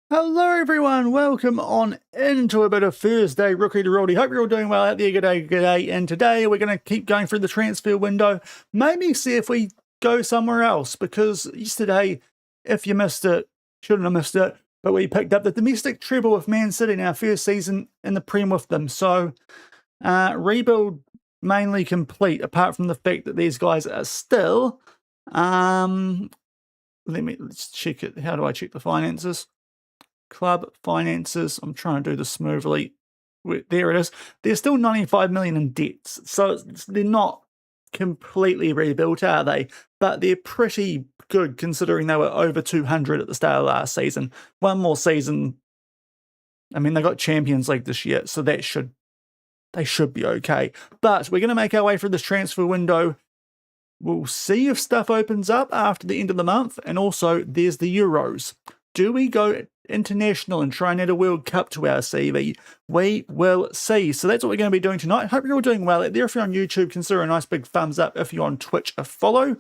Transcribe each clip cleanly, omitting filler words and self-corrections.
Hello everyone, welcome on into a bit of Thursday Rookie to Roadie. Hope you're all doing well out there. G'day. And today we're going to keep going through the transfer window. Maybe see if we go somewhere else, because yesterday, if you missed it, shouldn't have missed it, but we picked up the domestic treble with Man City in our first season in the Prem with them. So rebuild mainly complete, apart from the fact that these guys are still, let's check it. How do I check the finances? Club finances. I'm trying to do this smoothly. There it is. They're still 95 million in debts, so they're not completely rebuilt, are they? But they're pretty good considering they were over 200 at the start of last season. One more season. I mean, they got Champions League this year, so they should be okay. But we're going to make our way through this transfer window. We'll see if stuff opens up after the end of the month, and also there's the Euros. Do we go international and try and add a World Cup to our CV? We will see. So that's what we're going to be doing tonight. Hope you're all doing well out there. If you're on YouTube, consider a nice big thumbs up. If you're on Twitch, a follow.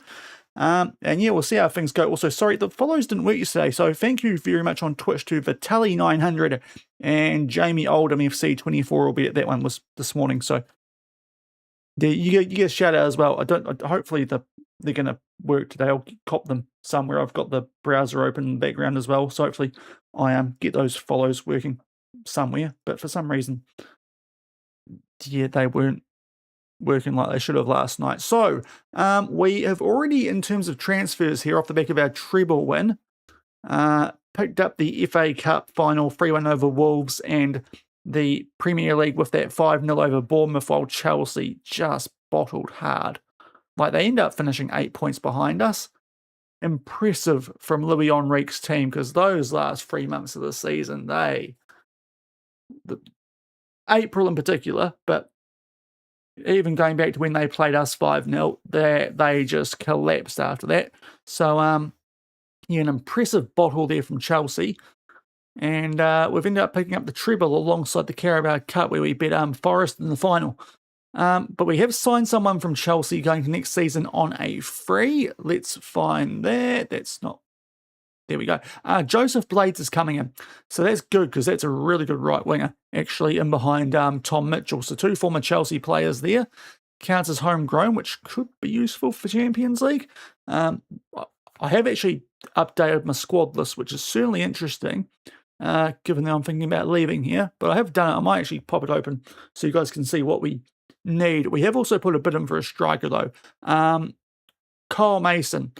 And yeah, we'll see how things go. Also, sorry, the follows didn't work yesterday, so thank you very much on Twitch to Vitali900 and Jamie Oldham FC24 will be at that one was this morning. So you get a shout out as well. Hopefully they're going to work today. I'll cop them somewhere. I've got the browser open in the background as well, so hopefully I get those follows working somewhere. But for some reason, yeah, they weren't working like they should have last night. So we have already, in terms of transfers here, off the back of our treble win, picked up the FA Cup final 3-1 over Wolves and the Premier League with that 5-0 over Bournemouth, while Chelsea just bottled hard. Like, they end up finishing 8 points behind us. Impressive from Louis Enrique's team, because those last 3 months of the season, April in particular, but even going back to when they played us 5-0, they just collapsed after that. So, yeah, an impressive bottle there from Chelsea. And we've ended up picking up the treble alongside the Carabao Cup, where we beat Forest in the final. But we have signed someone from Chelsea going to next season on a free. Let's find that. That's not... There we go. Joseph Blades is coming in. So that's good, because that's a really good right winger, actually, in behind Tom Mitchell. So 2 former Chelsea players there. Counts as homegrown, which could be useful for Champions League. I have actually updated my squad list, which is certainly interesting, given that I'm thinking about leaving here. But I have done it. I might actually pop it open so you guys can see what we need. We have also put a bid in for a striker, though. Kyle Mason.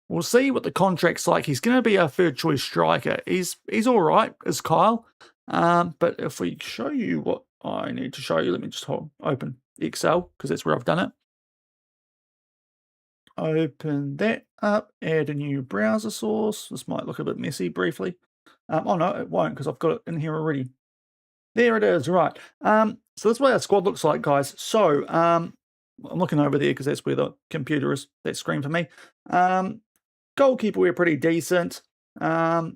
We'll see what the contract's like. He's going to be our third choice striker. He's all right, is Kyle. But if we show you what I need to show you, let me just open Excel, because that's where I've done it. Open that up, add a new browser source. This might look a bit messy briefly. Oh no, it won't, because I've got it in here already. There it is, right. So that's what our squad looks like, guys. So I'm looking over there because that's where the computer is, that screen for me. Goalkeeper, we're pretty decent. Yeah,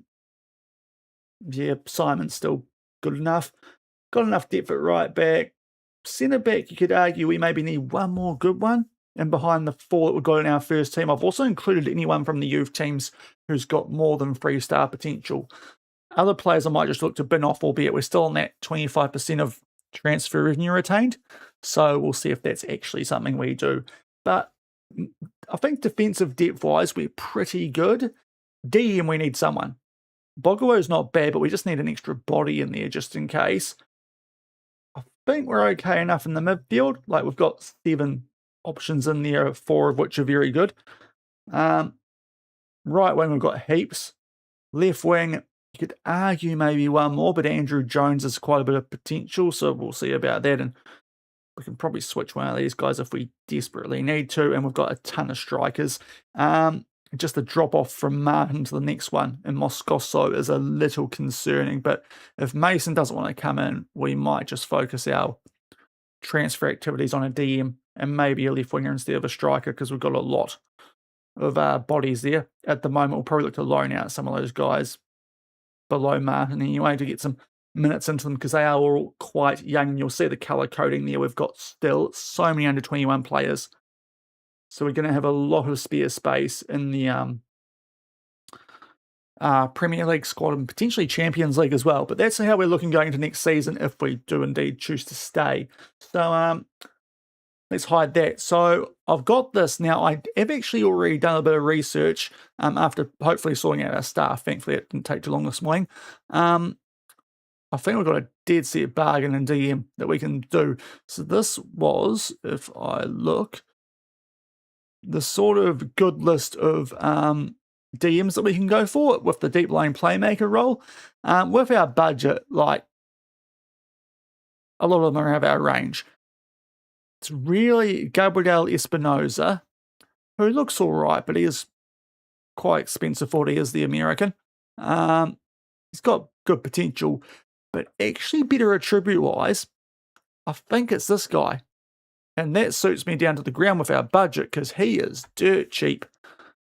Simon's still good enough. Got enough depth at right back. Centre back, you could argue we maybe need one more good one. And behind the 4 that we've got in our first team, I've also included anyone from the youth teams who's got more than 3-star potential. Other players I might just look to bin off, albeit we're still on that 25% of transfer revenue retained. So we'll see if that's actually something we do. But I think defensive depth-wise, we're pretty good. DM, we need someone. Bogo's not bad, but we just need an extra body in there just in case. I think we're okay enough in the midfield. Like, we've got 7 options in there, 4 of which are very good. Right wing, we've got heaps. Left wing, you could argue maybe one more, but Andrew Jones has quite a bit of potential, so we'll see about that. And we can probably switch one of these guys if we desperately need to. And we've got a ton of strikers. Just the drop-off from Martin to the next one in Moscoso is a little concerning. But if Mason doesn't want to come in, we might just focus our transfer activities on a DM and maybe a left winger instead of a striker, because we've got a lot of bodies there. At the moment, we'll probably look to loan out some of those guys below Martin anyway to get some minutes into them, because they are all quite young. And you'll see the colour coding there. We've got still so many under 21 players. So we're going to have a lot of spare space in the Premier League squad and potentially Champions League as well. But that's how we're looking going into next season if we do indeed choose to stay. So let's hide that. So I've got this now. I have actually already done a bit of research after hopefully sorting out our staff. Thankfully, it didn't take too long this morning. I think we've got a dead set bargain in DM that we can do. So this was, if I look, the sort of good list of DMs that we can go for with the deep line playmaker role. With our budget, like a lot of them are out of our range. It's really Gabriel Espinosa, who looks all right, but he is quite expensive for what he is, the American. He's got good potential, but actually better attribute-wise, I think it's this guy. And that suits me down to the ground with our budget because he is dirt cheap.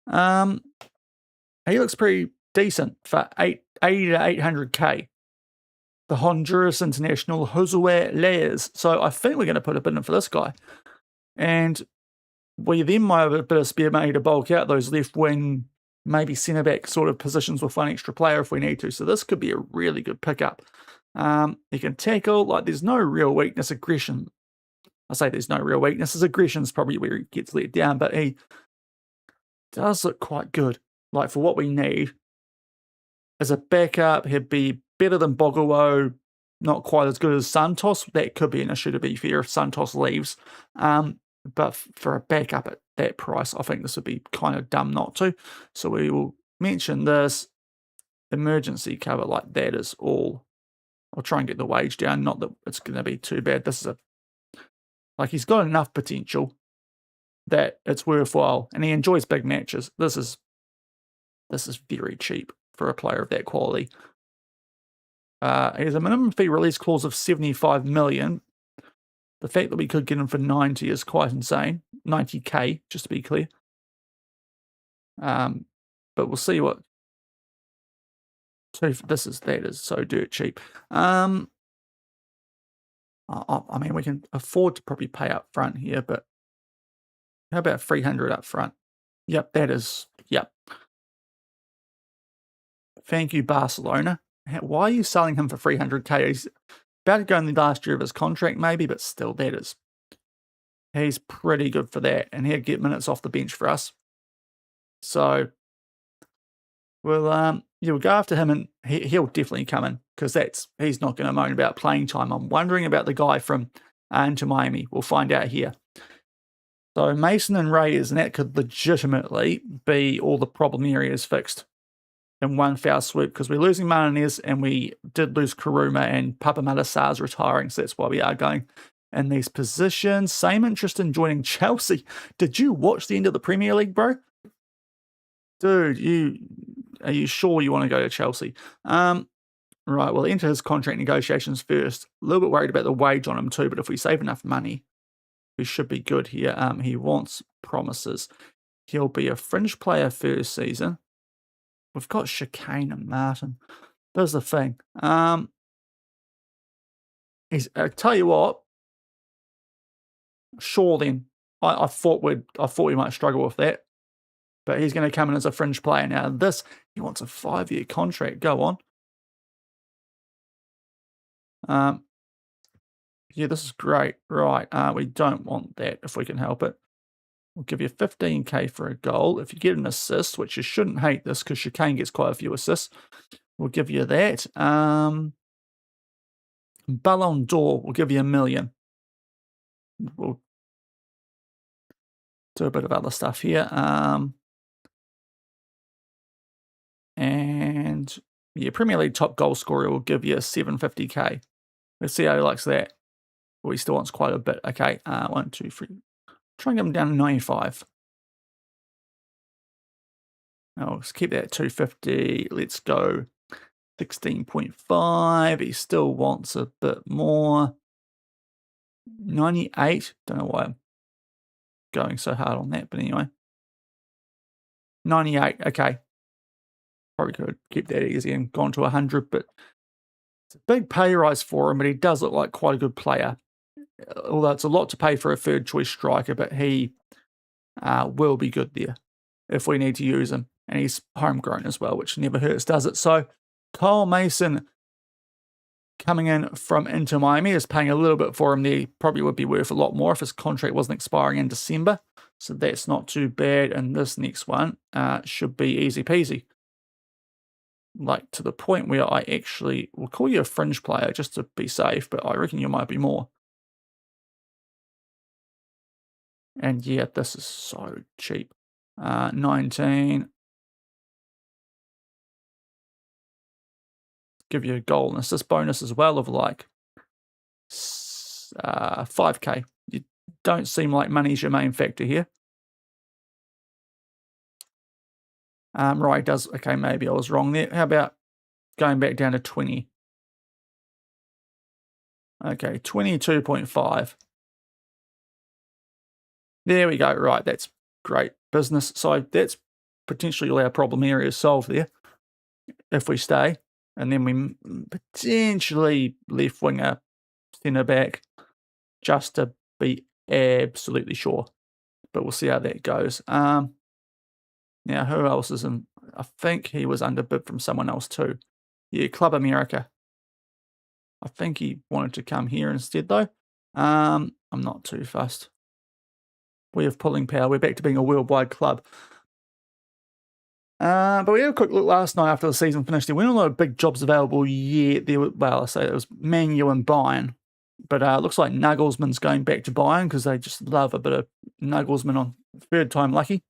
He looks pretty decent for 80 to 800k. The Honduras international Josue Leyes. So I think we're going to put a bid in for this guy. And we then might have a bit of spare money to bulk out those left wing, maybe centre back sort of positions with one extra player if we need to. So this could be a really good pickup. He can tackle, like there's no real weakness. Aggression. I say there's no real weakness. His aggression's probably where he gets let down, but he does look quite good. Like for what we need. As a backup, he'd be better than Bogowo, not quite as good as Santos. That could be an issue, to be fair, if Santos leaves. But for a backup at that price, I think this would be kind of dumb not to. So we will mention this. Emergency cover, like that is all. I'll try and get the wage down. Not that it's going to be too bad. This is like he's got enough potential that it's worthwhile. And he enjoys big matches. This is very cheap for a player of that quality. He has a minimum fee release clause of 75 million. The fact that we could get him for 90 is quite insane. 90k, just to be clear. But we'll see what. So that is so dirt cheap. I mean, we can afford to probably pay up front here, but how about 300 up front? Yep, that is. Yep. Thank you, Barcelona. Why are you selling him for 300k? He's about to go in the last year of his contract, maybe, but still, that is. He's pretty good for that, and he'll get minutes off the bench for us. So, we'll go after him, and he'll definitely come in because he's not going to moan about playing time. I'm wondering about the guy from Inter Miami. We'll find out here. So Mason and Reyes, and that could legitimately be all the problem areas fixed in one foul swoop because we're losing Martinez and we did lose Kuruma and Papamata Sarr's retiring, so that's why we are going in these positions. Same interest in joining Chelsea. Did you watch the end of the Premier League, bro? Dude, are you sure you want to go to Chelsea? Right, we'll enter his contract negotiations first. A little bit worried about the wage on him too, but if we save enough money, we should be good here. He wants promises. He'll be a fringe player first season. We've got Chicane and Martin. There's the thing. I tell you what. Sure, then I thought we might struggle with that, but he's going to come in as a fringe player now. He wants a 5-year contract. Go on. Yeah, this is great. Right. We don't want that if we can help it. We'll give you 15k for a goal. If you get an assist, which you shouldn't hate this because Chicane gets quite a few assists, we'll give you that. Ballon d'Or, we'll give you 1 million. We'll do a bit of other stuff here. And yeah, Premier League top goal scorer will give you 750k. Let's see how he likes that. Well, he still wants quite a bit. Okay, 1, 2, 3. Try and get him down to 95. Oh, let's keep that at 250. Let's go 16.5. He still wants a bit more. 98. Don't know why I'm going so hard on that, but anyway. 98. Okay. Probably could keep that easy and gone to 100, but it's a big pay rise for him, but he does look like quite a good player. Although it's a lot to pay for a third choice striker, but he will be good there if we need to use him. And he's homegrown as well, which never hurts, does it? So Kyle Mason coming in from Inter Miami is paying a little bit for him there. He probably would be worth a lot more if his contract wasn't expiring in December. So that's not too bad. And this next one should be easy peasy. Like, to the point where I actually will call you a fringe player just to be safe, but I reckon you might be more. And yeah, this is so cheap. 19. Give you a goal and assist bonus as well of like 5k. You don't seem like money's your main factor here. Right, does. Okay, maybe I was wrong there. How about going back down to 20? Okay, 22.5. There we go. Right, that's great business. So that's potentially all our problem areas solved there if we stay. And then we potentially left winger, centre back, just to be absolutely sure. But we'll see how that goes. Now, who else is in? I think he was underbid from someone else too. Yeah, Club America. I think he wanted to come here instead, though. I'm not too fussed. We have pulling power. We're back to being a worldwide club. But we had a quick look last night after the season finished. There weren't a lot of big jobs available yet. There were, well, I say it was Manu and Bayern. But it looks like Nagelsmann's going back to Bayern because they just love a bit of Nagelsmann on third time lucky.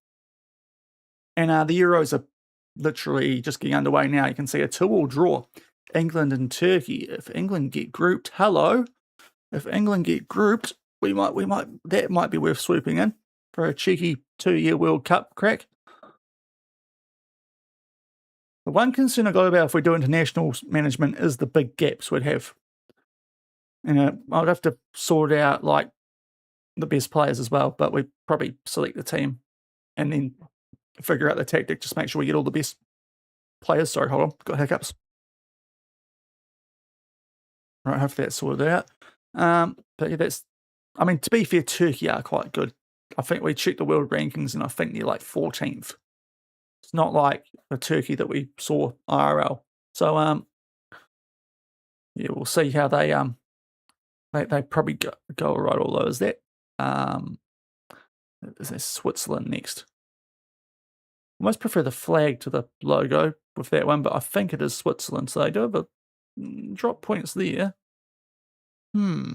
And the Euros are literally just getting underway now. You can see a 2-2 draw. England and Turkey. If England get grouped, hello. If England get grouped, that might be worth swooping in for a cheeky 2-year World Cup crack. The one concern I got about if we do international management is the big gaps we'd have. And I'd have to sort out like the best players as well, but we'd probably select the team and then figure out the tactic, just make sure we get all the best players. Sorry, hold on, got hiccups. Right, hopefully that's sorted out. But yeah, that's, I mean, to be fair, Turkey are quite good. I think we checked the world rankings and I think they're like 14th. It's not like the Turkey that we saw IRL. So, yeah, we'll see how they probably go right. Although is that Switzerland next? I almost prefer the flag to the logo with that one, but I think it is Switzerland. So they do have a drop points there. We'll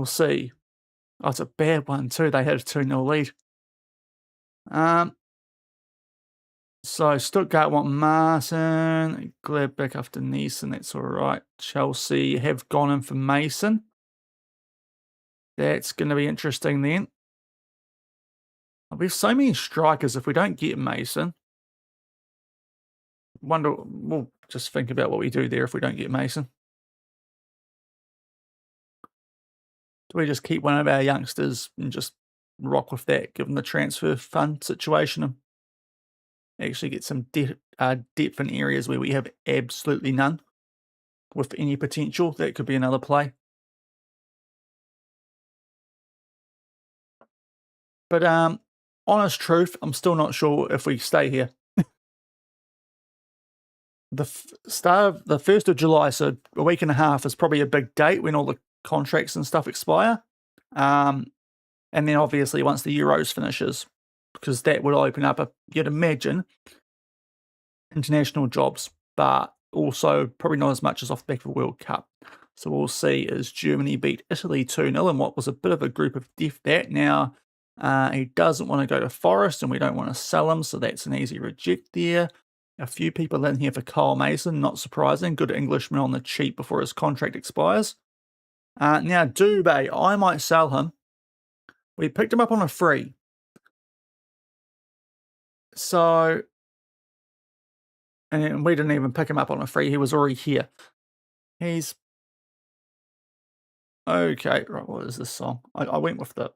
see. Oh, it's a bad one too. They had a 2-0 lead. So Stuttgart want Martin, Gladbach after Neeson, that's all right. Chelsea have gone in for Mason. That's going to be interesting then. We have so many strikers. If we don't get Mason, we'll just think about what we do there if we don't get Mason. Do we just keep one of our youngsters and just rock with that, given the transfer fund situation, and actually get some depth in areas where we have absolutely none with any potential? That could be another play. But honest truth, I'm still not sure if we stay here. The start of the 1st of July, so a week and a half, is probably a big date when all the contracts and stuff expire. And then obviously once the Euros finishes, because that would open up, you'd imagine, international jobs, but also probably not as much as off the back of a World Cup. So we'll see as Germany beat Italy 2-0 in what was a bit of a group of death that. Now, he doesn't want to go to Forest and we don't want to sell him, so that's an easy reject there. A few people in here for Kyle Mason, not surprising. Good Englishman on the cheap before his contract expires. Now, Dubé, I might sell him. We picked him up on a free. So, and we didn't even pick him up on a free. He was already here. He's... Okay, right, what is this song? I went with the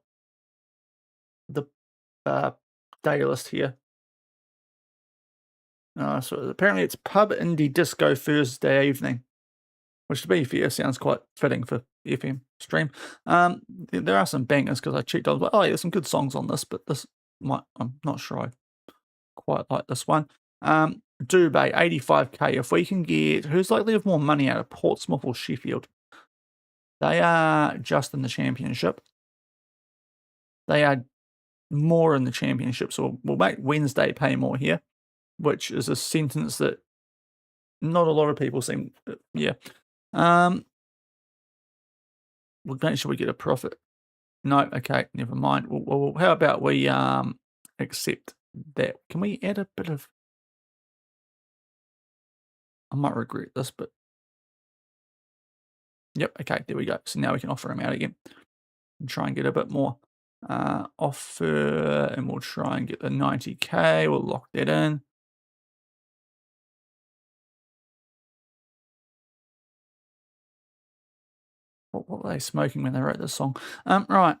day list here. So apparently it's Pub Indie Disco Thursday evening, which to be fair sounds quite fitting for FM stream. There are some bangers because I checked. I was like, oh yeah, there's some good songs on this, but this I'm not sure I quite like this one. Dubé, 85k. If we can get, who's likely to have more money out of Portsmouth or Sheffield? They are just in the championship. They are more in the championship, so we'll make Wednesday pay more here, which is a sentence that not a lot of people seem, yeah. We'll make sure we get a profit. No, okay, never mind. Well, how about we accept that? Can we add a bit of? I might regret this, but yep, okay, there we go. So now we can offer him out again and try and get a bit more offer, and we'll try and get the 90k. We'll lock that in. What were they smoking when they wrote this song? Right.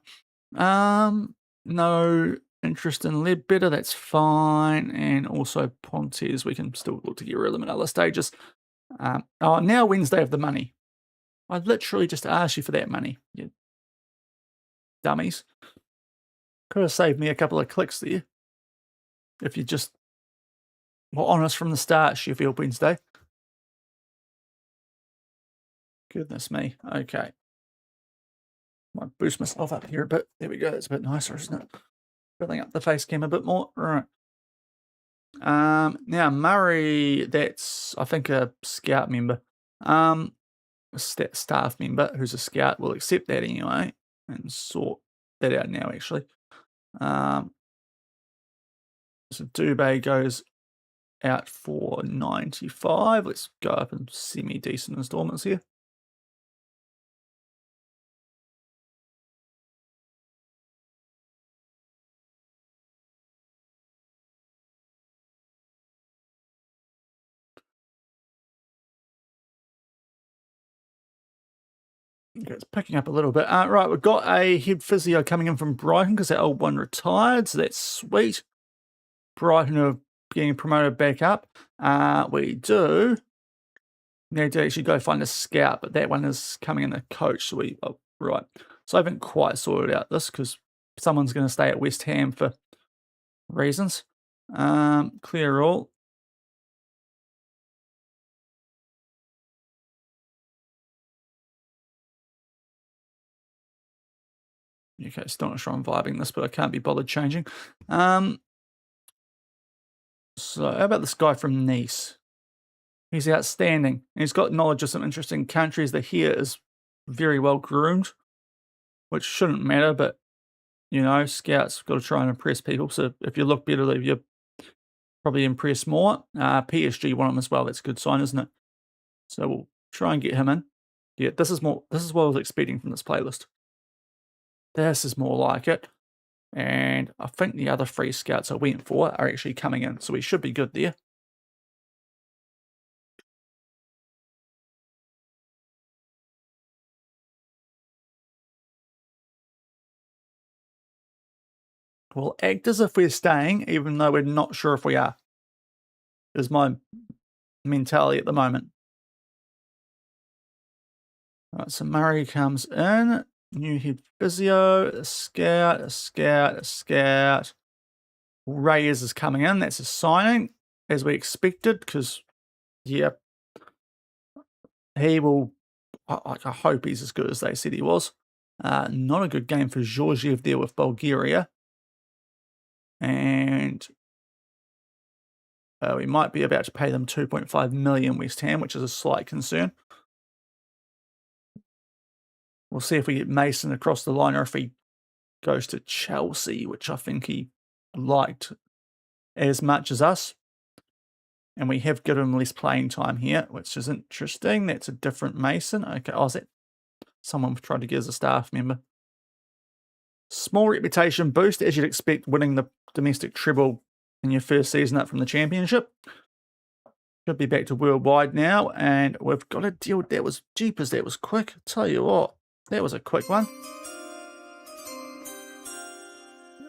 No interest in Ledbetter, that's fine. And also Pontes, we can still look to get rid of them in other stages. Oh, now Wednesday of the money. I literally just asked you for that money, you dummies. Could have saved me a couple of clicks there. If you just were honest from the start, Sheffield Wednesday. Goodness me. Okay. Might boost myself up here a bit. There we go. That's a bit nicer, isn't it? Filling up the face cam a bit more. All right. Now Murray, that's I think a scout member. A staff member who's a scout will accept that anyway and sort that out now actually. So Dubé goes out for 95. Let's go up in semi-decent installments here. Okay, it's picking up a little bit. Right, we've got a head physio coming in from Brighton because that old one retired, so that's sweet. Brighton are getting promoted back up. We do need to actually go find a scout, but that one is coming in a coach. So right. So I haven't quite sorted out this because someone's going to stay at West Ham for reasons. Clear all. Okay, still not sure I'm vibing this, but I can't be bothered changing. So how about this guy from Nice? He's outstanding. He's got knowledge of some interesting countries. The hair is very well groomed, which shouldn't matter, but you know, scouts got to try and impress people. So if you look better, you probably impress more. PSG want him as well. That's a good sign, isn't it? So we'll try and get him in. Yeah, this is what I was expecting from this playlist. This is more like it. And I think the other 3 scouts I went for are actually coming in, so we should be good there. We'll act as if we're staying, even though we're not sure if we are, is my mentality at the moment. All right, so Murray comes in, new head physio, a scout. Reyes is coming in, that's a signing, as we expected, because, yeah, he will, I hope he's as good as they said he was. Not a good game for Georgiev there with Bulgaria. And we might be about to pay them 2.5 million West Ham, which is a slight concern. We'll see if we get Mason across the line or if he goes to Chelsea, which I think he liked as much as us. And we have given him less playing time here, which is interesting. That's a different Mason. Okay, oh, is that someone tried to get as a staff member? Small reputation boost, as you'd expect, winning the domestic treble in your first season up from the championship. Should be back to worldwide now, and we've got a deal. That was jeepers, that was quick. I'll tell you what, that was a quick one.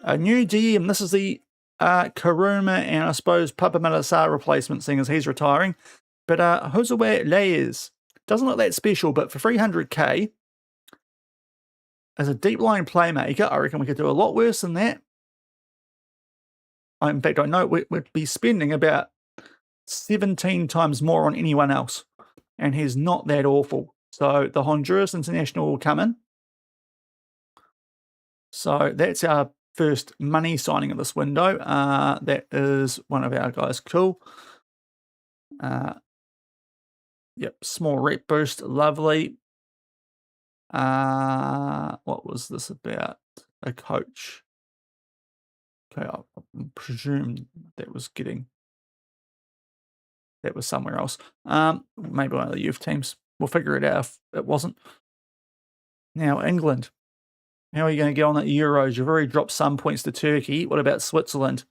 A new DM. This is the Karuma and I suppose Papa Malasar replacement, seeing as he's retiring. But Josue Reyes doesn't look that special, but for 300k as a deep line playmaker, I reckon we could do a lot worse than that. In fact, I know we'd be spending about 17 times more on anyone else, and he's not that awful. So the Honduras International will come in. So that's our first money signing of this window. That is one of our guys. Cool. Yep, small rep boost, lovely. What was this about? A coach. Okay, I presume that was somewhere else. Maybe one of the youth teams. We'll figure it out if it wasn't. Now, England. How are you going to get on at Euros? You've already dropped some points to Turkey. What about Switzerland?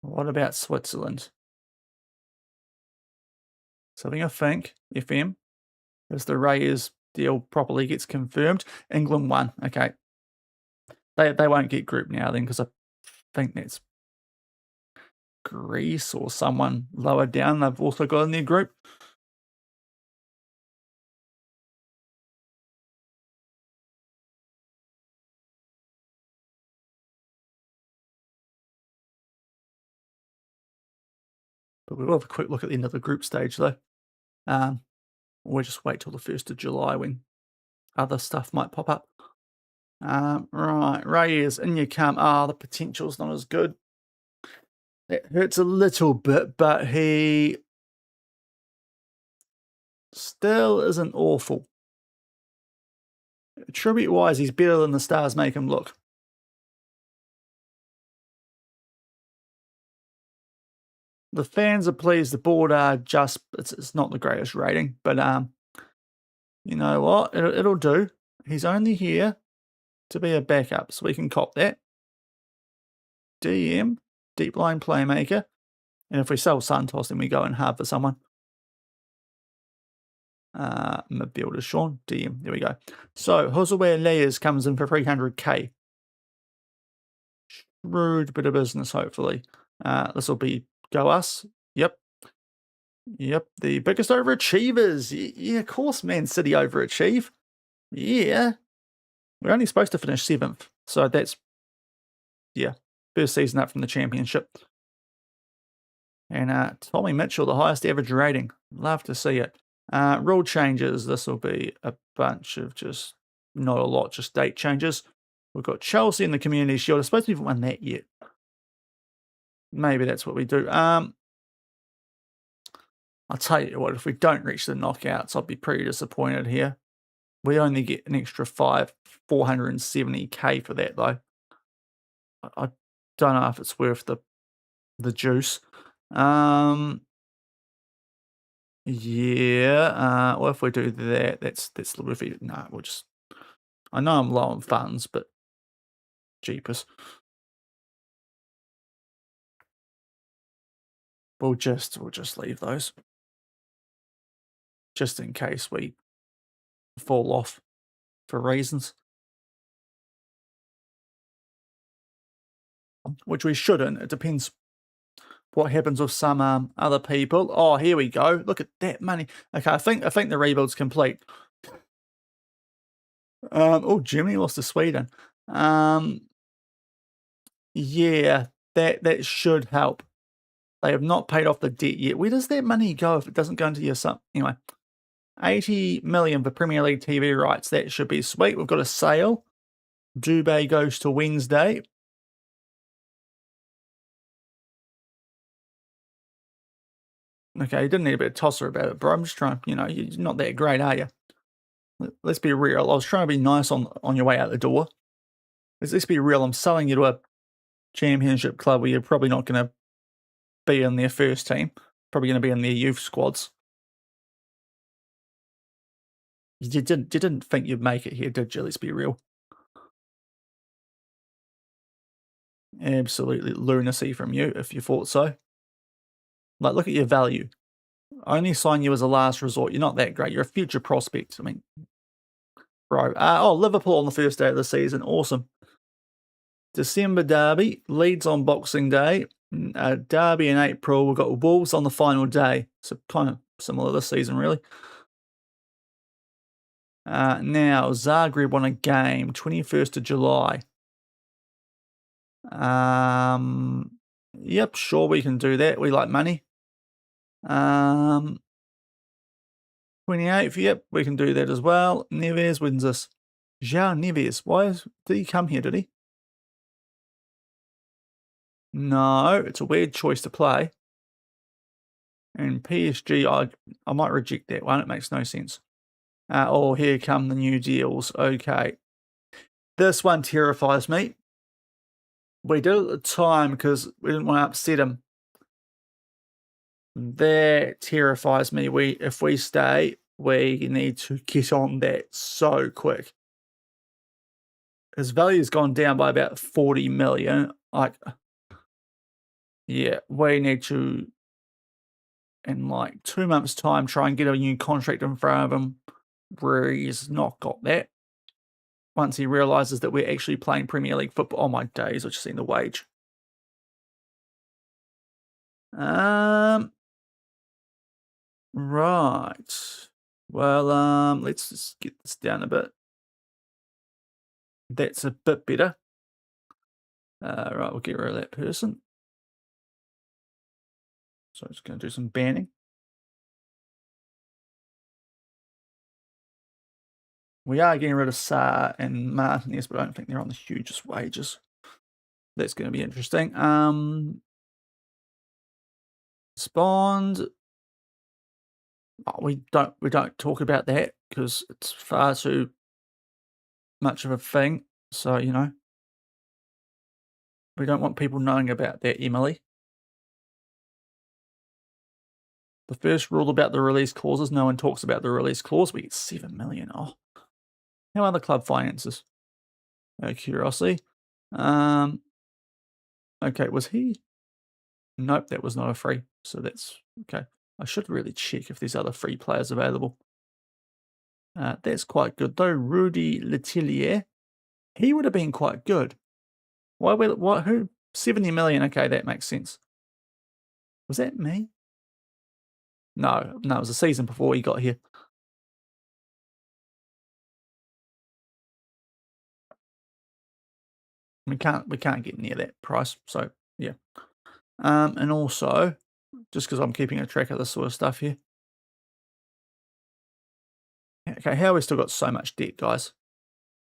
What about Switzerland? Something I think, FM, as the Reyes deal properly gets confirmed. England won. Okay. They won't get group now then, because I think that's Greece or someone lower down. They've also got in their group. But we'll have a quick look at the end of the group stage, though. We'll just wait till the 1st of July when other stuff might pop up. Right, Reyes, in you come. The potential's not as good. That hurts a little bit, but he still isn't awful. Tribute-wise, he's better than the stars make him look. The fans are pleased. The board are just, it's not the greatest rating, but you know what? It'll do. He's only here to be a backup, so we can cop that. DM, deep line playmaker. And if we sell Santos, then we go and halve for someone. Midfielder Shaun, DM. There we go. So Josue Layers comes in for 300k. Shrewd bit of business, hopefully. This will be go us. Yep. The biggest overachievers. Yeah, of course, Man City overachieve. Yeah. We're only supposed to finish 7th. So that's, yeah, first season up from the championship. And Tommy Mitchell, the highest average rating. Love to see it. Rule changes. This will be a bunch of just, not a lot, just date changes. We've got Chelsea in the Community Shield. I suppose we haven't won that yet. Maybe that's what we do. I'll tell you what, if we don't reach the knockouts, I'll be pretty disappointed here. We only get an extra 470k for that, though. I don't know if it's worth the juice. Yeah. Well, if we do that, that's worth it. No, we'll just. I know I'm low on funds, but jeepers. We'll just leave those, just in case we fall off for reasons, which we shouldn't. It depends what happens with some other people. Oh, here we go. Look at that money. Okay, I think the rebuild's complete. Germany lost to Sweden. Yeah, that should help. They have not paid off the debt yet. Where does that money go if it doesn't go into your sum? Anyway, 80 million for Premier League TV rights. That should be sweet. We've got a sale. Dubé goes to Wednesday. Okay, you didn't need a bit of tosser about it, bro. I'm just trying, you're not that great, are you? Let's be real. I was trying to be nice on your way out the door. Let's be real. I'm selling you to a championship club where you're probably not going to be in their first team. Probably going to be in their youth squads. You didn't think you'd make it here, did you? Let's be real. Absolutely lunacy from you if you thought so. Like, look at your value. Only sign you as a last resort. You're not that great. You're a future prospect. I mean, bro. Liverpool on the first day of the season. Awesome. December derby. Leeds on Boxing Day. Derby in April. We've got Wolves on the final day. So kind of similar this season, really. Now, Zagreb won a game. 21st of July. Yep, sure, we can do that. We like money. 28th, yep, we can do that as well. Neves wins us. João Neves, did he come here, did he? No, it's a weird choice to play. And PSG, I might reject that one. It makes no sense. Oh, here come the new deals. Okay. This one terrifies me. We did it at the time because we didn't want to upset him. That terrifies me. If we stay, we need to get on that so quick. His value's gone down by about 40 million. Yeah, we need to, in like 2 months' time, try and get a new contract in front of him where he's not got that. Once he realizes that we're actually playing Premier League football. Oh my days, I've just seen the wage. Right. Well, let's just get this down a bit. That's a bit better. Right, we'll get rid of that person. So I'm just going to do some banning. We are getting rid of Saar and Martinez, but I don't think they're on the hugest wages. That's going to be interesting. Spawned. Oh, we don't talk about that because it's far too much of a thing. So, you know, we don't want people knowing about that, Emily. The first rule about the release clauses, no one talks about the release clause. We get 7 million. Oh, how are the club finances? Out of curiosity. Okay, was he? Nope, that was not a free. So that's okay. I should really check if there's other free players available. That's quite good though. Rudy Letellier, he would have been quite good. Who? 70 million. Okay, that makes sense. Was that me? No, it was a season before he got here. We can't get near that price. So yeah. And also, just because I'm keeping a track of this sort of stuff here. Okay, how have we still got so much debt, guys?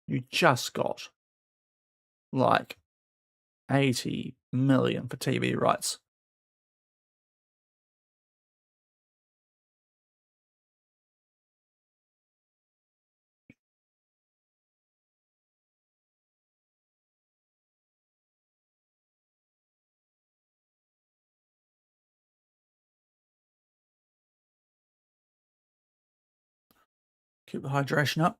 You just got like 80 million for TV rights. Keep the hydration up.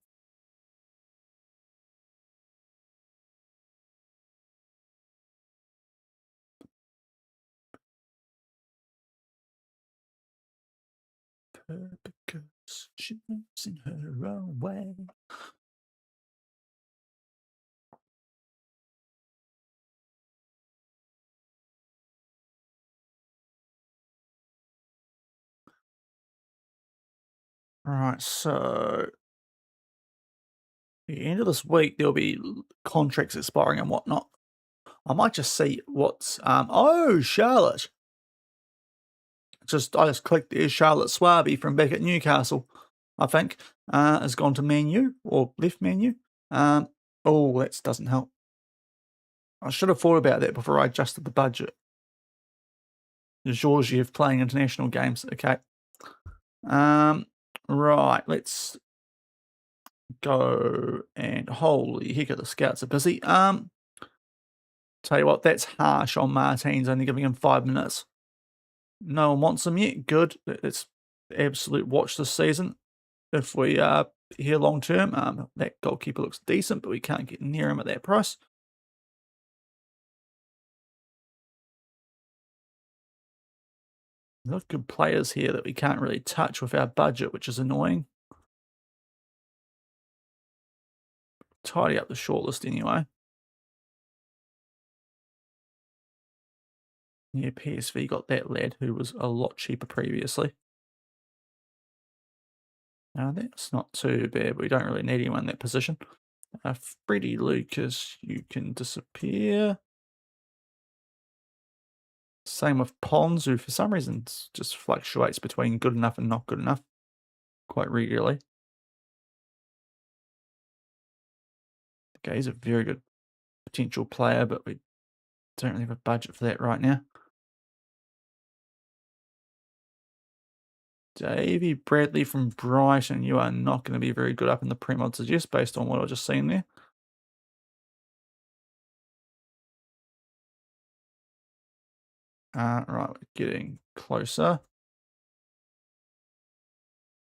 Because she lives in her own way. Right, so the end of this week there'll be contracts expiring and whatnot. I might just see what's oh, Charlotte. I just clicked there. Charlotte Swaby from back at Newcastle, I think, has gone to Man U or left Man U. Oh, that doesn't help. I should have thought about that before I adjusted the budget. Georgiev playing international games. Okay. Right, let's go. And holy heck, the scouts are busy. Tell you what, that's harsh on Martins, only giving him 5 minutes. No one wants him yet. Good. It's absolute watch this season. If we are here long term, that goalkeeper looks decent, but we can't get near him at that price. Not good players here that we can't really touch with our budget, which is annoying. Tidy up the shortlist anyway. Yeah, PSV got that lad who was a lot cheaper previously. Now that's not too bad. We don't really need anyone in that position. Freddie Lucas, you can disappear. Same with Pons, who for some reason just fluctuates between good enough and not good enough quite regularly. Okay, he's a very good potential player, but we don't really have a budget for that right now. Davey Bradley from Brighton, you are not going to be very good up in the Prem, I'd suggest, based on what I've just seen there. Right, we're getting closer.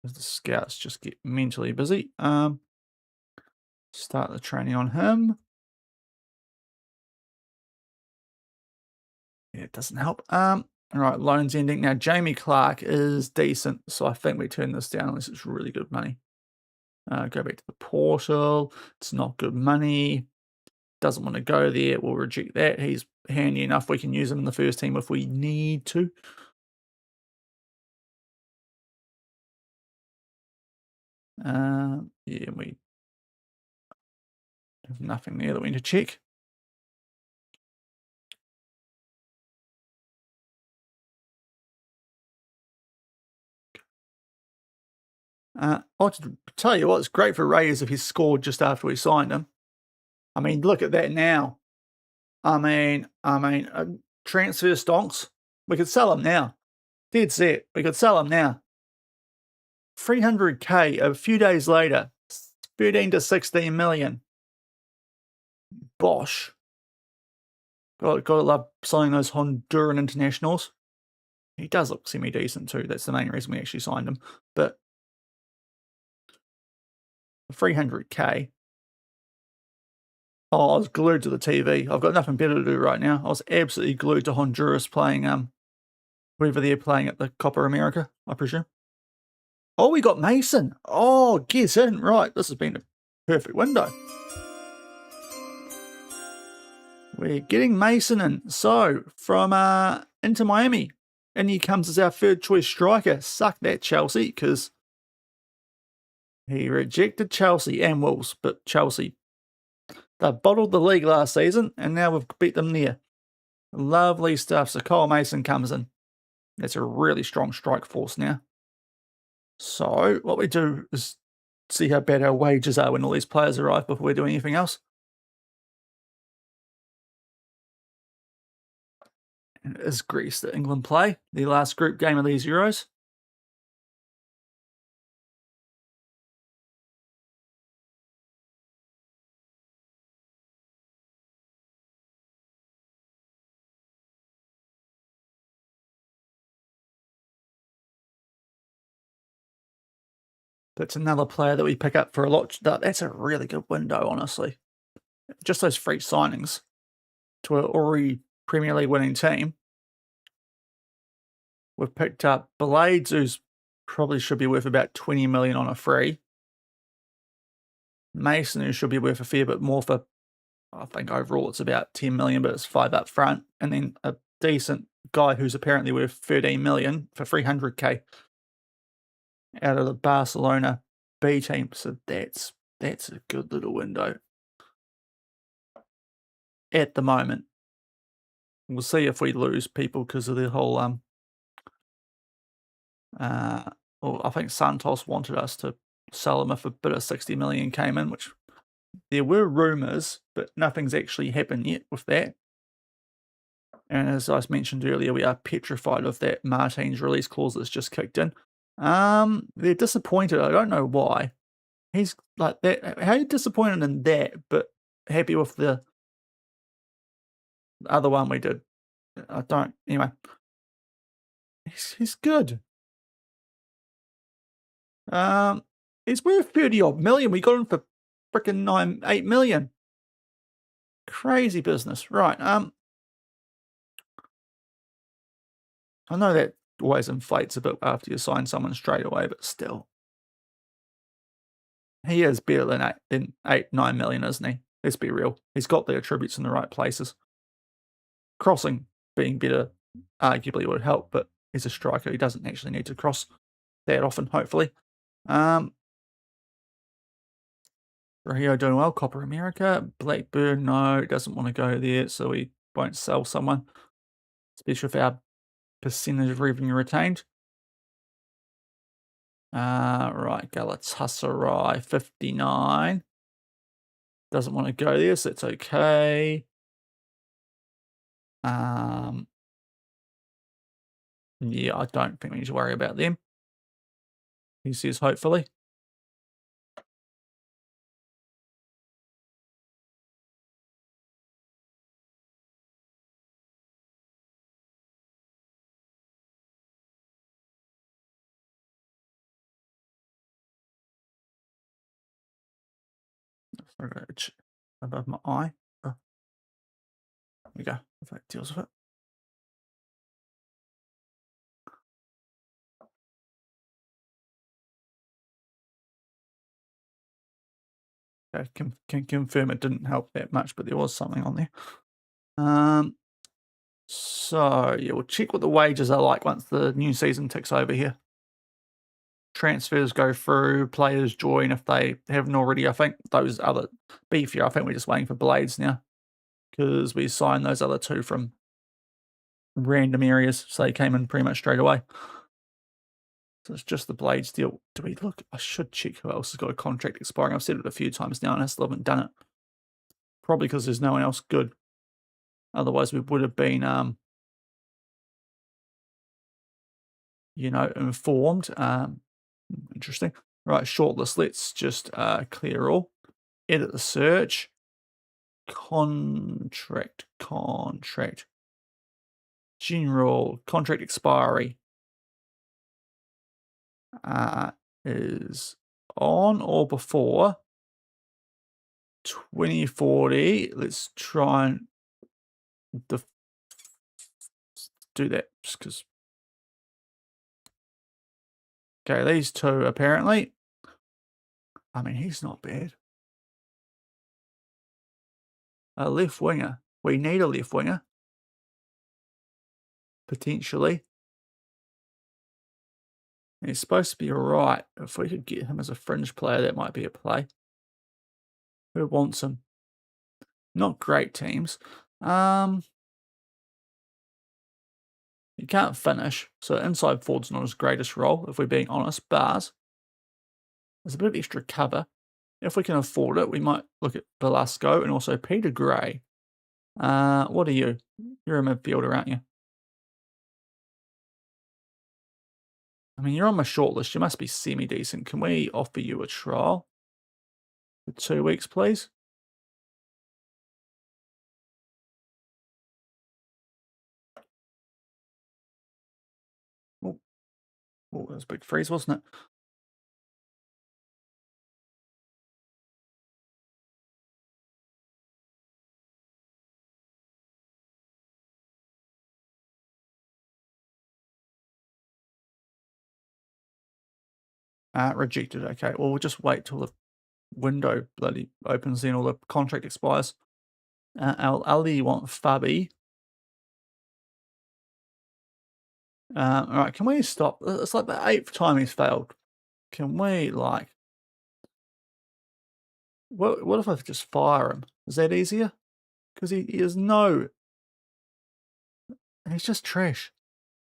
As the scouts just get mentally busy. Start the training on him. Yeah, it doesn't help. All right, loans ending. Now, Jamie Clark is decent, so I think we turn this down unless it's really good money. Go back to the portal. It's not good money. Doesn't want to go there. We'll reject that. He's handy enough. We can use him in the first team if we need to. Yeah, we have nothing there that we need to check. I'll tell you what, it's great for Raiders if he scored just after we signed him. I mean, look at that now. I mean, transfer stonks. We could sell him now. Dead set. We could sell him now. 300k a few days later. 13 to 16 million. Bosh. Gotta love signing those Honduran internationals. He does look semi-decent too. That's the main reason we actually signed him. But 300k. Oh, I was glued to the TV. I've got nothing better to do right now. I was absolutely glued to Honduras playing whoever they're playing at the Copa America, I presume. Oh, we got Mason. Oh, guess in. Right, this has been a perfect window. We're getting Mason in. So, from Inter Miami, and he comes as our third choice striker. Suck that, Chelsea, because he rejected Chelsea and Wolves, but Chelsea, they bottled the league last season, and now we've beat them there. Lovely stuff. So Cole Mason comes in. That's a really strong strike force now. So what we do is see how bad our wages are when all these players arrive before we do anything else. Is Greece that England play? The last group game of these Euros. That's another player that we pick up for a lot. That's a really good window, honestly. Just those free signings to an already Premier League winning team. We've picked up Blades, who's probably should be worth about 20 million on a free. Mason, who should be worth a fair bit more for, I think overall it's about 10 million, but it's 5 up front. And then a decent guy who's apparently worth 13 million for 300k out of the Barcelona B team. So that's a good little window at the moment. We'll see if we lose people because of the whole well, I think Santos wanted us to sell him if a bit of 60 million came in, which there were rumours, but nothing's actually happened yet with that. And as I mentioned earlier, we are petrified of that Martin's release clause that's just kicked in. They're disappointed. I don't know why. He's like that. How are you disappointed in that, but happy with the other one we did? I don't. Anyway, he's good. He's worth 30 odd million. We got him for freaking 8 million. Crazy business. Right. I know that always inflates a bit after you sign someone straight away, but still. He is better than 9 million, isn't he? Let's be real. He's got the attributes in the right places. Crossing being better arguably would help, but he's a striker. He doesn't actually need to cross that often, hopefully. Rio doing well. Copa America. Blackburn, no, doesn't want to go there, so we won't sell someone. It's especially with our percentage of revenue retained. Right, Galatasaray 59. Doesn't want to go there, so it's okay. Yeah, I don't think we need to worry about them. He says hopefully. Above my eye. Oh, there we go. If that deals with it. Okay, can confirm it didn't help that much, but there was something on there. So yeah, we'll check what the wages are like once the new season ticks over here. Transfers go through, players join if they haven't already. I think those other beefier, I think we're just waiting for Blades now because we signed those other two from random areas, so they came in pretty much straight away. So it's just the Blades deal. Do we look? I should check who else has got a contract expiring. I've said it a few times now and I still haven't done it. Probably because there's no one else good. Otherwise, we would have been, you know, informed. Interesting. Right, shortlist. Let's just clear all. Edit the search. Contract. General. Contract expiry. Is on or before 2040. Let's try and do that just because. Okay, these two apparently. I mean, he's not bad. A left winger. We need a left winger. Potentially. And he's supposed to be alright. If we could get him as a fringe player, that might be a play. Who wants him? Not great teams. You can't finish, so inside forward's not his greatest role, if we're being honest. Bars. There's a bit of extra cover. If we can afford it, we might look at Velasco and also Peter Gray. What are you? You're a midfielder, aren't you? I mean, you're on my shortlist. You must be semi-decent. Can we offer you a trial for 2 weeks, please? Oh, that was a big freeze, wasn't it? Rejected. Okay, well, we'll just wait till the window bloody opens, then all the contract expires. Ali want Fabi. All right, can we stop? It's like the 8th time he's failed. Can we, like, what if I just fire him? Is that easier? Because he is no, he's just trash.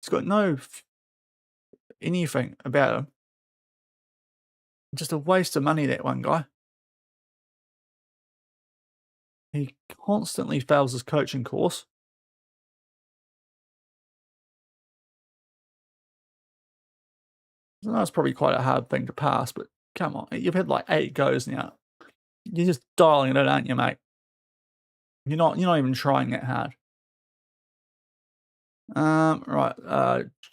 He's got no anything about him. Just a waste of money, that one guy. He constantly fails his coaching course. I know it's probably quite a hard thing to pass, but come on, you've had like 8 goes now. You're just dialing it in, aren't you, mate? You're not even trying that hard. Right.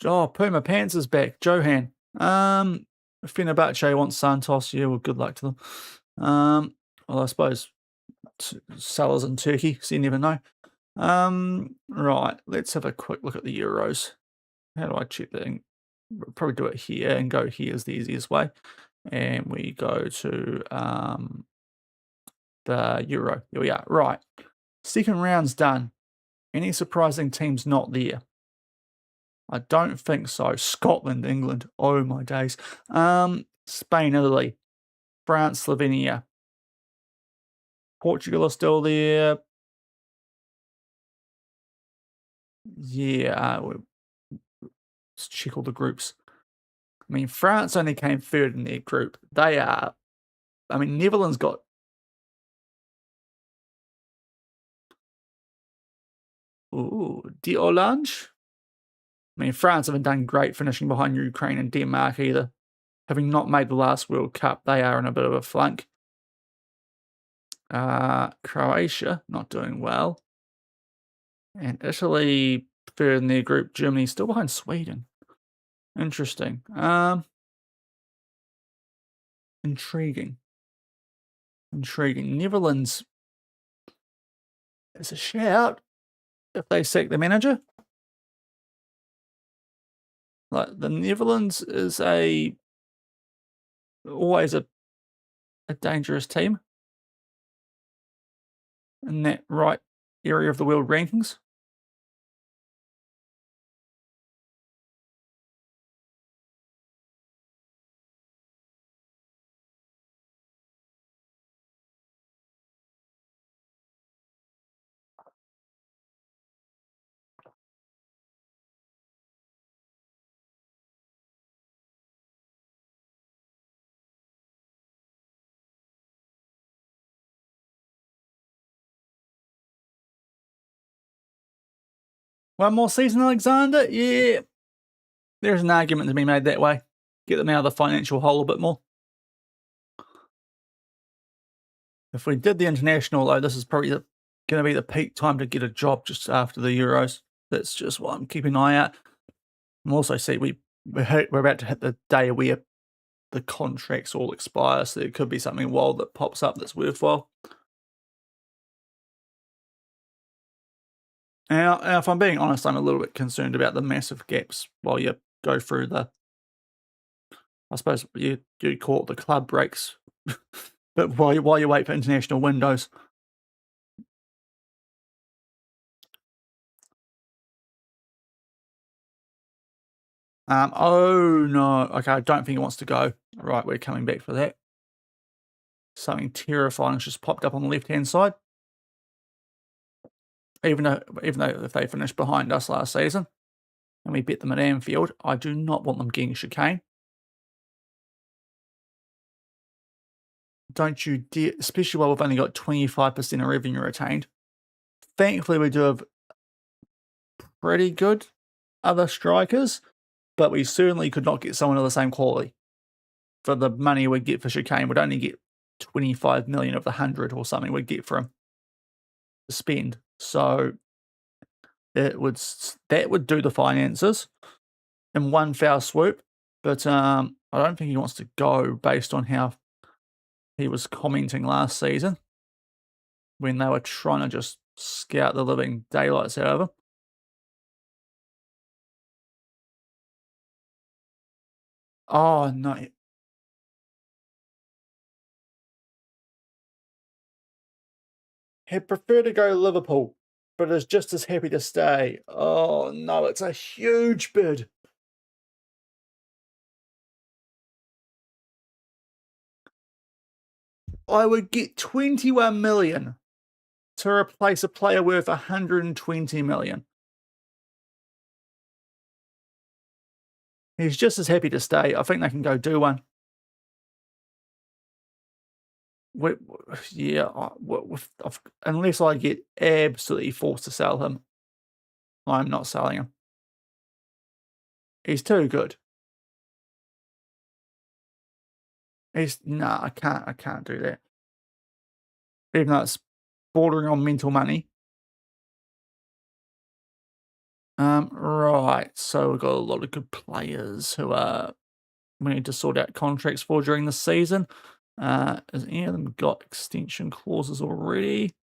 Oh, Puma Pants is back. Johan. Fenerbahce wants Santos. Yeah, well, good luck to them. Well, I suppose sellers in Turkey, so you never know. Right. Let's have a quick look at the Euros. How do I check that? Probably do it here and go here is the easiest way. And we go to the Euro. Here we are. Right. Second round's done. Any surprising teams not there? I don't think so. Scotland, England. Oh my days. Spain, Italy, France, Slovenia. Portugal are still there. Yeah, let's check all the groups. I mean, France only came third in their group. They are, I mean, Netherlands got, ooh, d'Orange. I mean, France haven't done great finishing behind Ukraine and Denmark either. Having not made the last World Cup, they are in a bit of a flunk. Croatia, not doing well. And Italy, third in their group. Germany still behind Sweden. Interesting. Intriguing. Intriguing. Netherlands is a shout if they sack the manager. Like the Netherlands is always a dangerous team in that right area of the world rankings. One more season, Alexander? Yeah. There's an argument to be made that way. Get them out of the financial hole a bit more. If we did the international, though, this is probably going to be the peak time to get a job just after the Euros. That's just what I'm keeping an eye out. And also, see, we're about to hit the day where the contracts all expire, so there could be something wild that pops up that's worthwhile. And if I'm being honest, I'm a little bit concerned about the massive gaps while you go through I suppose you call it the club breaks, but while you wait for international windows. Oh no, okay, I don't think he wants to go. Right, we're coming back for that. Something terrifying has just popped up on the left-hand side. Even though if they finished behind us last season, and we bet them at Anfield, I do not want them getting chicane. Don't you dare, especially while we've only got 25% of revenue retained. Thankfully, we do have pretty good other strikers, but we certainly could not get someone of the same quality. For the money we'd get for chicane, we'd only get 25 million of the 100 or something we'd get for him to spend. So that would do the finances in one foul swoop. But I don't think he wants to go based on how he was commenting last season when they were trying to just scout the living daylights out of him. Oh no. He'd prefer to go to Liverpool, but is just as happy to stay. Oh no, it's a huge bid. I would get 21 million to replace a player worth 120 million. He's just as happy to stay. I think they can go do one. Yeah, unless I get absolutely forced to sell him, I'm not selling him. He's too good. I can't do that. Even though it's bordering on mental money. Right. So we've got a lot of good players who we need to sort out contracts for during the season. Has any of them got extension clauses already?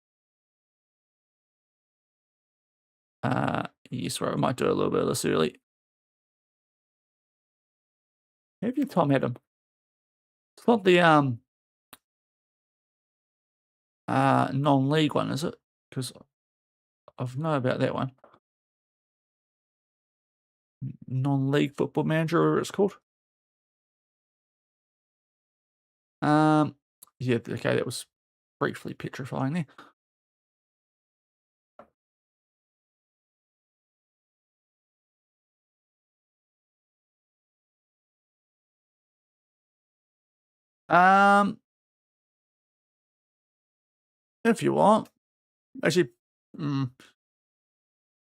Yes, right, we might do a little bit of this early. Have you Tom Adam? It's not the non-league one, is it? Because I've know about that one. Non-league football manager, or it's called. Yeah, okay, that was briefly petrifying there. Um, if you want. Actually, mm,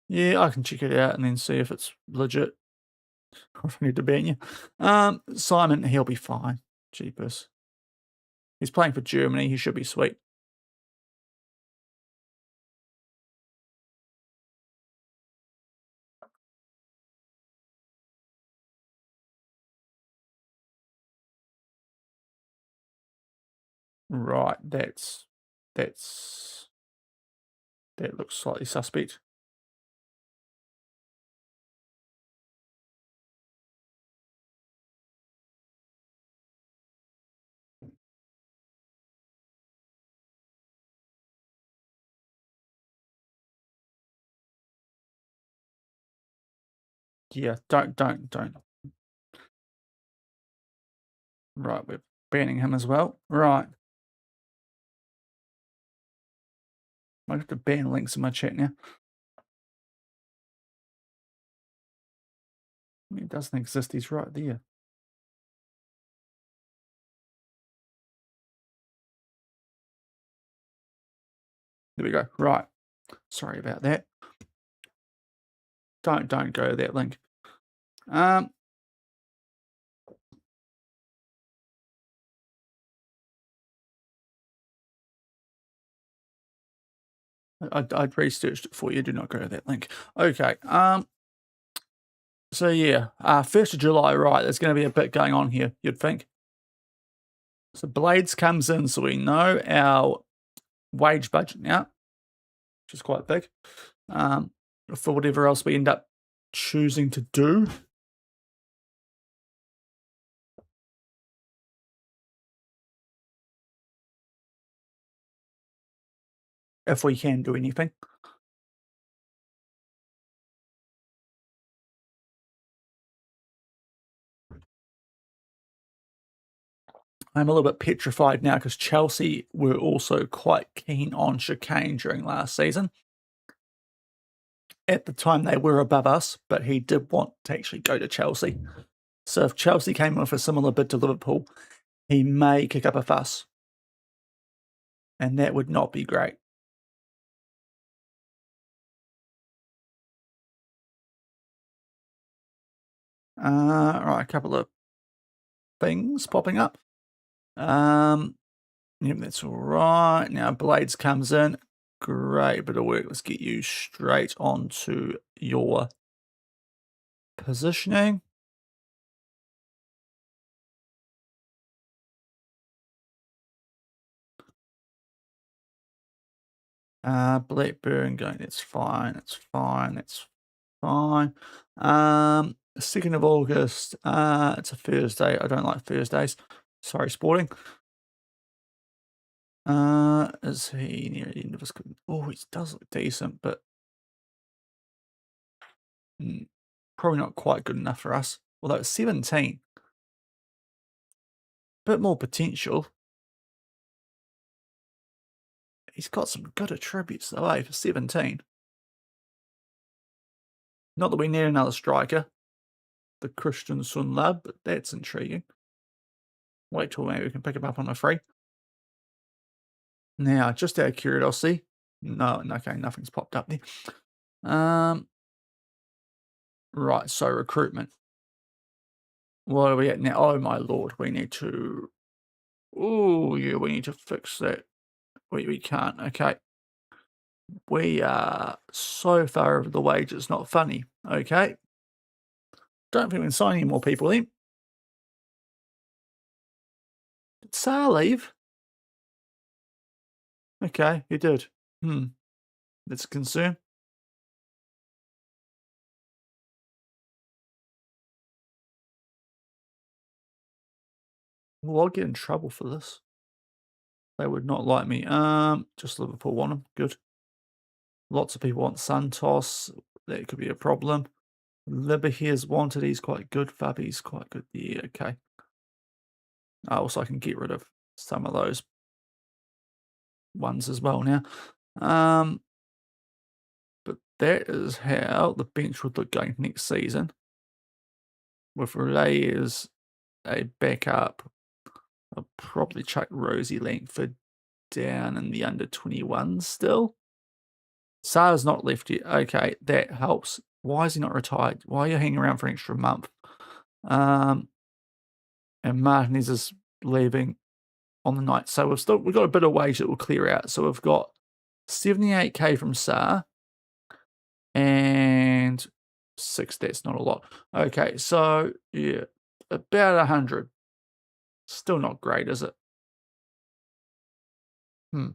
yeah, I can check it out and then see if it's legit. If I need to ban you. Simon, he'll be fine. Jeepers. He's playing for Germany. He should be sweet. Right, that looks slightly suspect. Yeah, don't. Right, we're banning him as well. Right. I have to ban links in my chat now. It doesn't exist, he's right there. There we go. Right. Sorry about that. Don't go to that link. I'd researched it for you. Do not go to that link. Okay. So yeah, 1st of July, right, there's going to be a bit going on here, you'd think. So Blades comes in, so we know our wage budget now, which is quite big, for whatever else we end up choosing to do. If we can do anything. I'm a little bit petrified now because Chelsea were also quite keen on Chicane during last season. At the time, they were above us, but he did want to actually go to Chelsea. So if Chelsea came with a similar bid to Liverpool, he may kick up a fuss. And that would not be great. Right, a couple of things popping up. Yep, that's all right. Now Blades comes in. Great bit of work. Let's get you straight onto your positioning. Blackburn going, that's fine, that's fine, that's fine. 2nd of August, it's a Thursday. I don't like Thursdays. Sorry, sporting. Is he near the end of his... Oh, he does look decent, but probably not quite good enough for us. Although it's 17. Bit more potential. He's got some good attributes though, for 17. Not that we need another striker, the Christian Sunlab, but that's intriguing. Wait till maybe we can pick him up on a free. Now, just out of curiosity, no, okay, nothing's popped up there. Right, so recruitment. What are we at now? Oh my lord, we need to... Oh yeah, we need to fix that. We can't, okay. We are so far over the wage, it's not funny, okay? Don't think we can sign any more people in. Did Sar leave? Okay, he did. That's a concern. Well, I'll get in trouble for this. They would not like me. Just Liverpool want him. Good. Lots of people want Santos. That could be a problem. Liberhere's wanted. He's quite good. Fabi's quite good. Yeah, okay. Also, I can get rid of some of those ones as well now. But that is how the bench would look going next season. With Relay as a backup, I'll probably chuck Rosie Langford down in the under 21 still. Sarah's not left yet. Okay, that helps. Why is he not retired? Why are you hanging around for an extra month? And Martinez is leaving on the night. So we've got a bit of wage that will clear out. So we've got 78k from Sar and 6. That's not a lot. Okay, so yeah, about 100. Still not great, is it? Hmm.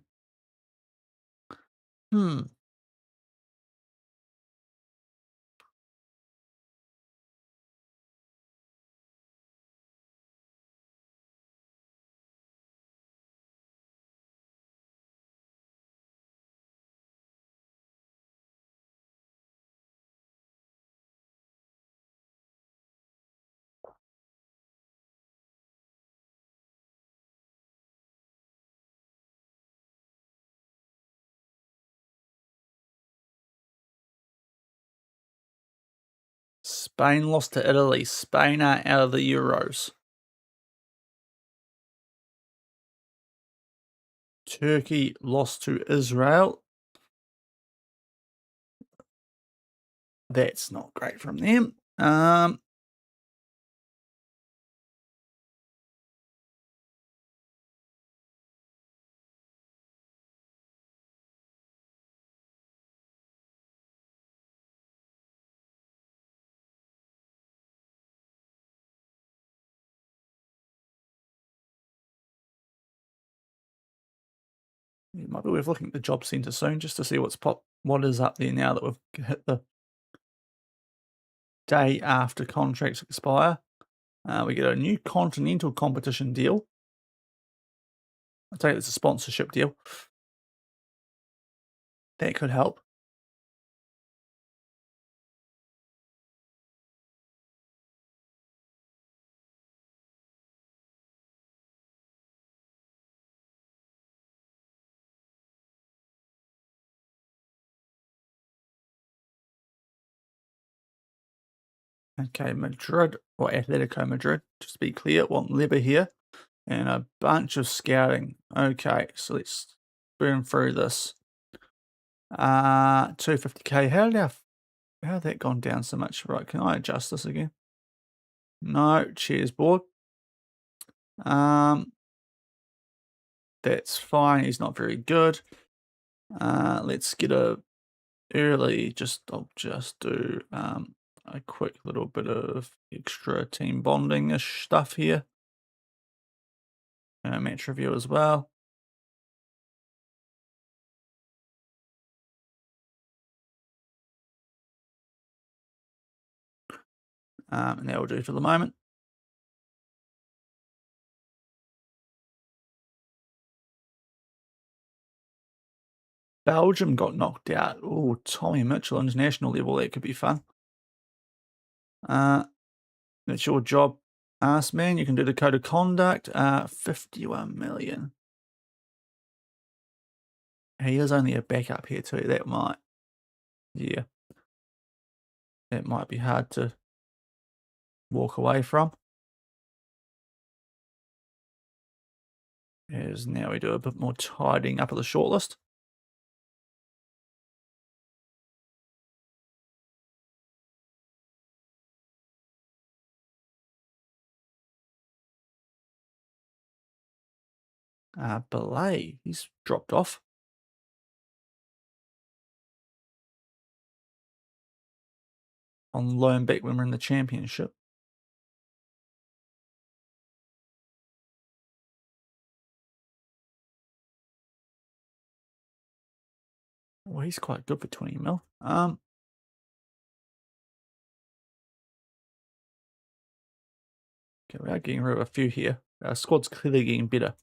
Spain lost to Italy. Spain are out of the Euros. Turkey lost to Israel. That's not great from them. It might be worth looking at the job centre soon just to see what is up there now that we've hit the day after contracts expire. We get a new continental competition deal. I take it it's a sponsorship deal. That could help. Okay, Madrid, or Atletico Madrid, just to be clear, want Leber here. And a bunch of scouting. Okay, so let's burn through this. 250k. How did that gone down so much? Right, can I adjust this again? No, cheers board. That's fine. He's not very good. Let's get a early. I'll just do a quick little bit of extra team bonding-ish stuff here. And a match review as well. And that will do for the moment. Belgium got knocked out. Oh, Tommy Mitchell, international level. That could be fun. That's your job, ass man. You can do the code of conduct. 51 million. He is only a backup here too. That might be hard to walk away from. As now we do a bit more tidying up of the shortlist. Belay, he's dropped off. On loan back when we're in the championship. Well, he's quite good for 20 mil. Okay, we are getting rid of a few here. Our squad's clearly getting better.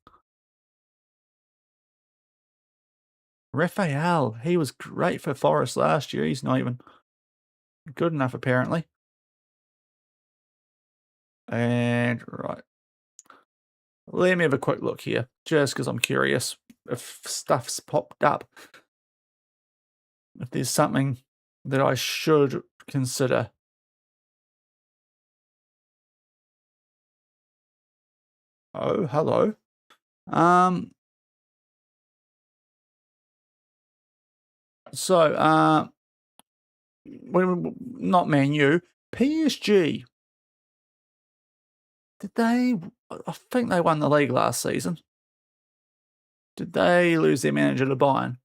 Raphael, he was great for Forest last year. He's not even good enough, apparently. And, right. Let me have a quick look here, just because I'm curious if stuff's popped up. If there's something that I should consider. Oh, hello. Um, so, not Man U, PSG. Did they? I think they won the league last season. Did they lose their manager to Bayern?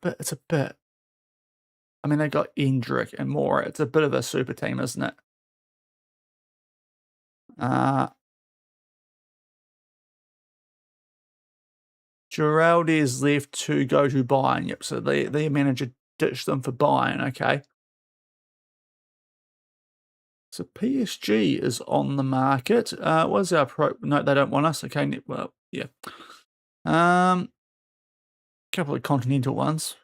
It's a bit. I mean, they got Endrick and more. It's a bit of a super team, isn't it? Uh, Geraldi's left to go to Bayern. Yep. So their manager ditched them for Bayern. Okay. So PSG is on the market. What's our pro? No, they don't want us. Okay. Well, yeah. Couple of continental ones.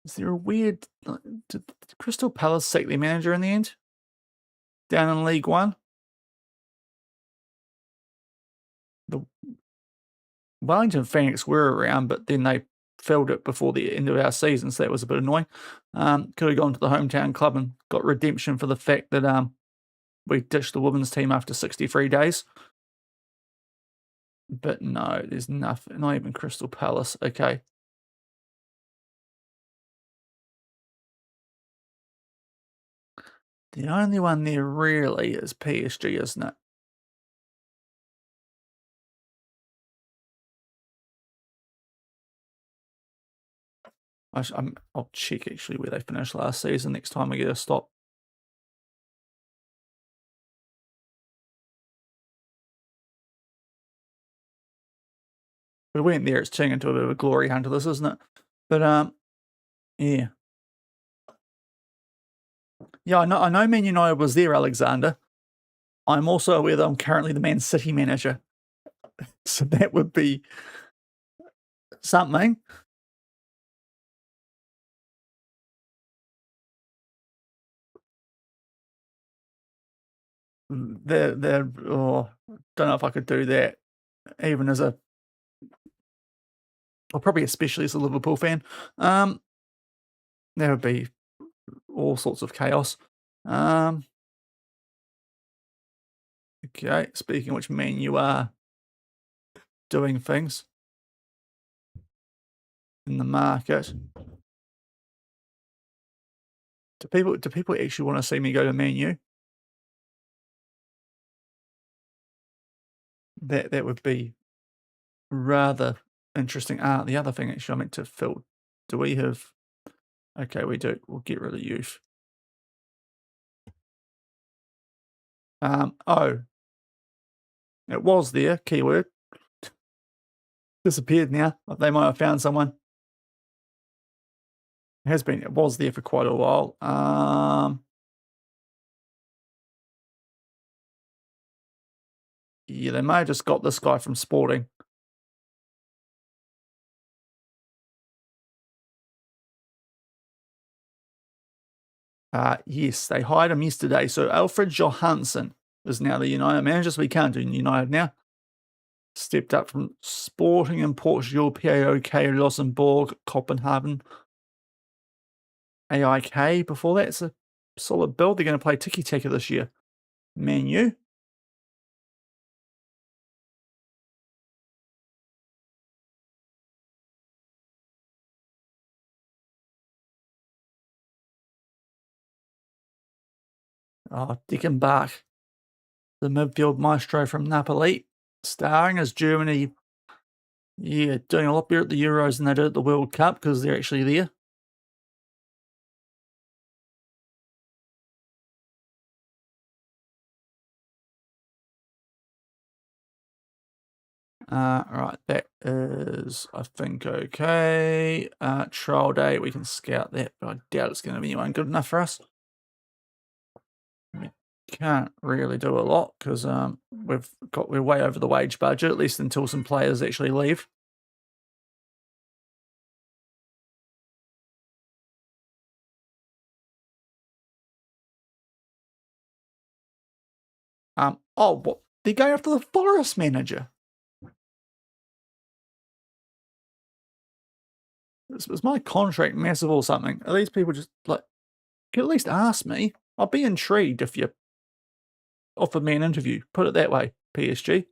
Is there a weird? Did Crystal Palace sack their manager in the end? Down in League One. The Wellington Phoenix were around, but then they filled it before the end of our season, so that was a bit annoying. Could have gone to the hometown club and got redemption for the fact that we ditched the women's team after 63 days. But no, there's nothing, not even Crystal Palace. Okay. The only one there really is PSG, isn't it? I'll check actually where they finished last season next time I get a stop. We went there, it's turning into a bit of a glory hunter, this, isn't it? But yeah. Yeah, I know Man United was there, Alexander. I'm also aware that I'm currently the Man City manager. So that would be something. Oh, don't know if I could do that, even as a, or probably especially as a Liverpool fan. There would be all sorts of chaos. Okay, speaking of which, Man, you are doing things in the market. Do people actually want to see me go to Man U? That would be rather interesting. The other thing actually I meant to fill. Do we have? Okay, we do. We'll get rid of youth. Oh, it was there. Keyword disappeared now. They might have found someone. It has been. It was there for quite a while. Yeah, they may have just got this guy from Sporting. Yes, they hired him yesterday. So Alfred Johansson is now the United manager. So we can't do United now. Stepped up from Sporting in Portugal, PAOK, Luxembourg, Copenhagen, AIK. Before that, it's a solid build. They're going to play Tiki Taka this year. Man U. Oh, Dickenbach, the midfield maestro from Napoli, starring as Germany. Yeah, doing a lot better at the Euros than they did at the World Cup because they're actually there. Right, that is, I think, okay. Trial day, we can scout that, but I doubt it's going to be anyone good enough for us. We can't really do a lot because we're way over the wage budget, at least until some players actually leave. Oh, what? They're going after the Forest manager. Is my contract massive or something? Are these people just like, you can at least ask me? I'll be intrigued if you offered me an interview. Put it that way, PSG.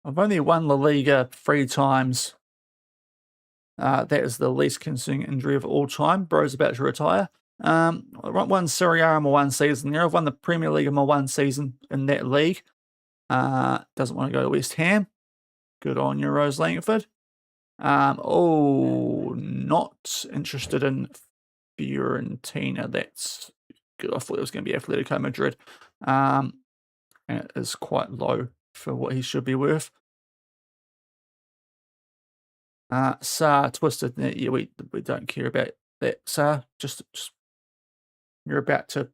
I've only won La Liga 3 times. That is the least concerning injury of all time. Bro's about to retire. I won Serie A in my one season there. I've won the Premier League in my one season in that league. Doesn't want to go to West Ham. Good on you, Rose Langford. Not interested in Fiorentina. That's good. I thought it was going to be Atletico Madrid. And it is quite low for what he should be worth. Sa twisted. Yeah, we don't care about that. Sa, just you're about to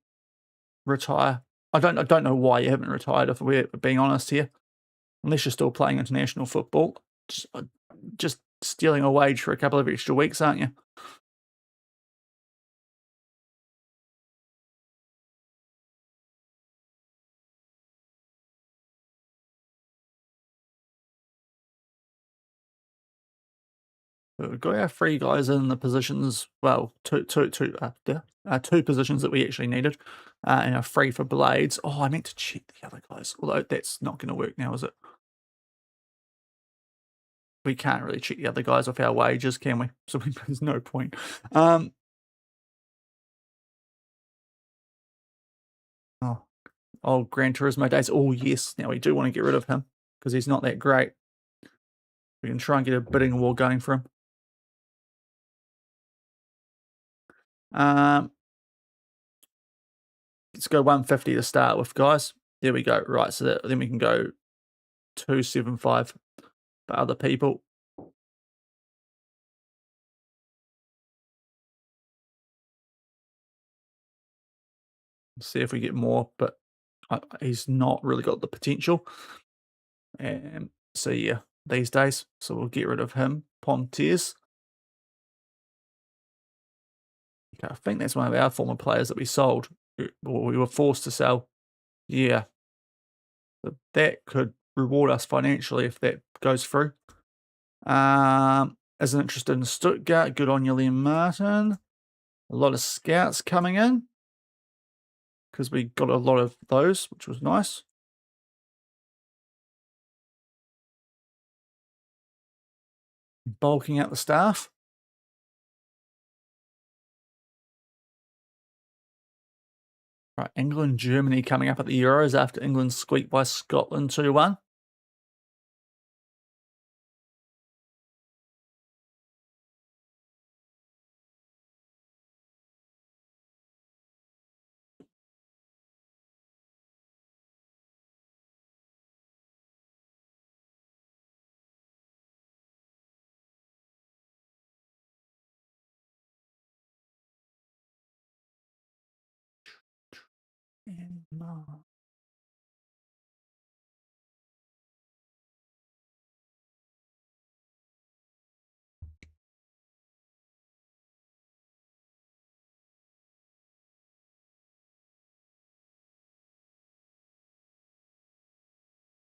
retire. I don't know why you haven't retired. If we're being honest here, unless you're still playing international football, just stealing a wage for a couple of extra weeks, aren't you? We've got our 3 guys in the positions. Well, two positions that we actually needed, and our 3 for blades. Oh, I meant to check the other guys. Although that's not going to work now, is it? We can't really check the other guys off our wages, can we? So there's no point. Oh, Gran Turismo days. Oh, yes. Now we do want to get rid of him because he's not that great. We can try and get a bidding war going for him. Let's go 150 to start with, guys. There we go. Right, so then we can go 275 for other people. See if we get more, but he's not really got the potential. So yeah, these days. So we'll get rid of him. Pontiers. Okay, I think that's one of our former players that we sold. Or we were forced to sell. Yeah. So that could reward us financially if that goes through. Isn't interested in Stuttgart. Good on you, Liam Martin. A lot of scouts coming in because we got a lot of those, which was nice. Bulking out the staff. Right, England, Germany coming up at the Euros after England squeaked by Scotland 2-1.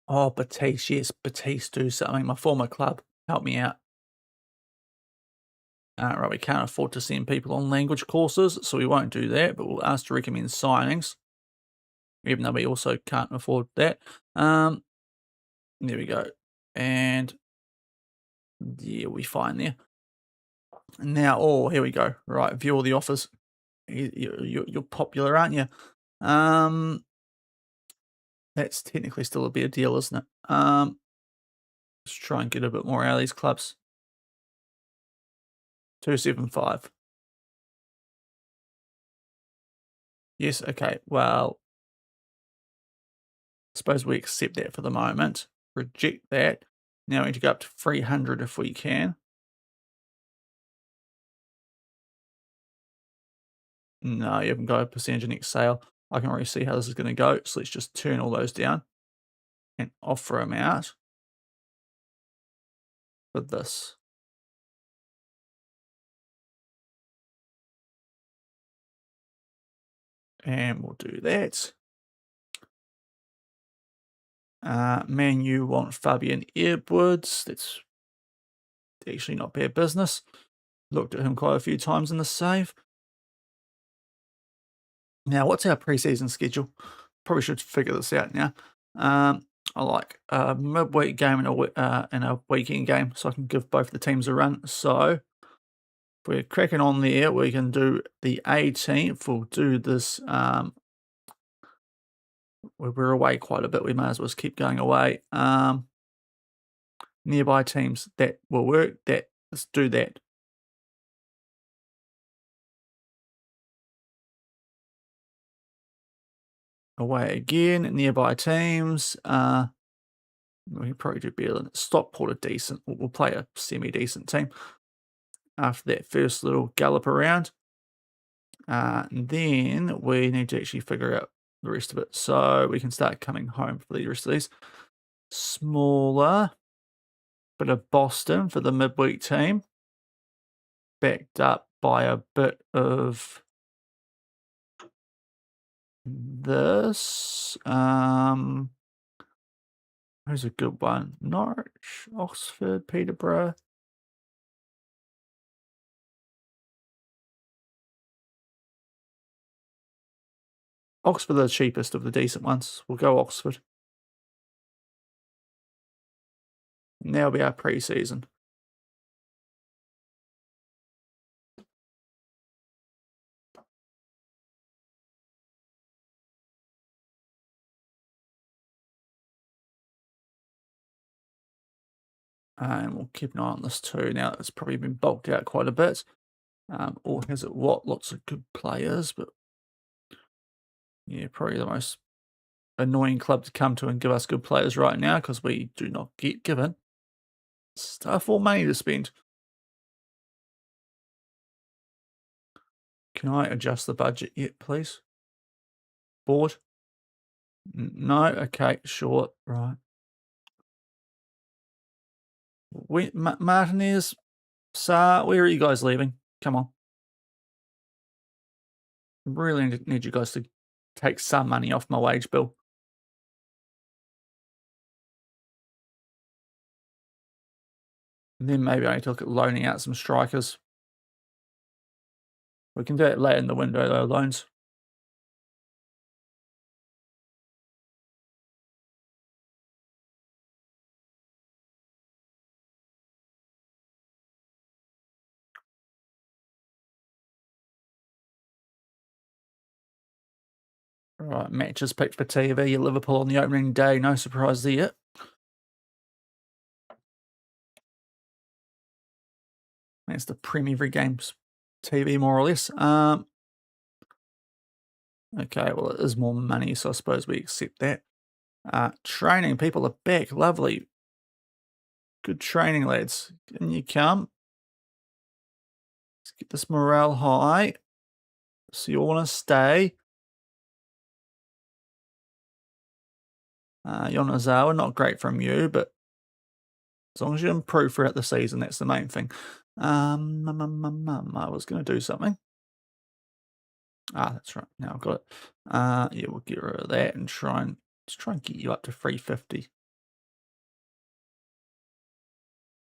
Oh, Batiste, yes, Batiste, do something. My former club, help me out. Right, we can't afford to send people on language courses, so we won't do that, but we'll ask to recommend signings, even though we also can't afford that. There we go. And yeah, we fine there. Now, oh, here we go. Right, view all the offers. You're popular, aren't you? That's technically still a better deal, isn't it? Let's try and get a bit more out of these clubs. 275. Yes, okay. Well, I suppose we accept that for the moment. Reject that. Now we need to go up to 300 if we can. No, you haven't got a percentage next sale. I can already see how this is going to go. So let's just turn all those down and offer them out for this. And we'll do that. Man, you want Fabian Edwards. That's actually not bad business. Looked at him quite a few times in the save. Now, what's our preseason schedule? Probably should figure this out now. I like a midweek game and a weekend game, so I can give both the teams a run. So if we're cracking on there, we can do the 18th. We'll do this. We're away quite a bit. We may as well just keep going away. Nearby teams, that will work. Let's do that. Away again, nearby teams. We can probably do better than Stockport are decent. We'll play a semi-decent team after that first little gallop around. And then we need to actually figure out the rest of it. So we can start coming home for the rest of these. Smaller, bit of Boston for the midweek team. Backed up by a bit of this. Who's a good one? Norwich, Oxford, Peterborough. Oxford are the cheapest of the decent ones. We'll go Oxford. And that'll be our pre-season. And we'll keep an eye on this too. Now, it's probably been bulked out quite a bit. Or has it what? Lots of good players, but yeah, probably the most annoying club to come to and give us good players right now because we do not get given stuff or money to spend. Can I adjust the budget yet, please? Board? No? Okay, sure. Right. Martinez, Sa, where are you guys leaving? Come on. Really need you guys to take some money off my wage bill. And then maybe I need to look at loaning out some strikers. We can do it later in the window, though, loans. Right, matches picked for TV. Liverpool on the opening day. No surprise there. That's the Premier League games TV, more or less. Okay, well, it is more money, so I suppose we accept that. Training, people are back. Lovely. Good training, lads. Can you come? Let's get this morale high. So you all want to stay. Yonazawa, not great from you, but as long as you improve throughout the season, that's the main thing. I was going to do something. That's right. Now I've got it. Yeah, we'll get rid of that and try and get you up to 350.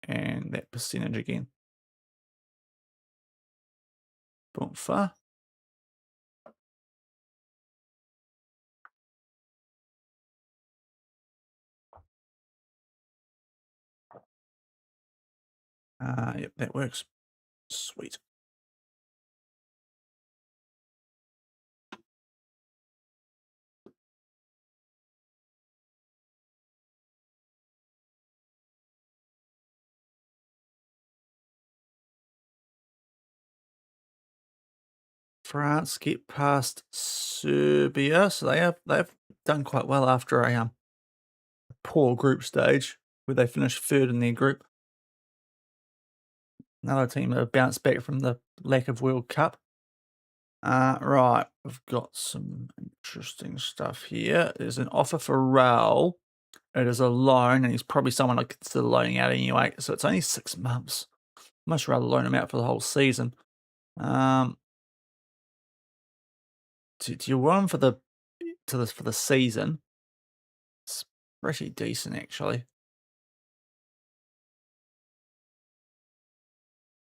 And that percentage again. Boomfa. Yep, that works. Sweet. France get past Serbia, so they've done quite well after a poor group stage where they finished third in their group. Another team that have bounced back from the lack of World Cup. Right, we've got some interesting stuff here. There's an offer for Raul. It is a loan, and he's probably someone I'd consider loaning out anyway. So it's only 6 months. Much rather loan him out for the whole season. Do you want him for the season? It's pretty decent, actually.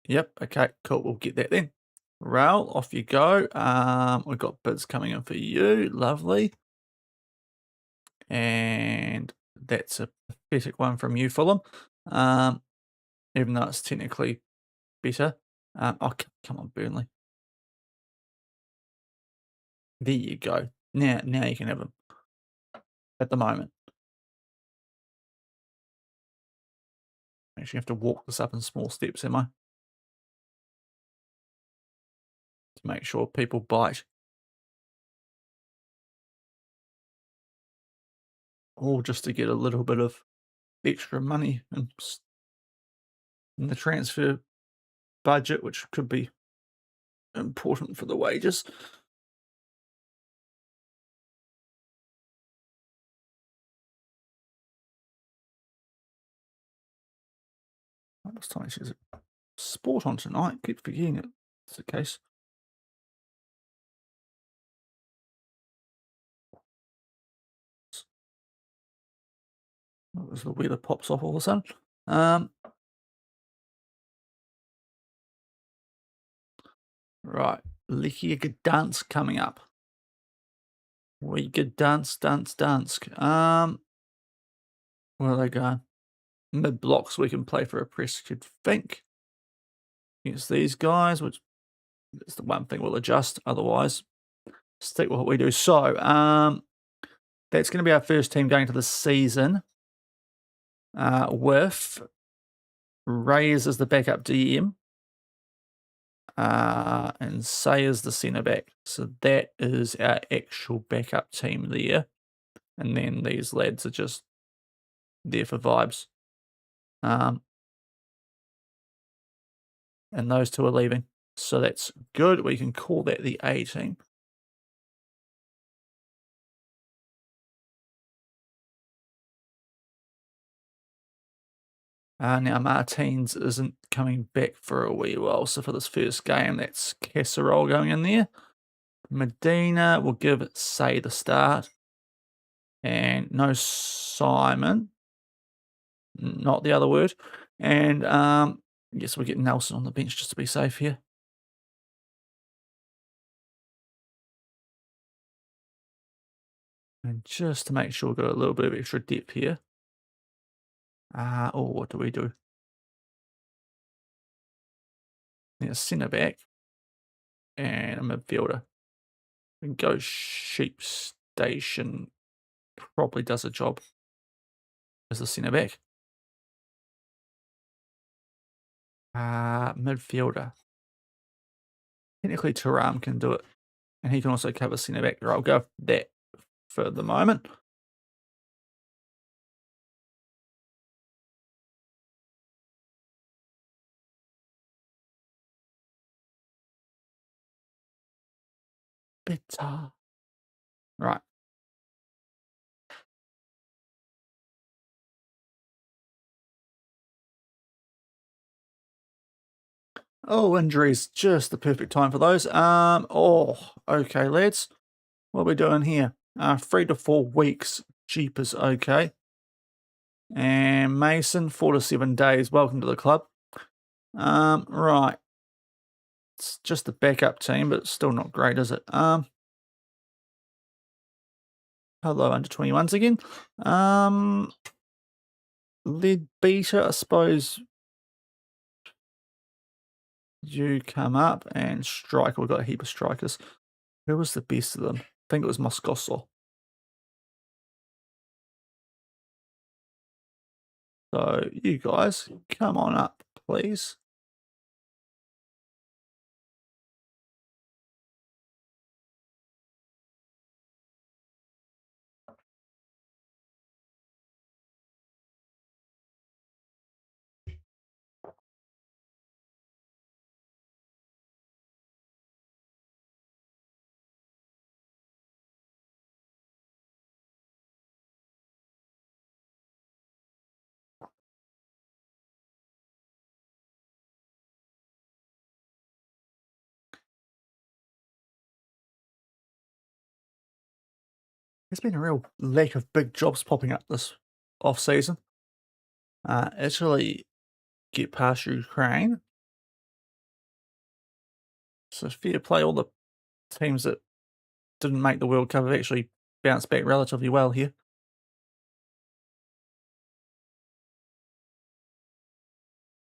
Yep. Okay. Cool. We'll get that then. Rail, off you go. We've got bids coming in for you. Lovely. And that's a pathetic one from you, Fulham. Even though it's technically better. Oh, come on, Burnley. There you go. Now you can have them. At the moment, actually have to walk this up in small steps, am I? To make sure people bite. Or just to get a little bit of extra money in the transfer budget, which could be important for the wages. Last time she's a sport on tonight. Keep forgetting it's the case. As the weather pops off all of a sudden. Right. Lechia Gdansk coming up. We Gdansk, Dansk. Where are they going? Mid blocks we can play for a press, you'd think. Against these guys, which is the one thing we'll adjust. Otherwise, stick with what we do. So, that's going to be our first team going to the season with Reyes as the backup DM and Say as the centre back. So that is our actual backup team there. And then these lads are just there for vibes. And those two are leaving. So that's good. We can call that the A team. Now, Martins isn't coming back for a wee while. So for this first game, that's Casserole going in there. Medina will give Say the start. And no Simon. Not the other word. And yes, we get Nelson on the bench just to be safe here. And just to make sure we've got a little bit of extra depth here. Oh, what do we do? Yeah, centre back and a midfielder. And go Sheep Station. Probably does a job as a centre back. Midfielder. Technically, Taram can do it. And he can also cover centre back. I'll go with that for the moment. Better. Right. Oh, injuries. Just the perfect time for those. Oh, okay, lads. What are we doing here? 3 to 4 weeks. Jeepers, okay. And Mason, 4 to 7 days. Welcome to the club. Right. It's just the backup team, but it's still not great, is it? Hello, under 21s again. Lead Beta, I suppose you come up, and Striker. We've got a heap of strikers. Who was the best of them? I think it was Moscoso. So you guys, come on up, please. There's been a real lack of big jobs popping up this off season. Italy get past Ukraine. So fair play, all the teams that didn't make the World Cup have actually bounced back relatively well here.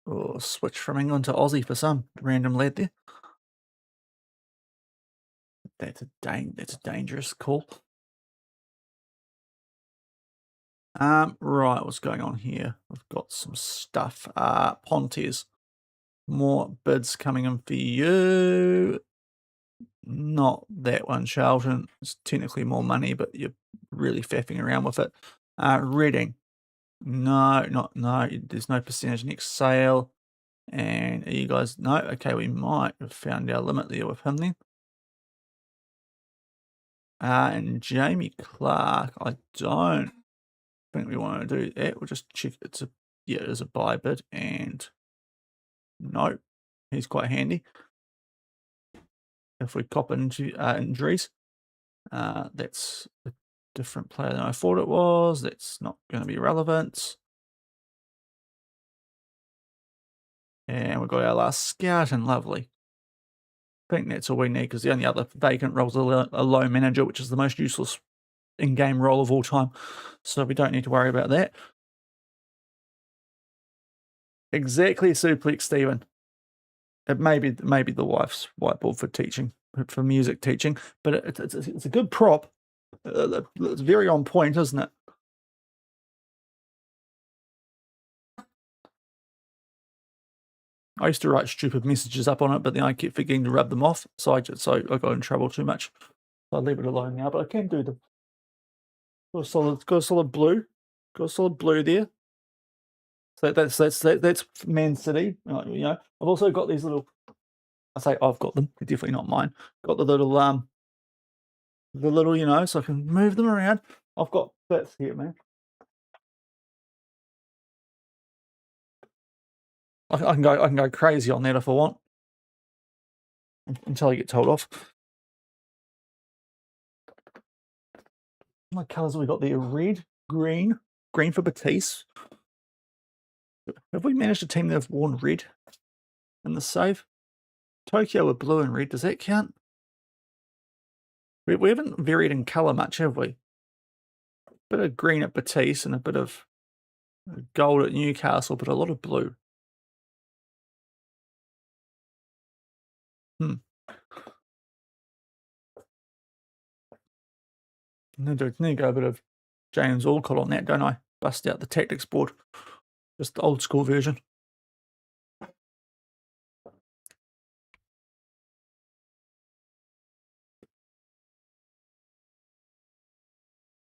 Oh, switch from England to Aussie for some random lad there. That's a dangerous call. Right, what's going on here? We've got some stuff. Pontes. More bids coming in for you. Not that one, Charlton. It's technically more money, but you're really faffing around with it. Reading. No, no. There's no percentage next sale. And are you guys, no, okay, we might have found our limit there with him then. And Jamie Clark, I don't think we want to do that. We'll just check. It is a buy bid, and no, he's quite handy. If we cop into injuries, that's a different player than I thought it was. That's not going to be relevant. And we've got our last scout, and lovely. I think that's all we need, because the only other vacant role is a low manager, which is the most useless in-game role of all time. So we don't need to worry about that. Exactly, suplex, Stephen. It may be the wife's whiteboard for teaching, for music teaching, but it's a good prop. It's very on point, isn't it? I used to write stupid messages up on it, but then I kept forgetting to rub them off, so I got in trouble too much. So I leave it alone now, but I can do them. Got a solid blue. Got a solid blue there. So that's Man City. You know, I've also got these little. I say I've got them. They're definitely not mine. Got the little you know, so I can move them around. I've got bits here, man. I can go crazy on that if I want, until I get told off. What colours have we got there? Red, green for Batiste. Have we managed a team that have worn red in the save? Tokyo with blue and red. Does that count? We haven't varied in colour much, have we? A bit of green at Batiste and a bit of gold at Newcastle, but a lot of blue. Need to go a bit of James Alcott on that, don't I? Bust out the tactics board. Just the old school version.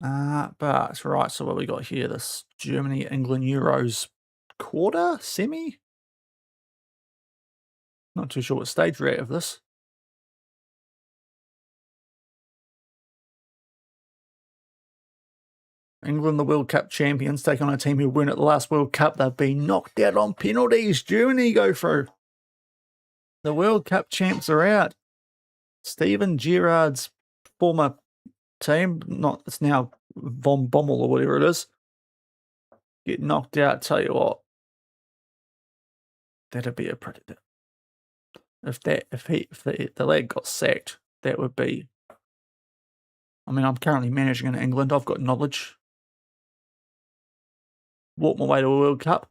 But right, so what we got here? This Germany, England, Euros quarter, semi? Not too sure what stage we're at of this. England, the World Cup champions, take on a team who won at the last World Cup. They've been knocked out on penalties. Germany go through. The World Cup champs are out. Steven Gerrard's former team, it's now Von Bommel or whatever it is, get knocked out. Tell you what, that'd be a pretty. If the lad got sacked, that would be. I mean, I'm currently managing in England. I've got knowledge. Walk my way to a World Cup.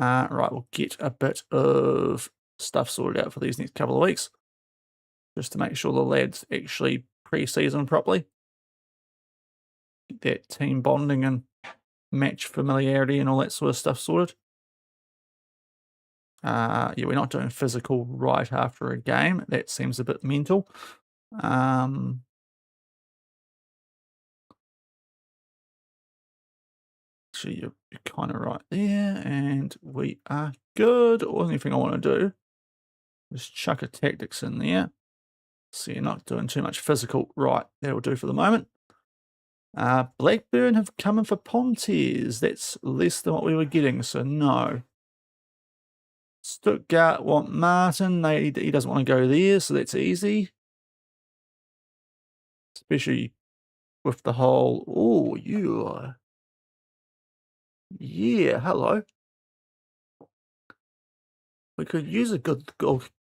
Right, we'll get a bit of stuff sorted out for these next couple of weeks, just to make sure the lads actually pre-season properly. Get that team bonding and match familiarity and all that sort of stuff sorted. Yeah, we're not doing physical right after a game. That seems a bit mental. Actually, you're kind of right there, and we are good. The only thing I want to do is chuck a tactics in there, so you're not doing too much physical. Right, that'll do for the moment. Blackburn have come in for Pontes. That's less than what we were getting, so no. Stuttgart want Martin. He doesn't want to go there, so that's easy. Especially with the whole, oh, you are. Yeah, hello. We could use a good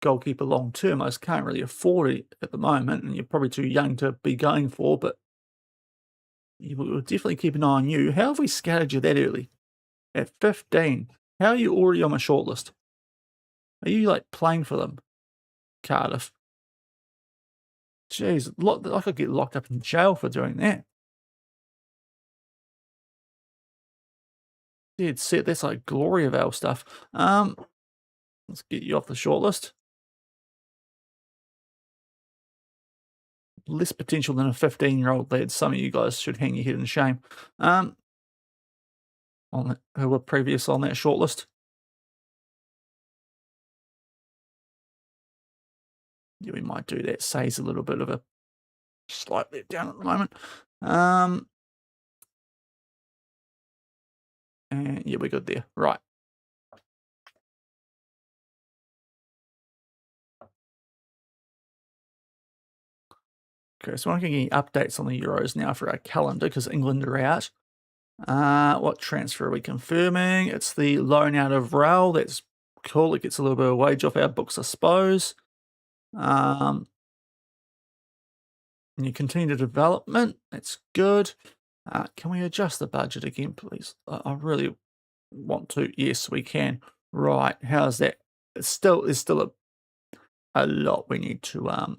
goalkeeper long term. I just can't really afford it at the moment, and you're probably too young to be going for, but we'll definitely keep an eye on you. How have we scouted you that early? At 15. How are you already on my shortlist? Are you like playing for them, Cardiff? Jeez, I could get locked up in jail for doing that. Dead set, that's like glory of our stuff. Let's get you off the shortlist. Less potential than a 15-year-old lad. Some of you guys should hang your head in shame. Who were previous on that shortlist. Yeah, we might do that. Say's a little bit of a slight let down at the moment. And yeah, we're good there. Right. Okay, so I'm getting updates on the Euros now for our calendar because England are out. What transfer are we confirming? It's the loan out of Rail. That's cool. It gets a little bit of wage off our books, I suppose. And you continue the development. That's good. Can we adjust the budget again, please? I really want to. Yes, we can. Right. How's that? There's still a lot we need to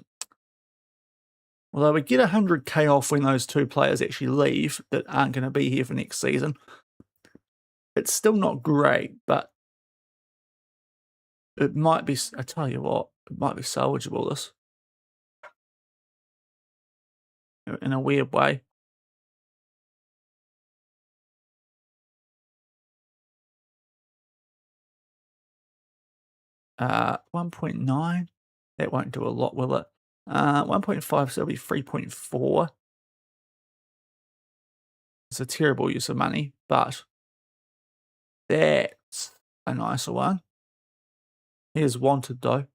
although we get 100k off when those two players actually leave that aren't going to be here for next season. It's still not great, but it might be, I tell you what, it might be salvageable, this. In a weird way. Uh, 1.9, that won't do a lot, will it? 1.5, so it'll be 3.4. It's a terrible use of money, but that's a nicer one. Here's wanted though.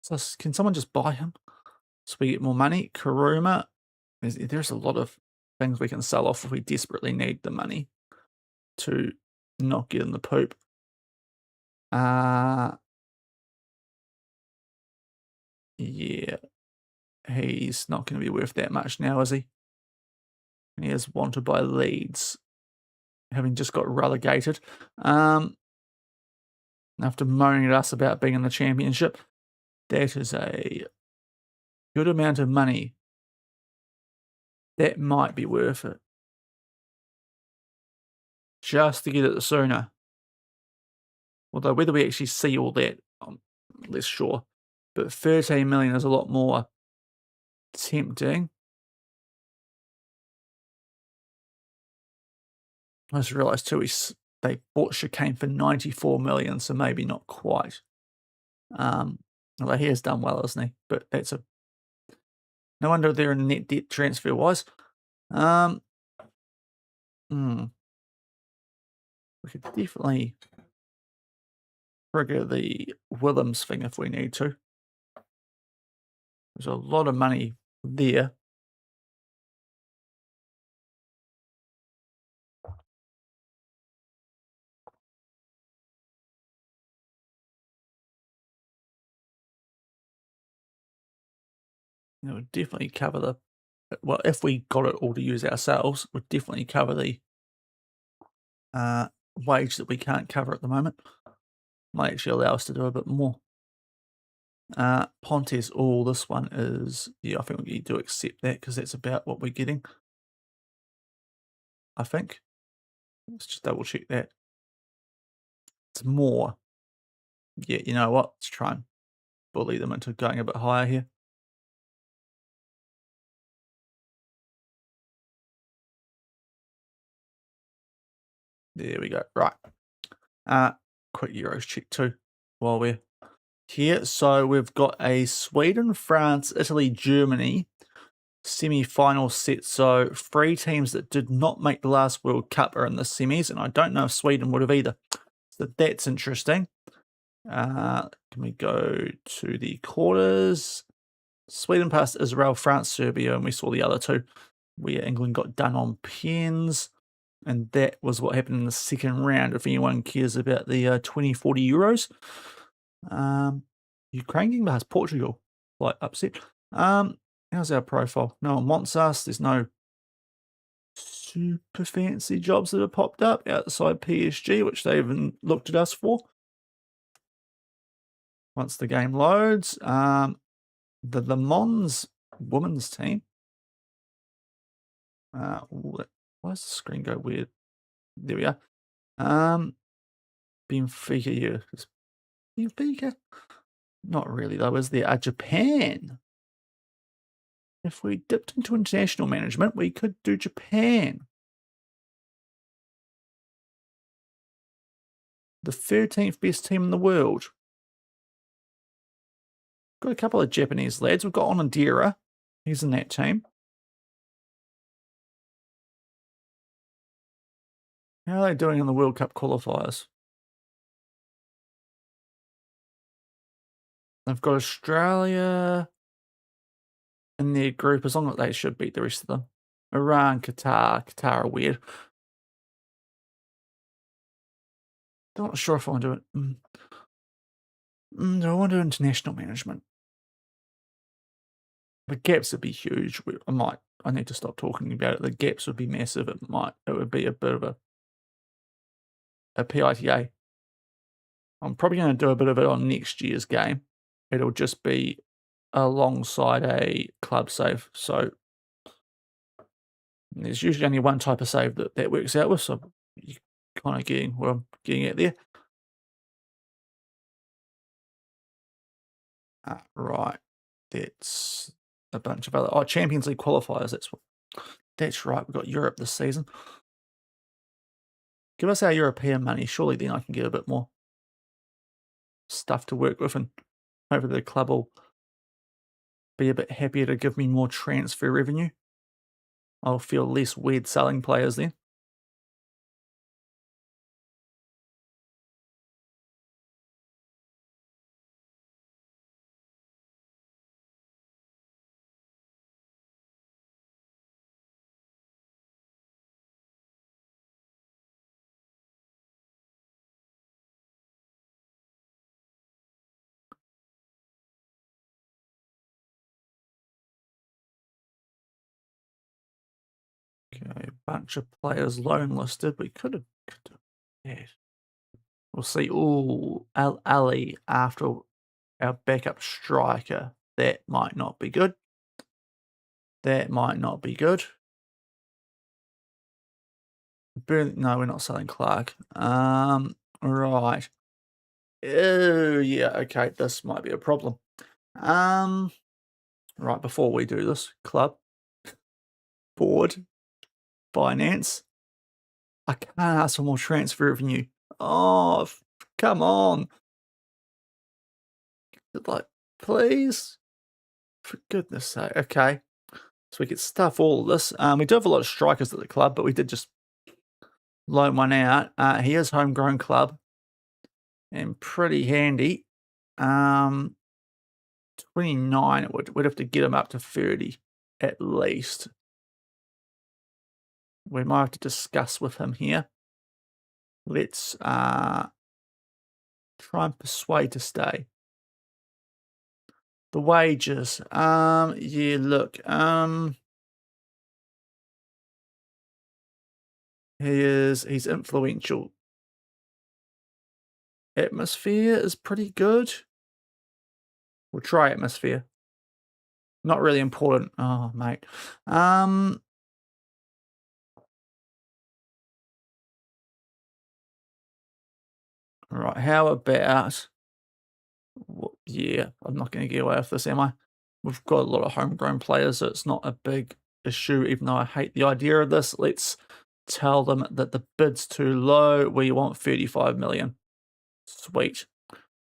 So can someone just buy him so we get more money? Karuma, there's a lot of things we can sell off if we desperately need the money to not get in the poop. Yeah, he's not going to be worth that much now, is he? And he is wanted by Leeds, having just got relegated. After moaning at us about being in the Championship, that is a good amount of money. That might be worth it. Just to get it sooner. Although whether we actually see all that, I'm less sure. But 13 million is a lot more tempting. I just realised too, they bought Chicane for 94 million, so maybe not quite. Although he has done well, hasn't he? But that's a... No wonder they're in net debt transfer-wise. We could definitely trigger the Willems thing if we need to. There's a lot of money there. It would definitely cover the... Well, if we got it all to use ourselves, would definitely cover the wage that we can't cover at the moment. Might actually allow us to do a bit more. Pontes, this one is... Yeah, I think we do accept that because that's about what we're getting. I think. Let's just double check that. It's more. Yeah, you know what? Let's try and bully them into going a bit higher here. There we go. Right. Quick Euros check too while we're here. So we've got a Sweden, France, Italy, Germany semi-final set. So 3 teams that did not make the last World Cup are in the semis, and I don't know if Sweden would have either. So that's interesting. Can we go to the quarters? Sweden passed Israel, France, Serbia, and we saw the other 2 where England got done on pens. And that was what happened in the second round, if anyone cares about the 2040 euros. Ukraine getting past Portugal, like upset. How's our profile? No one wants us. There's no super fancy jobs that have popped up outside PSG, which they haven't looked at us for. Once the game loads, the Le Mans women's team. Why does the screen go weird? There we are. Benfica here. Benfica? Not really, though, is there? Japan. If we dipped into international management, we could do Japan. The 13th best team in the world. Got a couple of Japanese lads. We've got Onodera. He's in that team. How are they doing in the World Cup qualifiers? They've got Australia in their group, as long as they should beat the rest of them. Iran, Qatar. Qatar are weird. Not sure if I want to do it. Do I want to do international management? The gaps would be huge. I need to stop talking about it. The gaps would be massive. It would be a bit of a PITA. I'm probably going to do a bit of it on next year's game. It'll just be alongside a club save. So there's usually only one type of save that works out with. So you're kind of getting what I'm getting at there. Right. That's a bunch of other Champions League qualifiers. That's right. We've got Europe this season. Give us our European money. Surely then I can get a bit more stuff to work with, and hopefully the club will be a bit happier to give me more transfer revenue. I'll feel less weird selling players then. Okay, a bunch of players loan listed. We could have. Yeah. We'll see. Oh, Ali after our backup striker. That might not be good. That might not be good. No, we're not selling Clark. Right. Oh, yeah, okay, this might be a problem. Right, before we do this, club, board, finance. I can't ask for more transfer revenue. Oh, come on. Like, please. For goodness sake. Okay. So we could stuff all of this. We do have a lot of strikers at the club, but we did just loan one out. He is homegrown club and pretty handy. 29, we'd have to get him up to 30 at least. We might have to discuss with him here. Let's try and persuade to stay. The wages. Yeah, look. He's influential. Atmosphere is pretty good. We'll try atmosphere. Not really important. Oh, mate. Right, how about... Yeah, I'm not going to get away with this, am I? We've got a lot of homegrown players, so it's not a big issue, even though I hate the idea of this. Let's tell them that the bid's too low. We want 35 million. Sweet.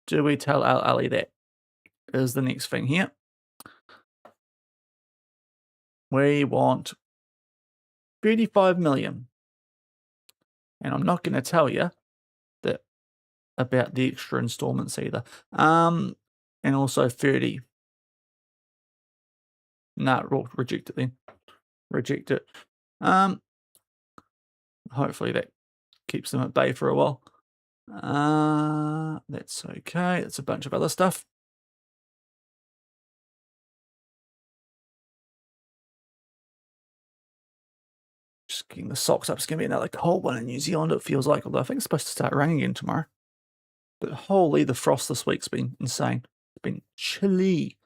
Do we tell Al Ali that? Is the next thing here. We want 35 million. And I'm not going to tell you that about the extra installments either. And also 30. Nah, reject it then. Reject it. Hopefully that keeps them at bay for a while. That's okay. That's a bunch of other stuff. Just getting the socks up. It's going to be another cold one in New Zealand, it feels like. Although I think it's supposed to start raining again tomorrow. But holy, the frost this week's been insane. It's been chilly.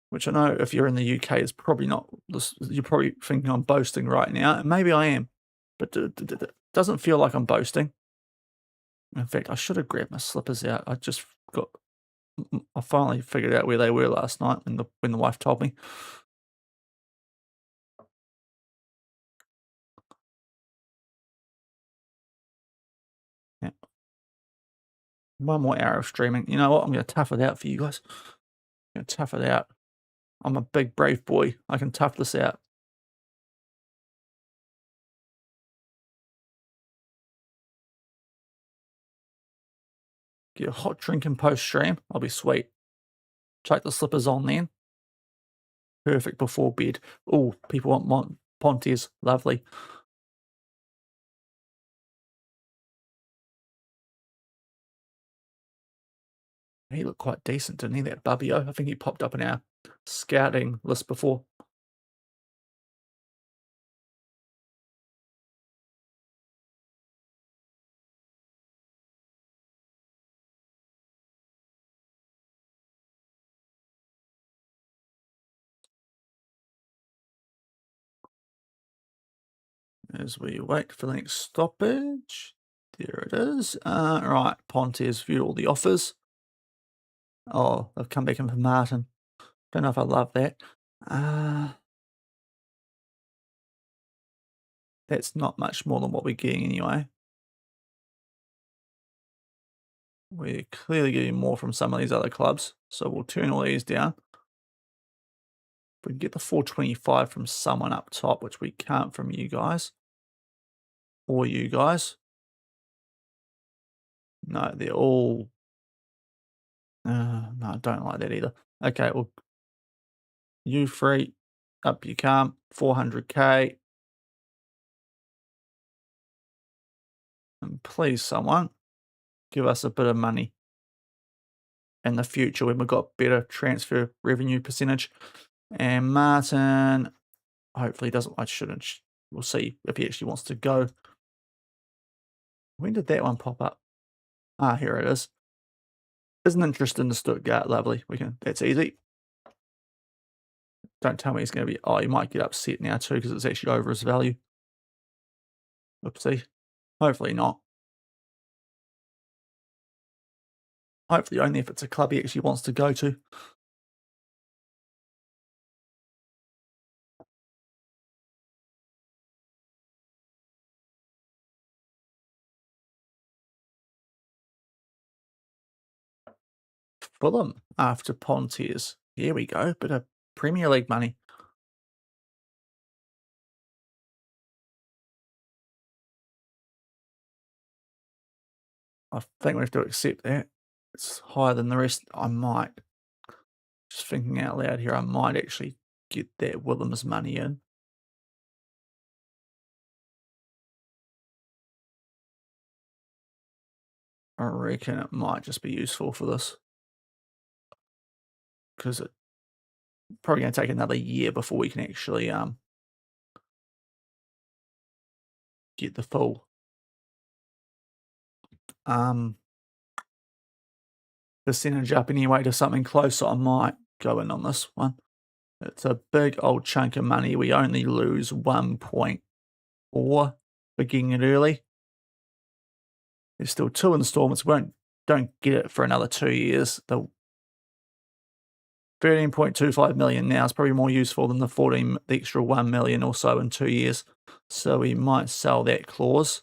Which I know if you're in the UK is probably not, you're probably thinking I'm boasting right now. And maybe I am. But it doesn't feel like I'm boasting. In fact, I should have grabbed my slippers out. I finally figured out where they were last night when the wife told me. Yeah. One more hour of streaming. You know what? I'm going to tough it out for you guys. I'm going to tough it out. I'm a big, brave boy. I can tough this out. Get a hot drink and post stream. I'll be sweet. Take the slippers on then. Perfect before bed. Oh, people want Pontes. Lovely. He looked quite decent, didn't he, that Bubbio? I think he popped up in our scouting list before. As we wait for the next stoppage. There it is. Right, Pontes view all the offers. Oh, they've come back in for Martin. Don't know if I love that. That's not much more than what we're getting anyway. We're clearly getting more from some of these other clubs, so we'll turn all these down. If we can get the 425 from someone up top, which we can't from you guys. Or you guys. No, they're all... no, I don't like that either. Okay, well, you free, up you come, 400k. And please, someone, give us a bit of money in the future when we've got better transfer revenue percentage. And Martin, hopefully doesn't, I shouldn't, we'll see if he actually wants to go. When did that one pop up? Ah, here it is. Isn't interested in the Stuttgart, lovely. That's easy. Don't tell me he's going to be, oh, he might get upset now too because it's actually over his value. Oopsie. Hopefully not. Hopefully only if it's a club he actually wants to go to. Fulham after Pontiers. Here we go. Bit of Premier League money. I think we have to accept that. It's higher than the rest. I might, just thinking out loud here, I might actually get that Willem's money in. I reckon it might just be useful for this. Because it's probably going to take another year before we can actually get the full percentage up anyway to something close, so I might go in on this one. It's a big old chunk of money. We only lose 1.4 for getting it early. There's still 2 installments. We don't get it for another 2 years. The 13.25 million now is probably more useful than the extra 1 million or so in 2 years. So we might sell that clause.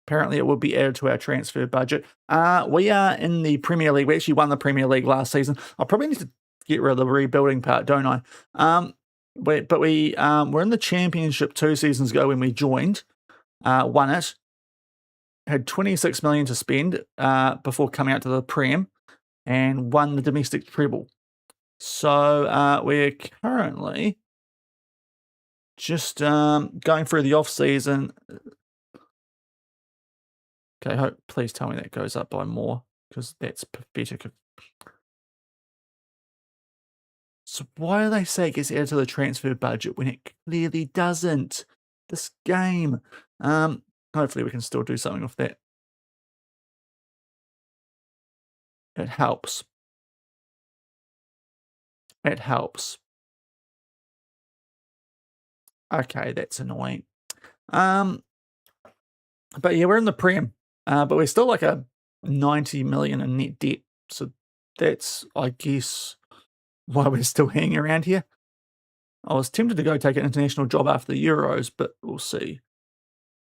Apparently it will be added to our transfer budget. We are in the Premier League. We actually won the Premier League last season. I probably need to get rid of the rebuilding part, don't I? But we were in the Championship 2 seasons ago when we joined, won it, had 26 million to spend before coming out to the Prem, and won the domestic treble. So we're currently Just going through the off season. Okay, please tell me that goes up by more, because that's pathetic. So why do they say it gets added to the transfer budget when it clearly doesn't? This game. Hopefully we can still do something with that. It helps. It helps. Okay, that's annoying. But yeah, we're in the Prem, but we're still like a 90 million in net debt. So that's, I guess, why we're still hanging around here. I was tempted to go take an international job after the Euros, but we'll see.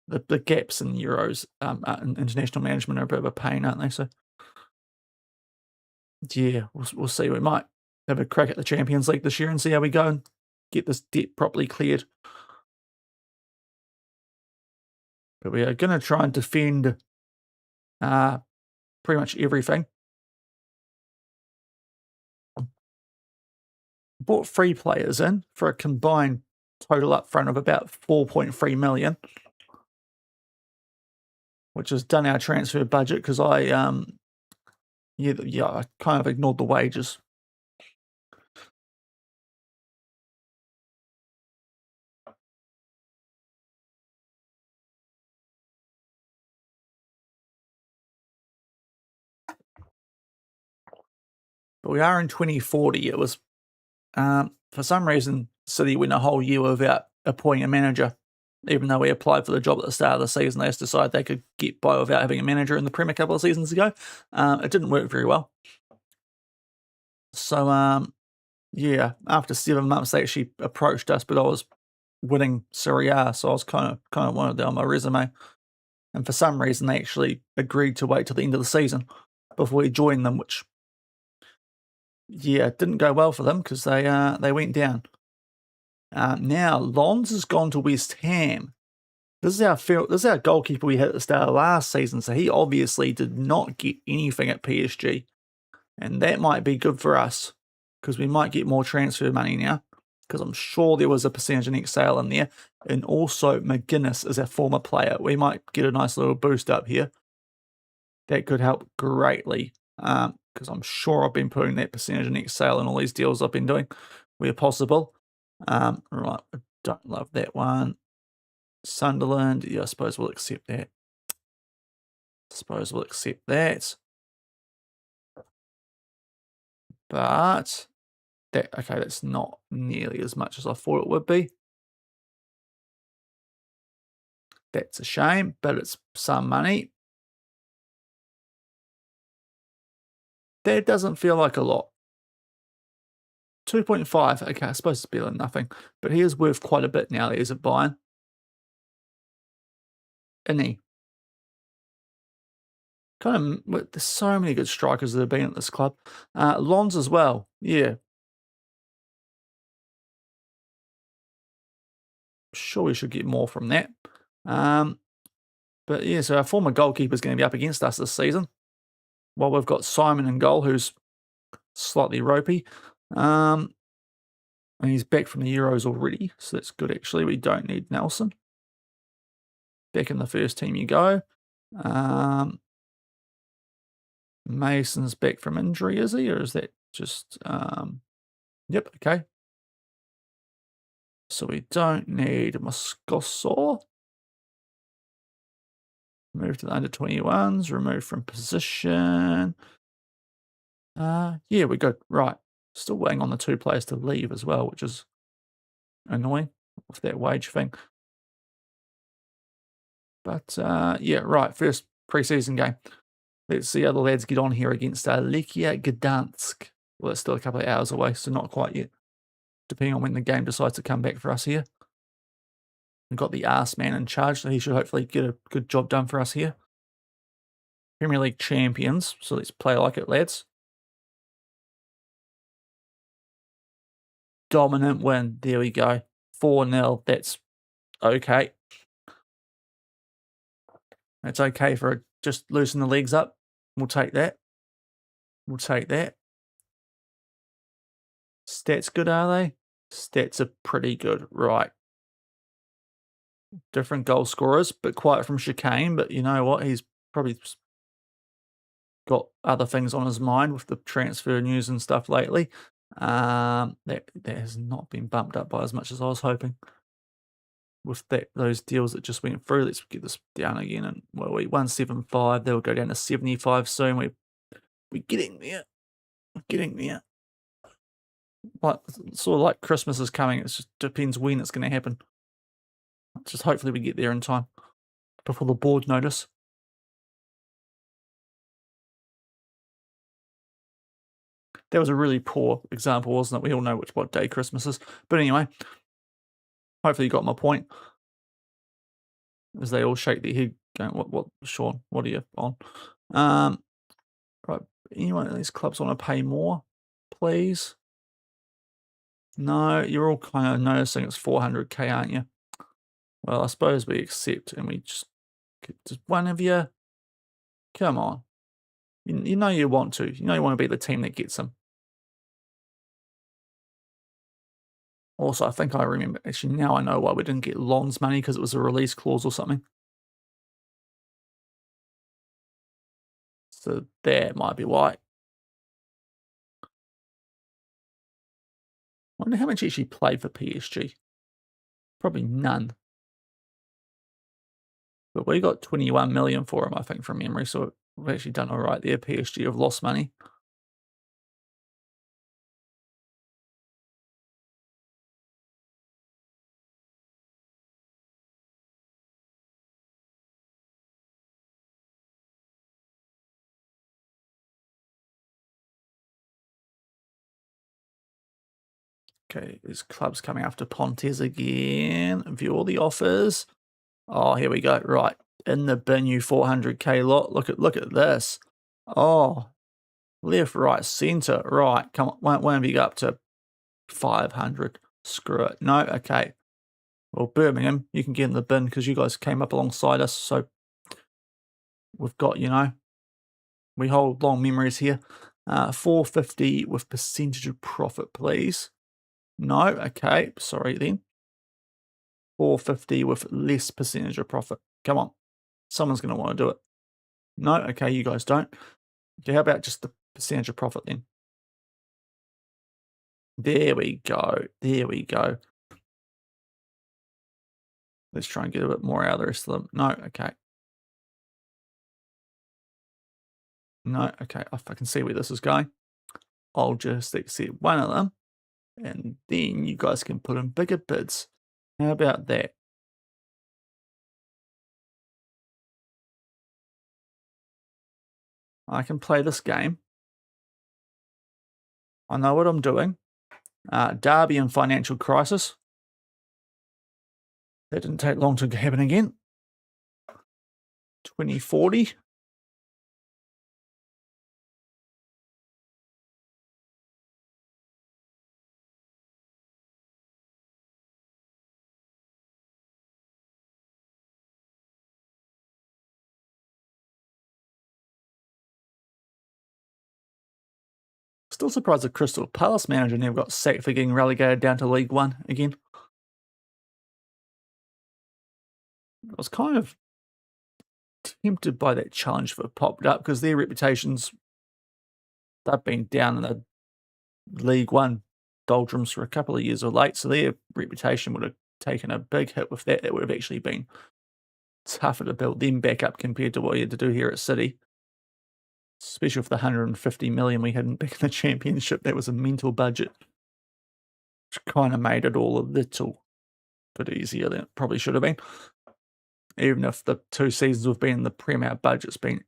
The gaps in Euros, in international management are a bit of a pain, aren't they? So yeah, we'll see. We might have a crack at the Champions League this year and see how we go and get this debt properly cleared. But we are going to try and defend pretty much everything. Bought 3 players in for a combined total upfront of about 4.3 million, which has done our transfer budget because I I kind of ignored the wages. But we are in 2040. It was for some reason City went a whole year without appointing a manager. Even though we applied for the job at the start of the season, they just decided they could get by without having a manager in the Prem a couple of seasons ago. It didn't work very well. So, yeah, after 7 months, they actually approached us, but I was winning Serie A, so I was kind of wanted that on my resume. And for some reason, they actually agreed to wait till the end of the season before we joined them, which, yeah, didn't go well for them because they went down. Now, Lons has gone to West Ham. This is our goalkeeper we had at the start of last season, so he obviously did not get anything at PSG. And that might be good for us, because we might get more transfer money now, because I'm sure there was a percentage next sale in there. And also, McGuinness is a former player. We might get a nice little boost up here. That could help greatly, because I'm sure I've been putting that percentage next sale in all these deals I've been doing where possible. Right, I don't love that one. Sunderland, yeah, I suppose we'll accept that. But that's not nearly as much as I thought it would be. That's a shame, but it's some money. That doesn't feel like a lot. 2.5, okay, I suppose it's better than nothing. But he is worth quite a bit now that he's at Bayern. Isn't he? There's so many good strikers that have been at this club. Lons as well, yeah. Sure we should get more from that. But yeah, so our former goalkeeper is going to be up against us this season. Well, we've got Simon in goal, who's slightly ropey. And he's back from the Euros already, so that's good actually. We don't need Nelson. Back in the first team you go. Mason's back from injury, is he? Or is that just... Yep, okay. So we don't need Moscoso. Move to the under 21s, remove from position. Yeah, we're good. Right. Still waiting on the 2 players to leave as well, which is annoying with that wage thing. But yeah, right. First preseason game. Let's see how the lads get on here against Lechia Gdansk. Well, it's still a couple of hours away, so not quite yet. Depending on when the game decides to come back for us here. We've got the arse man in charge, so he should hopefully get a good job done for us here. Premier League champions, so let's play like it, lads. Dominant win. There we go. 4-0. That's okay. That's okay for just loosen the legs up. We'll take that. We'll take that. Stats good, are they? Stats are pretty good. Right. different goal scorers, but quiet from chicane. But you know what? He's probably got other things on his mind with the transfer news and stuff lately. That has not been bumped up by as much as I was hoping. With those deals that just went through, let's get this down again. And well, we 175. They'll go down to 75 soon. We're getting there. We're getting there. Like sort of like Christmas is coming. It just depends when it's going to happen. Just hopefully we get there in time before the board notice. That was a really poor example, wasn't it? We all know what day Christmas is. But anyway, hopefully you got my point. As they all shake their head going, what, Shaun, what are you on? Right, anyone of these clubs want to pay more, please? No, you're all kind of noticing it's 400k, aren't you? Well, I suppose we accept and we just one of you. Come on. You know you want to. You know you want to be the team that gets them. Also, I think I remember, actually now I know why we didn't get Lon's money, because it was a release clause or something. So that might be why. I wonder how much he actually played for PSG. Probably none. But we got 21 million for him, I think, from memory. So we've actually done all right there. PSG have lost money. Okay, there's clubs coming after Pontes again. View all the offers. Oh, here we go. Right. In the bin, you 400k lot. Look at this. Oh, left, right, center. Right. Come on. Won't be up to 500. Screw it. No. Okay. Well, Birmingham, you can get in the bin because you guys came up alongside us. So we've got, we hold long memories here. 450 with percentage of profit, please. No. Okay. Sorry then. 450 with less percentage of profit. Come on. Someone's going to want to do it. No. Okay. You guys don't. Okay. How about just the percentage of profit then? There we go. There we go. Let's try and get a bit more out of the rest of them. No. Okay. No. Okay. I can see where this is going. I'll just accept one of them. And then you guys can put in bigger bids. How about that? I can play this game. I know what I'm doing. Derby and financial crisis. That didn't take long to happen again. 2040. Still surprised the Crystal Palace manager never got sacked for getting relegated down to League One again. I was kind of tempted by that challenge that popped up because their reputations, they've been down in the League One doldrums for a couple of years or late, so their reputation would have taken a big hit with that. It would have actually been tougher to build them back up compared to what you had to do here at City. Especially with the 150 million we had back in the championship. That was a mental budget, which kind of made it all a little bit easier than it probably should have been. Even if the 2 seasons we've been in the Premier budget's been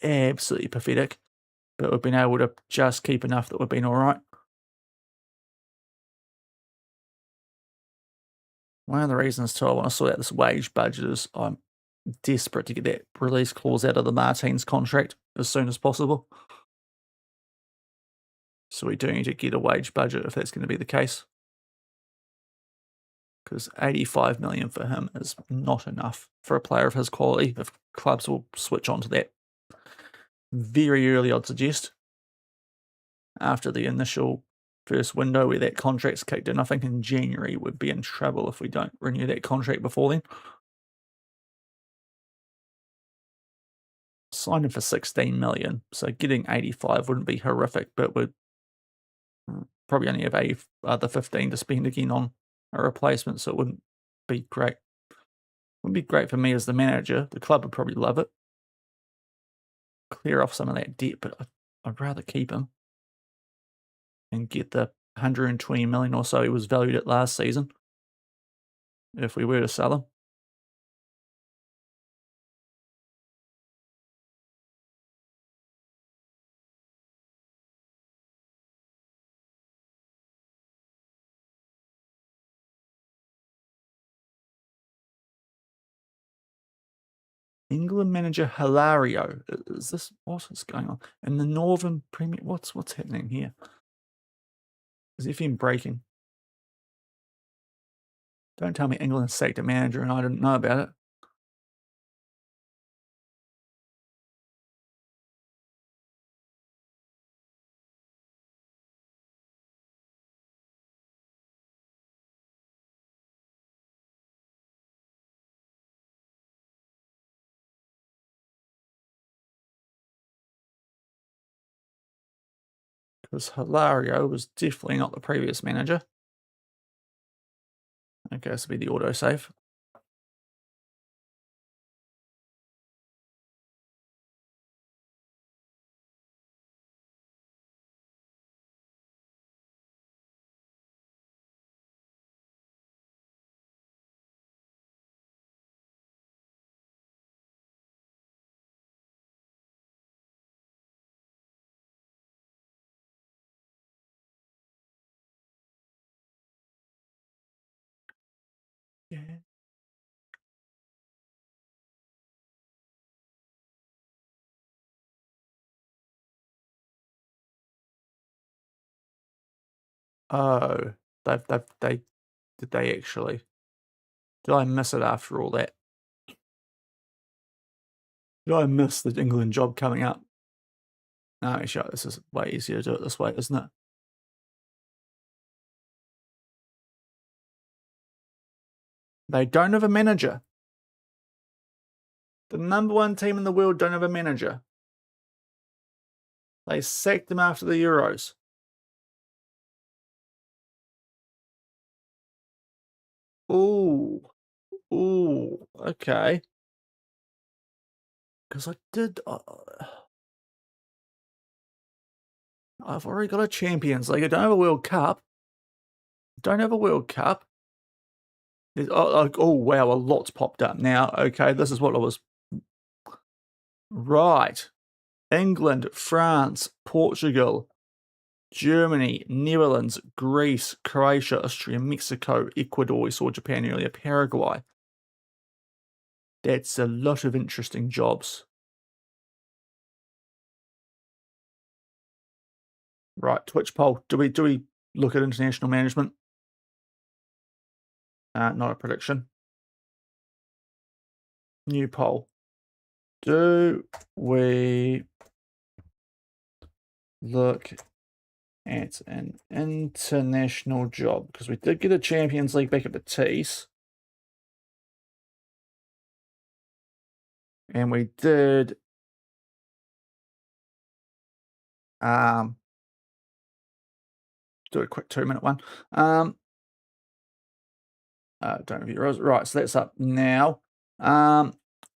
absolutely pathetic, but we've been able to just keep enough that we've been all right. One of the reasons too I want to sort out this wage budget is I'm desperate to get that release clause out of the Martins contract as soon as possible. So we do need to get a wage budget if that's going to be the case. Because 85 million for him is not enough for a player of his quality if clubs will switch on to that very early, I'd suggest, after the initial first window where that contract's kicked in. I think in January we'd be in trouble if we don't renew that contract before then. Signed him for 16 million, so getting 85 wouldn't be horrific, but we'd probably only have the 15 to spend again on a replacement, so it wouldn't be great. Wouldn't be great for me as the manager. The club would probably love it. Clear off some of that debt, but I'd rather keep him and get the 120 million or so he was valued at last season if we were to sell him. England manager Hilario. Is this what is going on? In the Northern Premier, what's happening here? Is FM breaking? Don't tell me England sacked a manager and I didn't know about it. Because Hilario was definitely not the previous manager. Okay, this will be the autosave. Yeah. Oh, did they actually? Did I miss it after all that? Did I miss the England job coming up? No, actually, this is way easier to do it this way, isn't it? They don't have a manager. The #1 team in the world don't have a manager. They sacked him after the Euros. Ooh. Ooh. Okay. Because I did... I've already got a Champions League. I don't have a World Cup. Don't have a World Cup. Oh, wow, a lot's popped up now. Okay, this is what I was... Right. England, France, Portugal, Germany, Netherlands, Greece, Croatia, Austria, Mexico, Ecuador. We saw Japan earlier, Paraguay. That's a lot of interesting jobs. Right, Twitch poll. Do we look at international management? Not a prediction. New poll. Do we look at an international job? Because we did get a Champions League back at Betis. And we did do a quick 2-minute one. Don't have Euros. Right, so that's up now. Yeah,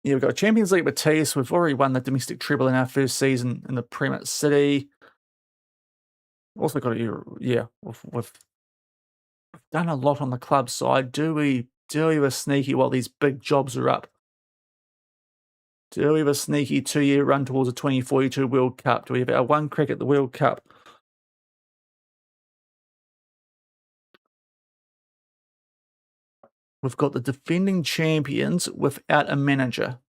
we've got a Champions League Betis. We've already won the domestic treble in our first season in the Premier City. Also got a Euro. Yeah, we've done a lot on the club side. Do we have a sneaky while these big jobs are up? Do we have a sneaky 2-year run towards a 2042 World Cup? Do we have our one crack at the World Cup? We've got the defending champions without a manager.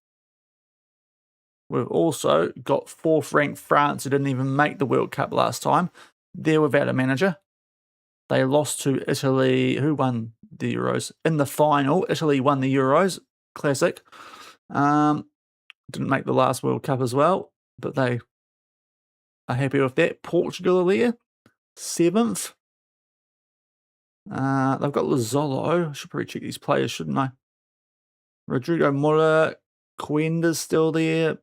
We've also got 4th ranked France who didn't even make the World Cup last time. They're without a manager. They lost to Italy. Who won the Euros? In the final, Italy won the Euros. Classic. Didn't make the last World Cup as well, but they are happy with that. Portugal are there. 7th. They've got Lazzolo. I should probably check these players, shouldn't I? Rodrigo Muller, Quenda's still there.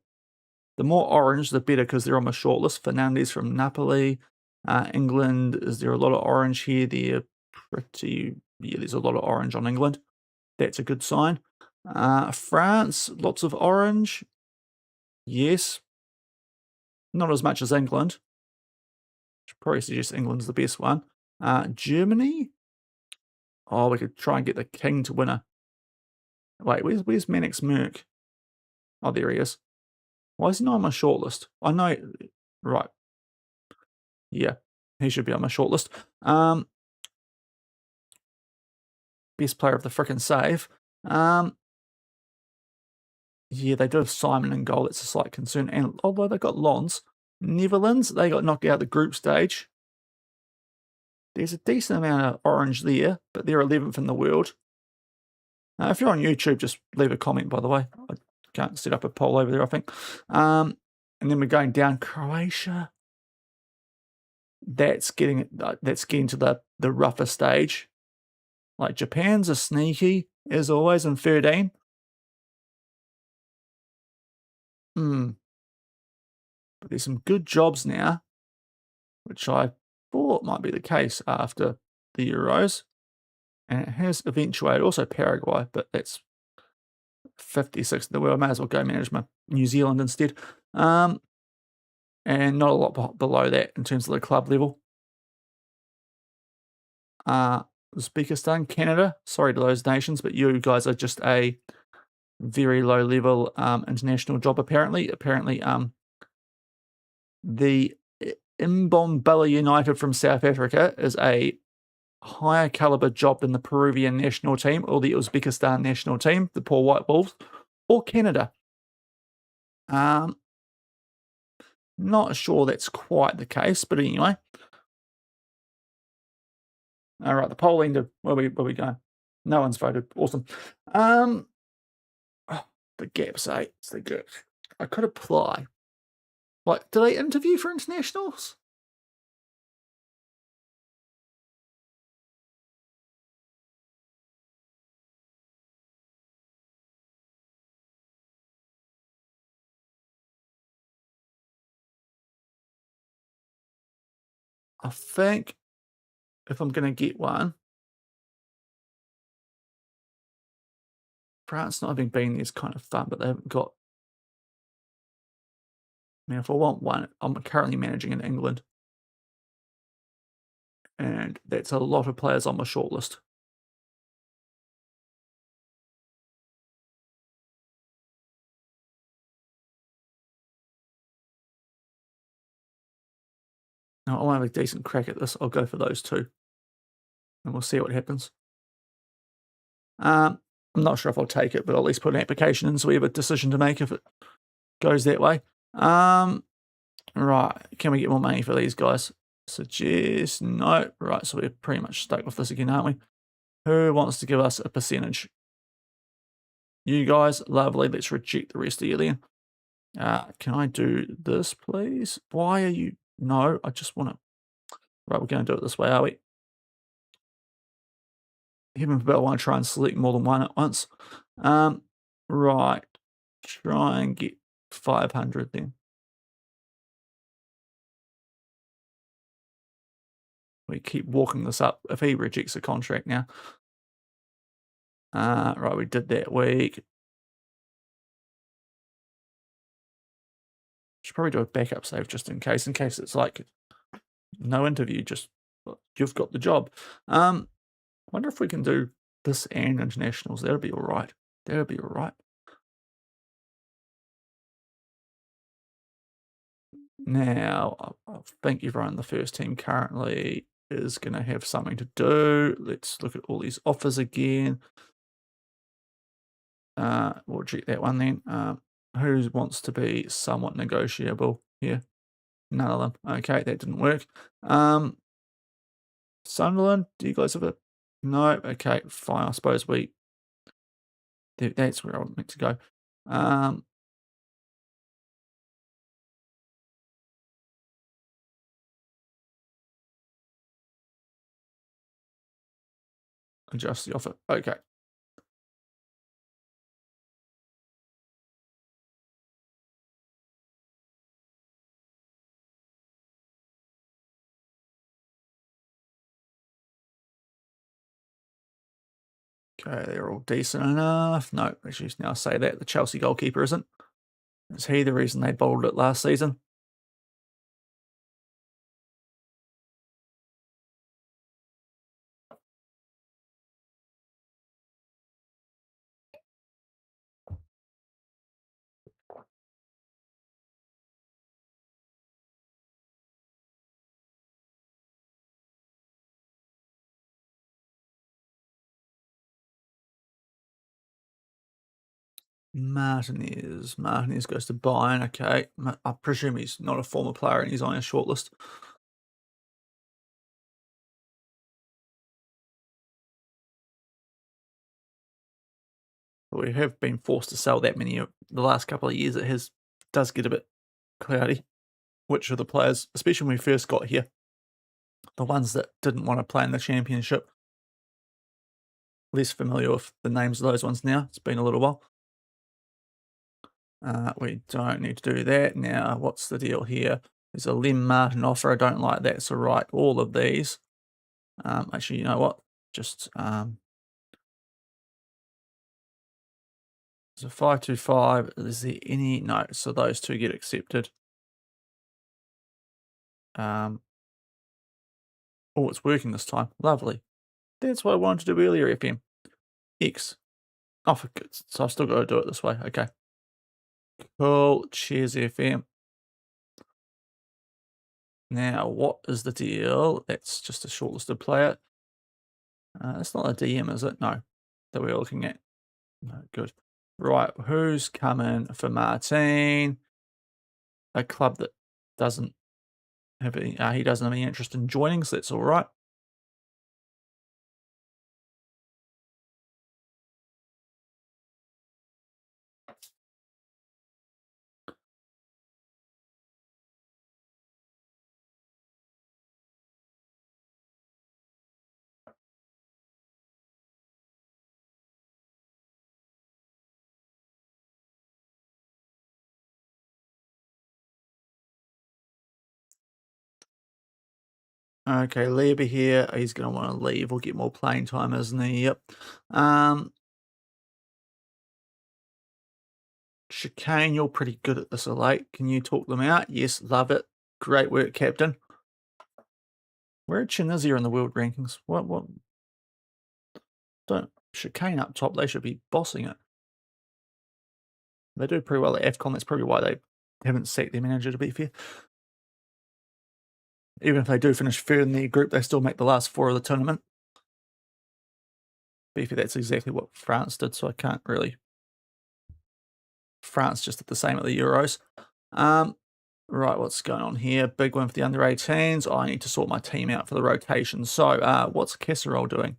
The more orange, the better, because they're on my shortlist. Fernandes from Napoli. England, is there a lot of orange here? They're pretty... Yeah, there's a lot of orange on England. That's a good sign. France, lots of orange. Yes. Not as much as England. Should probably suggest England's the best one. Germany. Oh, we could try and get the king to win a... Wait, where's Manix Merck? Oh, there he is. Why is he not on my shortlist? I know... Right. Yeah, he should be on my shortlist. Best player of the frickin' save. Yeah, they do have Simon in goal. That's a slight concern. And although they've got Lons, Netherlands, they got knocked out the group stage. There's a decent amount of orange there, but they're 11th in the world. If you're on YouTube, just leave a comment, by the way. I can't set up a poll over there, I think. And then we're going down Croatia. That's getting to the rougher stage. Like, Japan's a sneaky, as always, in 13. But there's some good jobs now, which I thought might be the case after the Euros. And it has eventuated. Also Paraguay, but that's 56th in the world. May as well go manage my New Zealand instead. And not a lot below that in terms of the club level. Uzbekistan, Canada. Sorry to those nations, but you guys are just a very low level international job apparently. Apparently, the Mbombela United from South Africa is a higher caliber job than the Peruvian national team or the Uzbekistan national team, the poor white wolves, or Canada. Not sure that's quite the case, but anyway. All right, the poll ended. Where we going? No one's voted. Awesome. The gaps, eh? It's the good. I could apply. Like, do they interview for internationals? I think if I'm going to get one, France not having been there is kind of fun, but they haven't got... I mean, if I want one, I'm currently managing in England. And that's a lot of players on my shortlist. Now, I want to have a decent crack at this. I'll go for those two. And we'll see what happens. I'm not sure if I'll take it, but I'll at least put an application in so we have a decision to make if it goes that way. Right. Can we get more money for these guys? Suggest no. Right, so we're pretty much stuck with this again, aren't we? Who wants to give us a percentage? You guys, lovely. Let's reject the rest of you then. Can I do this, please? Why are you... No, I just want to... Right, we're going to do it this way, are we? Heaven forbid I want to try and select more than one at once. Right. Try and get 500 then. We keep walking this up. If he rejects the contract now. Right, we did that week. Should probably do a backup save just in case it's like no interview, just you've got the job. Wonder if we can do this and internationals. That'll be all right. That'll be all right. Now, I think everyone in the first team currently is going to have something to do. Let's look at all these offers again. We'll check that one then. Who wants to be somewhat negotiable here? None of them. Okay, that didn't work. Sunderland, do you guys have a... No? Okay, fine. I suppose that's where I was meant to go. Adjust the offer. Okay. Okay, they're all decent enough. No, actually, now I say that the Chelsea goalkeeper isn't. Is he the reason they bottled it last season? Martinez goes to Bayern. Okay, I presume he's not a former player and he's on a shortlist. We have been forced to sell that many the last couple of years. Does get a bit cloudy. Which of the players, especially when we first got here, the ones that didn't want to play in the championship, less familiar with the names of those ones now. It's been a little while. We don't need to do that. Now, what's the deal here? There's a Lim Martin offer. I don't like that. So, right, all of these. Actually, you know what? Just there's a 525. Is there any? No. So those two get accepted. Oh, it's working this time. Lovely. That's what I wanted to do earlier, FM. X. Oh, for good. So I've still got to do it this way. Okay. Cool. Cheers, FM. Now, what is the deal? That's just a shortlisted player. That's not a DM, is it? No. That we're looking at. No, good. Right. Who's coming for Martin? A club that doesn't have any, he doesn't have any interest in joining, so that's all right. Okay, Levy here. He's going to want to leave or get more playing time, isn't he? Yep. Chicane, you're pretty good at this, Elite. Can you talk them out? Yes, love it. Great work, Captain. Where are Tunisia in the world rankings? What? Don't Chicane up top. They should be bossing it. They do pretty well at AFCON. That's probably why they haven't sacked their manager, to be fair. Even if they do finish third in their group, they still make the last four of the tournament. Be fair, that's exactly what France did, so I can't really. France just did the same at the Euros. Right, what's going on here? Big one for the under-18s. I need to sort my team out for the rotation. So, what's Casserole doing?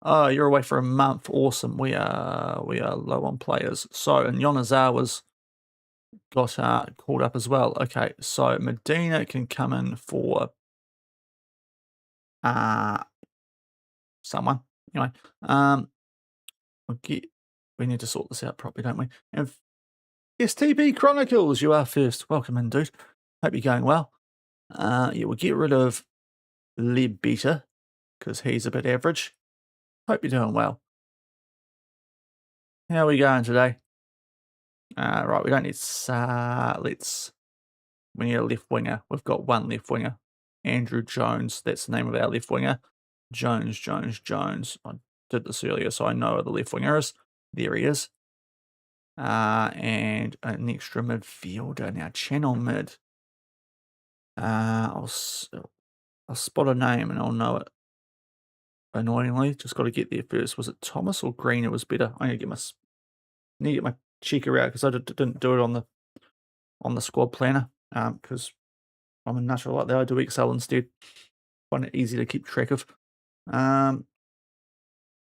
Oh, you're away for a month. Awesome. We are low on players. So, and Yonazawa's got called up as well. Okay, so Medina can come in for someone. Anyway, we need to sort this out properly, don't we? And STB Chronicles, you are first. Welcome in, dude. Hope you're going well. Yeah, we'll get rid of Libeta because he's a bit average. Hope you're doing well. How are we going today? Right, we don't need we need a left winger. We've got one left winger. Andrew Jones, that's the name of our left winger. Jones. I did this earlier, so I know who the left winger is. There he is. And an extra midfielder. Now, channel mid. I'll spot a name and I'll know it. Annoyingly, just got to get there first. Was it Thomas or Green? It was better. I need to get my checker out because I didn't do it on the squad planner. Because I'm a nutter like that. I do Excel instead. Find it easy to keep track of.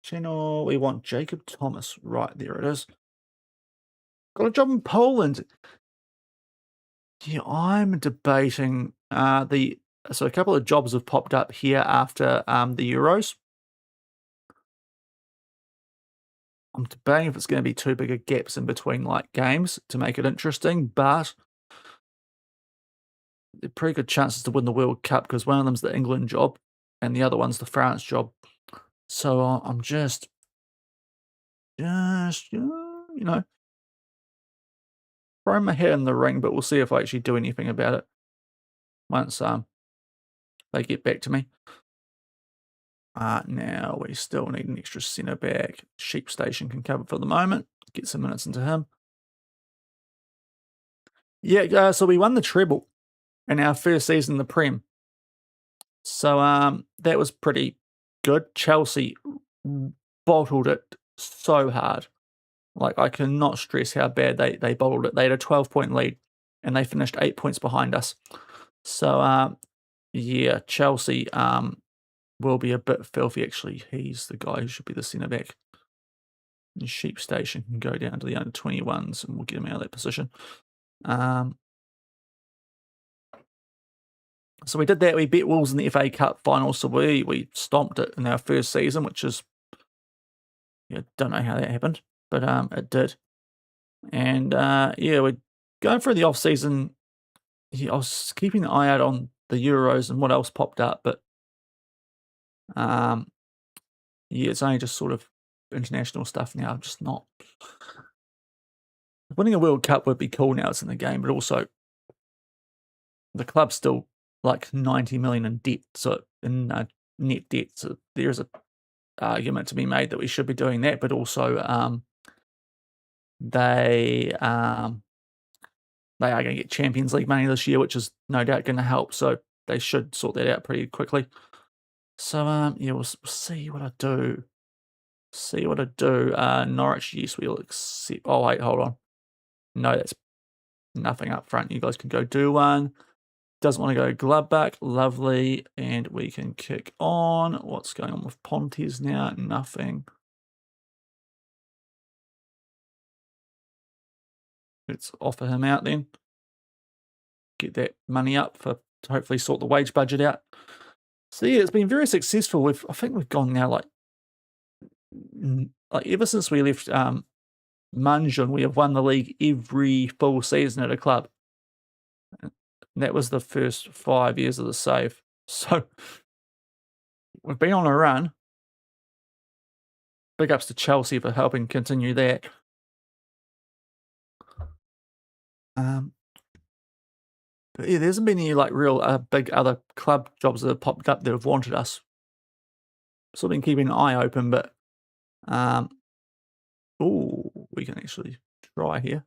Channel. We want Jacob Thomas. Right there it is. Got a job in Poland. Yeah, I'm debating so a couple of jobs have popped up here after the Euros. I'm debating if it's going to be too big of gaps in between like games to make it interesting, but they're pretty good chances to win the World Cup because one of them's the England job and the other one's the France job. So I'm just you know, throwing my head in the ring, but we'll see if I actually do anything about it once they get back to me. Now we still need an extra centre back. Sheep Station can cover for the moment. Get some minutes into him. Yeah, so we won the treble in our first season in the Prem. So that was pretty good. Chelsea bottled it so hard. Like, I cannot stress how bad they bottled it. They had a 12-point lead, and they finished 8 points behind us. So, yeah, Chelsea will be a bit filthy, actually. He's the guy who should be the centre-back. And Sheep Station can go down to the under-21s, and we'll get him out of that position. So we did that. We beat Wolves in the FA Cup final, so we stomped it in our first season, which is, yeah, don't know how that happened, but it did. And yeah, we're going through the off season. Yeah, I was keeping an eye out on the Euros and what else popped up, but yeah, it's only just sort of international stuff now. I'm just not winning a World Cup would be cool now it's in the game, but also the club's still like 90 million in debt, so in net debt. So there is a argument to be made that we should be doing that, but also they are going to get Champions League money this year, which is no doubt going to help. So they should sort that out pretty quickly. So yeah, we'll see what I do. Norwich, yes, we'll accept. Oh wait, hold on. No, that's nothing up front. You guys can go do one. Doesn't want to go Gladbach. Lovely. And we can kick on. What's going on with Pontes now? Nothing. Let's offer him out then. Get that money up for to hopefully sort the wage budget out. So yeah, it's been very successful. I think we've gone now like ever since we left Munjun, we have won the league every full season at a club. And that was the first 5 years of the save. So we've been on a run. Big ups to Chelsea for helping continue that. But yeah, there hasn't been any like real big other club jobs that have popped up that have wanted us. So I've been keeping an eye open, but we can actually try here.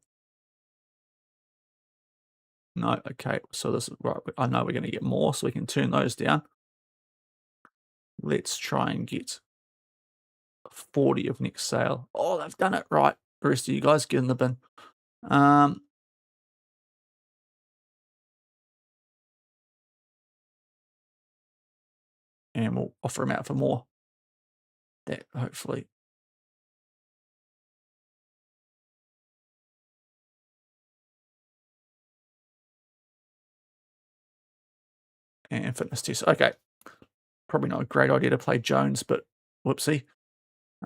No, okay, so this is right. I know we're going to get more, so we can turn those down. Let's try and get 40 of next sale. Oh, they've done it right. The rest of you guys get in the bin. And we'll offer them out for more. That hopefully. And fitness test. Okay. Probably not a great idea to play Jones, but whoopsie.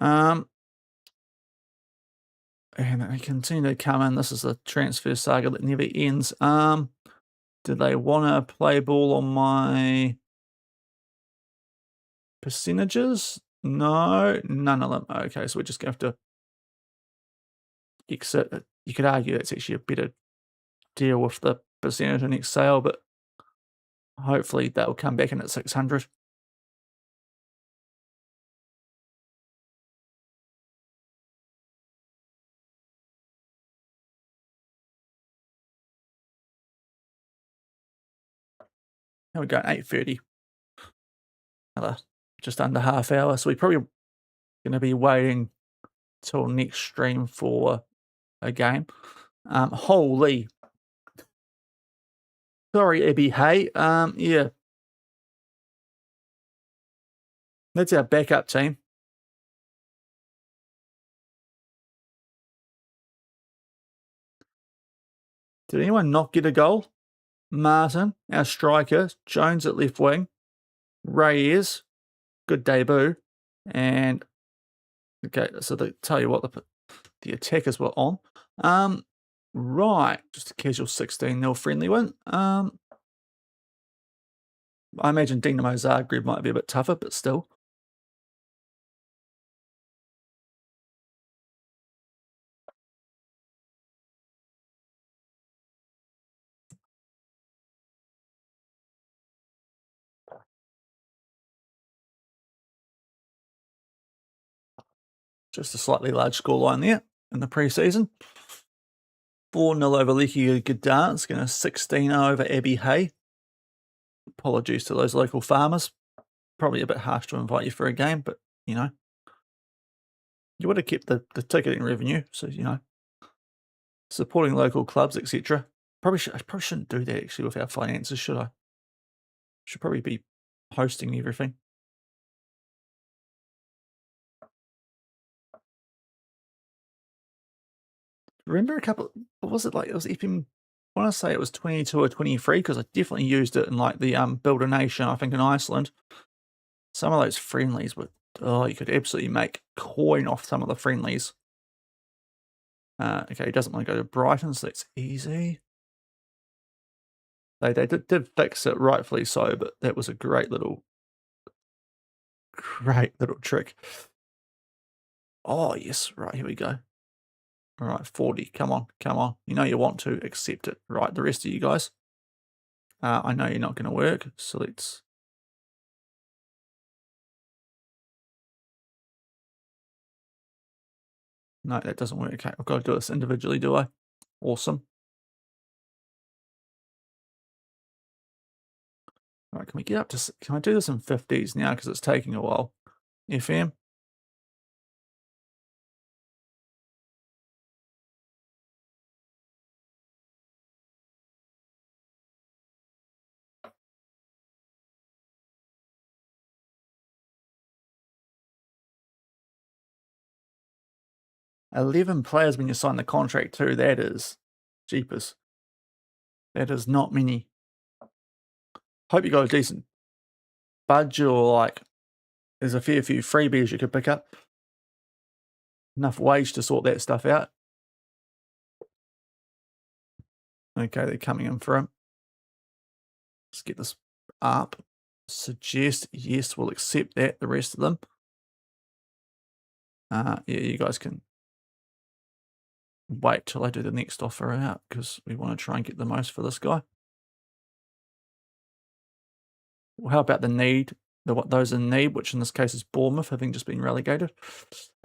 And they continue to come in. This is a transfer saga that never ends. Did they want to play ball on my percentages? No, none of them. Okay, so we're just going to have to exit. You could argue that's actually a better deal with the percentage on next sale, but hopefully that will come back in at 600. Now we're going 8:30. Another just under half hour. So we're probably going to be waiting till next stream for a game. Holy. Sorry, Abby. Hey, yeah. That's our backup team. Did anyone not get a goal? Martin, our striker, Jones at left wing, Reyes, good debut, and Okay, so they tell you what the attackers were on. Right, just a casual 16-0 friendly win. I imagine Dinamo Zagreb might be a bit tougher, but still. Just a slightly large scoreline there in the pre-season. 4-0 over Lechia Gdansk and a 16-0 over Abbey Hay. Apologies to those local farmers. Probably a bit harsh to invite you for a game, but, you know, you would have kept the ticketing revenue, so, you know, supporting local clubs, etc. I probably shouldn't do that, actually, with our finances, should I? Should probably be hosting everything. Remember a couple, what was it like? It was FM, I want to say it was 22 or 23, because I definitely used it in like the Build a Nation, I think, in Iceland. Some of those friendlies were, oh, you could absolutely make coin off some of the friendlies. Okay, he doesn't want to go to Brighton, so that's easy. They did fix it, rightfully so, but that was a great little trick. Oh, yes, right, here we go. All right, 40, come on, come on. You know you want to, accept it. Right, the rest of you guys. I know you're not going to work, so let's... No, that doesn't work. Okay, I've got to do this individually, do I? Awesome. All right, can we get up to... Can I do this in 50s now, because it's taking a while? FM? $11 players when you sign the contract too. That is jeepers. That is not many. Hope you got a decent budget, or like there's a fair few freebies you could pick up. Enough wage to sort that stuff out. Okay, they're coming in for him. Let's get this up. Suggest, yes, we'll accept that. The rest of them. Yeah, you guys can wait till I do the next offer out, because we want to try and get the most for this guy. Well, how about the need? Those in need, which in this case is Bournemouth, having just been relegated.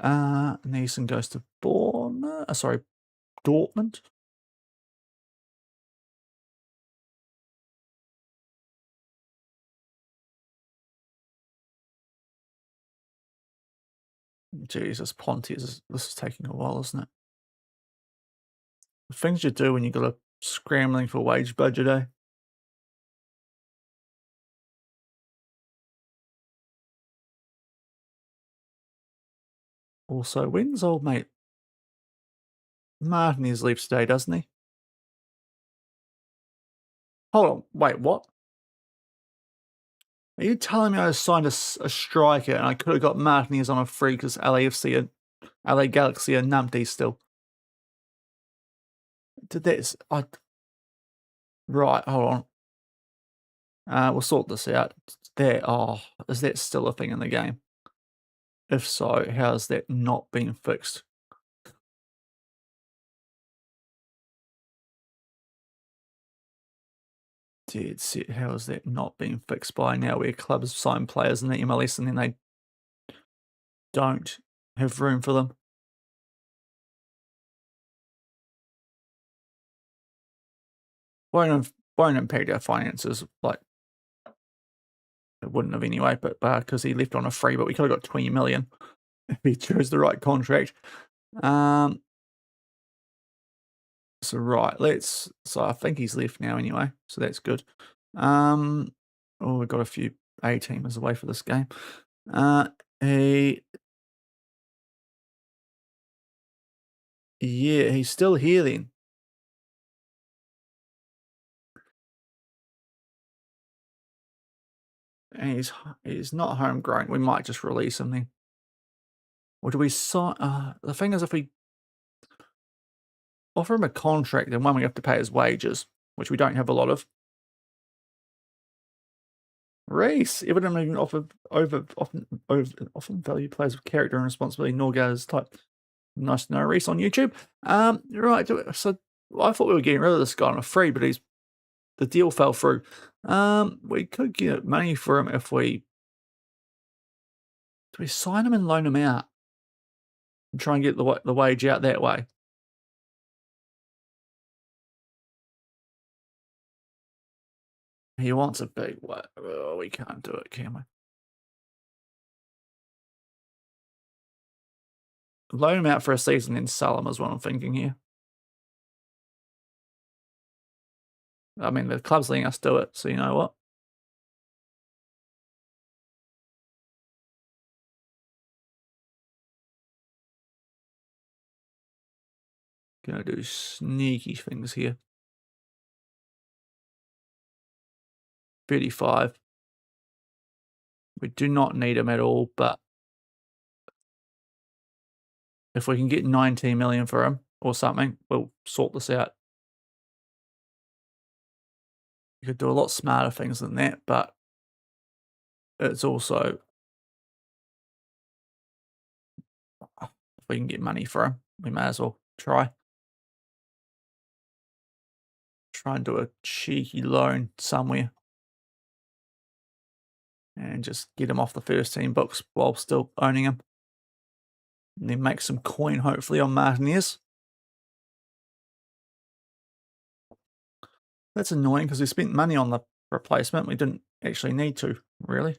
Neeson goes to Bournemouth. Sorry, Dortmund. Jesus, Ponte, this is taking a while, isn't it? The things you do when you got a scrambling for wage budget, eh? Also, when's old mate Martinez leaves today, doesn't he? Hold on, wait, what? Are you telling me I signed a striker and I could have got Martinez on a free because LA Galaxy are numpty still? Did that? Right, hold on. We'll sort this out. There. Oh, is that still a thing in the game? If so, how has that not been fixed? Dead set. How has that not been fixed by now, where clubs sign players in the MLS and then they don't have room for them? Won't impact our finances, like it wouldn't have anyway, but because he left on a free, but we could have got 20 million if he chose the right contract. So right, so I think he's left now anyway, so that's good. Oh, we've got a few A-teamers away for this game. Yeah, he's still here then. And he's not homegrown. We might just release him then. Or do we sign? The thing is, if we offer him a contract, then one, we have to pay his wages, which we don't have a lot of. Race, evidently often value players with character and responsibility, nor guys type. Nice to know, Reese on YouTube. Right, so I thought we were getting rid of this guy on a free, but the deal fell through. We could get money for him if do we sign him and loan him out and try and get the wage out that way? He wants a big what? Oh, we can't do it, can we? Loan him out for a season and sell him is what I'm thinking here. I mean, the club's letting us do it, so you know what? Gonna do sneaky things here. 35. We do not need him at all, but if we can get 19 million for him or something, we'll sort this out. You could do a lot smarter things than that, but it's also, if we can get money for him, we may as well try. Try and do a cheeky loan somewhere and just get him off the first team books while still owning him. And then make some coin, hopefully, on Martinez. That's annoying because we spent money on the replacement. We didn't actually need to, really.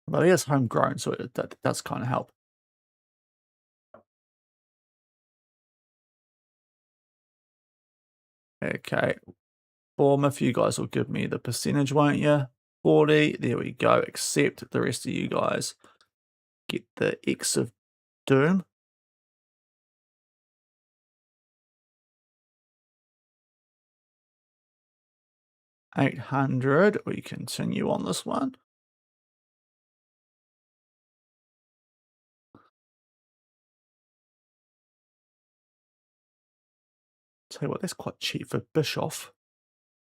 But he is homegrown, so that does kind of help. Okay. Bournemouth, you guys will give me the percentage, won't you? 40. There we go. Except the rest of you guys get the X of Doom. $800. We continue on this one. Tell you what, that's quite cheap for Bischoff.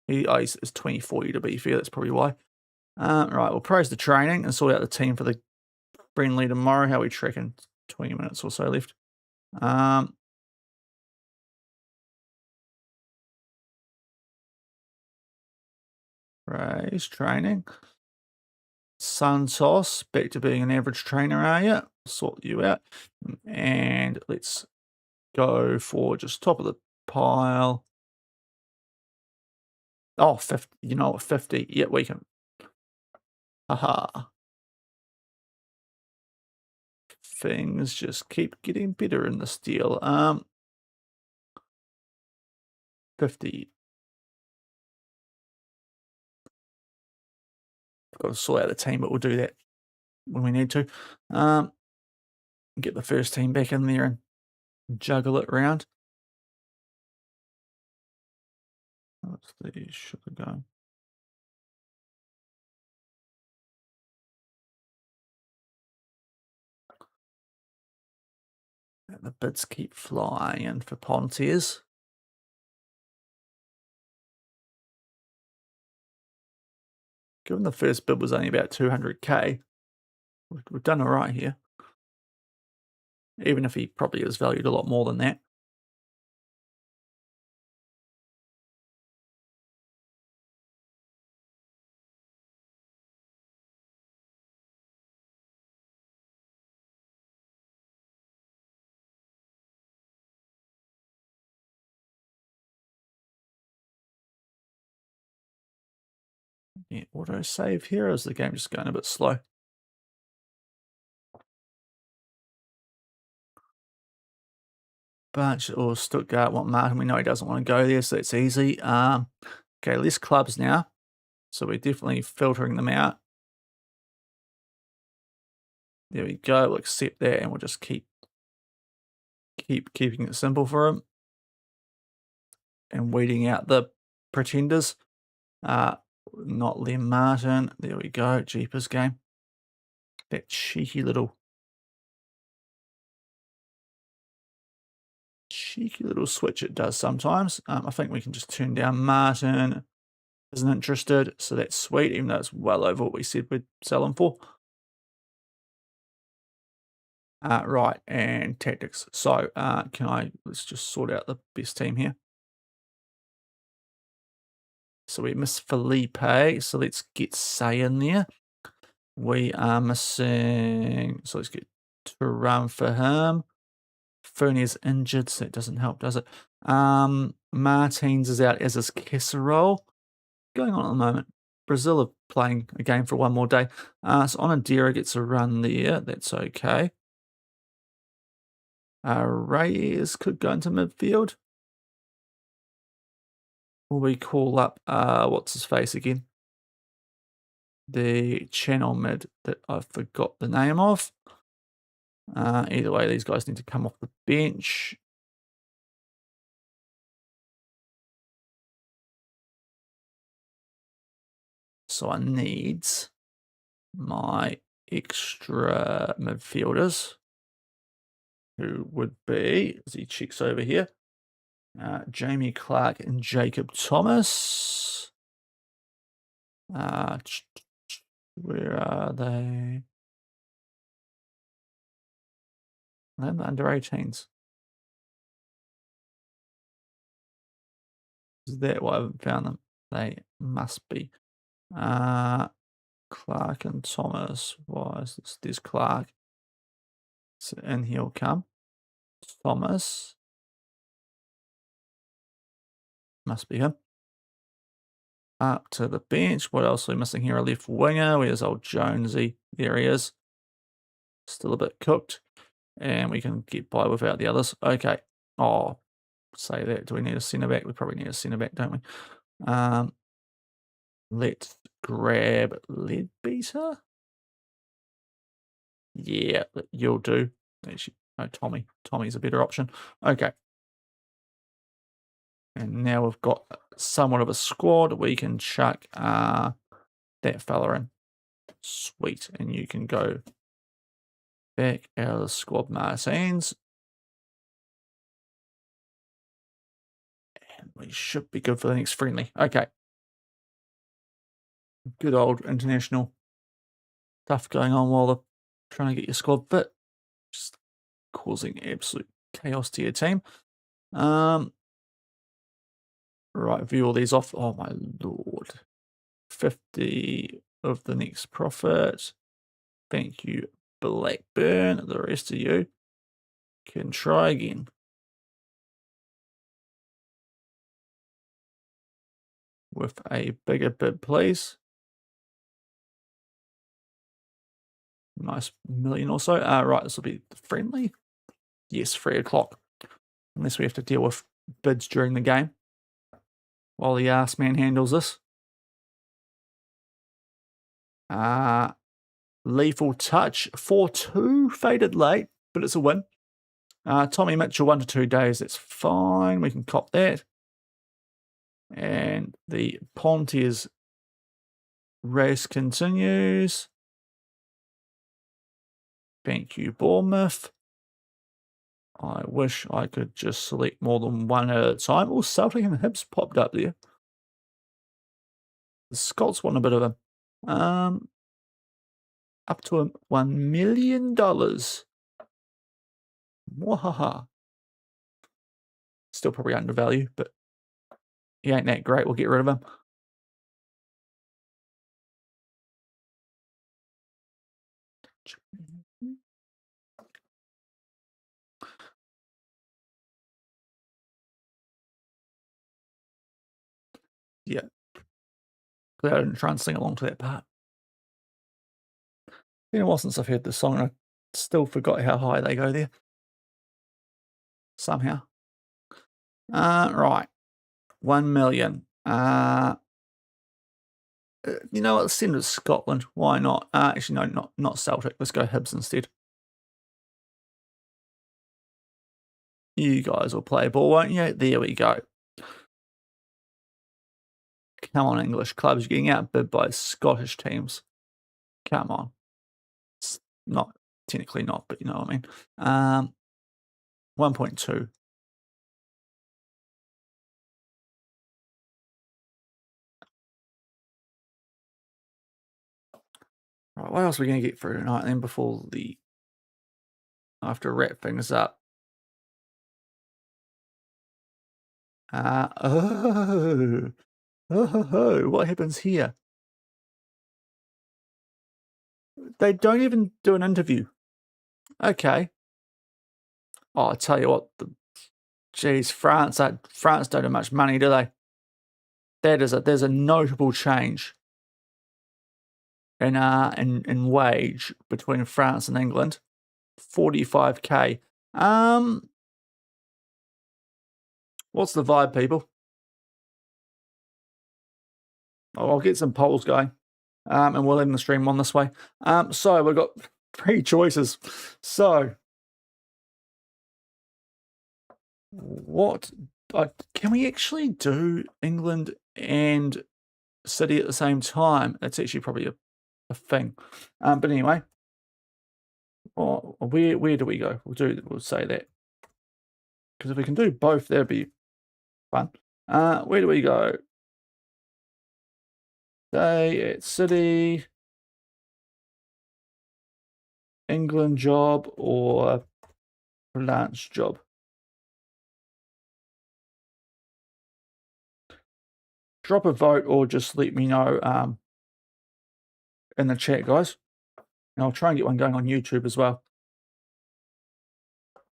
He's 2040 to be fair. That's probably why. Right, we'll praise the training and sort out the team for the friendly tomorrow. How are we tracking? 20 minutes or so left. Praise training. Santos, back to being an average trainer, are you? Sort you out. And let's go for just top of the pile. Oh, 50. You know what? 50. Yeah, we can. Haha. Things just keep getting better in this deal. 50. I've got to sort out the team, but we'll do that when we need to. Get the first team back in there and juggle it around. What's the sugar going? And the bids keep flying in for Pontiers. Given the first bid was only about 200k, we've done all right here. Even if he probably is valued a lot more than that. Yeah, auto save here, or is the game just going a bit slow? Bunch or Stuttgart want Martin. We know he doesn't want to go there, so it's easy. Okay, less clubs now. So we're definitely filtering them out. There we go. We'll accept that and we'll just keep keeping it simple for him. And weeding out the pretenders. Not Liam Martin. There we go. Jeepers game. That cheeky little cheeky little switch it does sometimes. I think we can just turn down Martin. Isn't interested, so that's sweet, even though it's well over what we said we'd sell him for. Right, and tactics. So let's just sort out the best team here. So we miss Felipe, so let's get Say in there. We are missing, so let's get to run for him. Fernie's injured, so that doesn't help, does it? Martins is out as his casserole. Going on at the moment. Brazil are playing a game for one more day. So Onadira gets a run there. That's okay. Reyes could go into midfield. Will we call up, what's his face again? The channel mid that I forgot the name of. Either way, these guys need to come off the bench. So I need my extra midfielders, who would be, as he checks over here, Jamie Clark and Jacob Thomas. Where are they? They're under 18s. Is that why I haven't found them? They must be. Clark and Thomas. Why is this? There's Clark. So in he'll come. Thomas. Must be him. Up to the bench. What else are we missing here? A left winger. Where's old Jonesy? There he is. Still a bit cooked. And we can get by without the others. Okay. Oh, say that. Do we need a centre back? We probably need a centre back, don't we? Let's grab Leadbeater. Yeah, you'll do. Actually, no, Tommy. Tommy's a better option. Okay. And now we've got somewhat of a squad. We can chuck that fella in. Sweet. And you can go back out of the squad, Martins. And we should be good for the next friendly. Okay. Good old international stuff going on while they're trying to get your squad fit. Just causing absolute chaos to your team. Right, view all these off. Oh my lord. 50 of the next profit. Thank you, Blackburn. The rest of you can try again. With a bigger bid, please. Nice million or so. Right, this will be friendly. Yes, 3 o'clock. Unless we have to deal with bids during the game while the ass man handles this. Lethal touch 4-2, faded late, but it's a win. Tommy Mitchell 1 to 2 days. That's fine. We can cop that. And the Pontiers race continues. Thank you, Bournemouth. I wish I could just select more than one at a time. Oh, Celtic and Hibs popped up there. The Scots want a bit of a up to $1 million. Wahaha. Still probably undervalued, but he ain't that great. We'll get rid of him. Yeah. Glad I didn't try and sing along to that part. It's been a while since I've heard this song, and I still forgot how high they go there. Somehow. Right. 1 million. You know what? Let's send it to Scotland. Why not? Actually, no, not Celtic. Let's go Hibs instead. You guys will play ball, won't you? There we go. Come on, English clubs. You're getting outbid by Scottish teams. Come on. It's not, technically not, but you know what I mean. 1.2. Right, what else are we going to get through tonight then before I have to wrap things up? Oh, what happens here? They don't even do an interview. Okay. Oh, I tell you what, geez, France don't have much money, do they? There's a notable change in wage between France and England. 45K. What's the vibe, people? I'll get some polls going. And we'll end the stream on this way. So we've got 3 choices. So can we actually do England and City at the same time? That's actually probably a thing. But anyway, where do we go? We'll say that, because if we can do both, that'd be fun. Where do we go? Stay at City, England job, or freelance job? Drop a vote or just let me know in the chat, guys. And I'll try and get one going on YouTube as well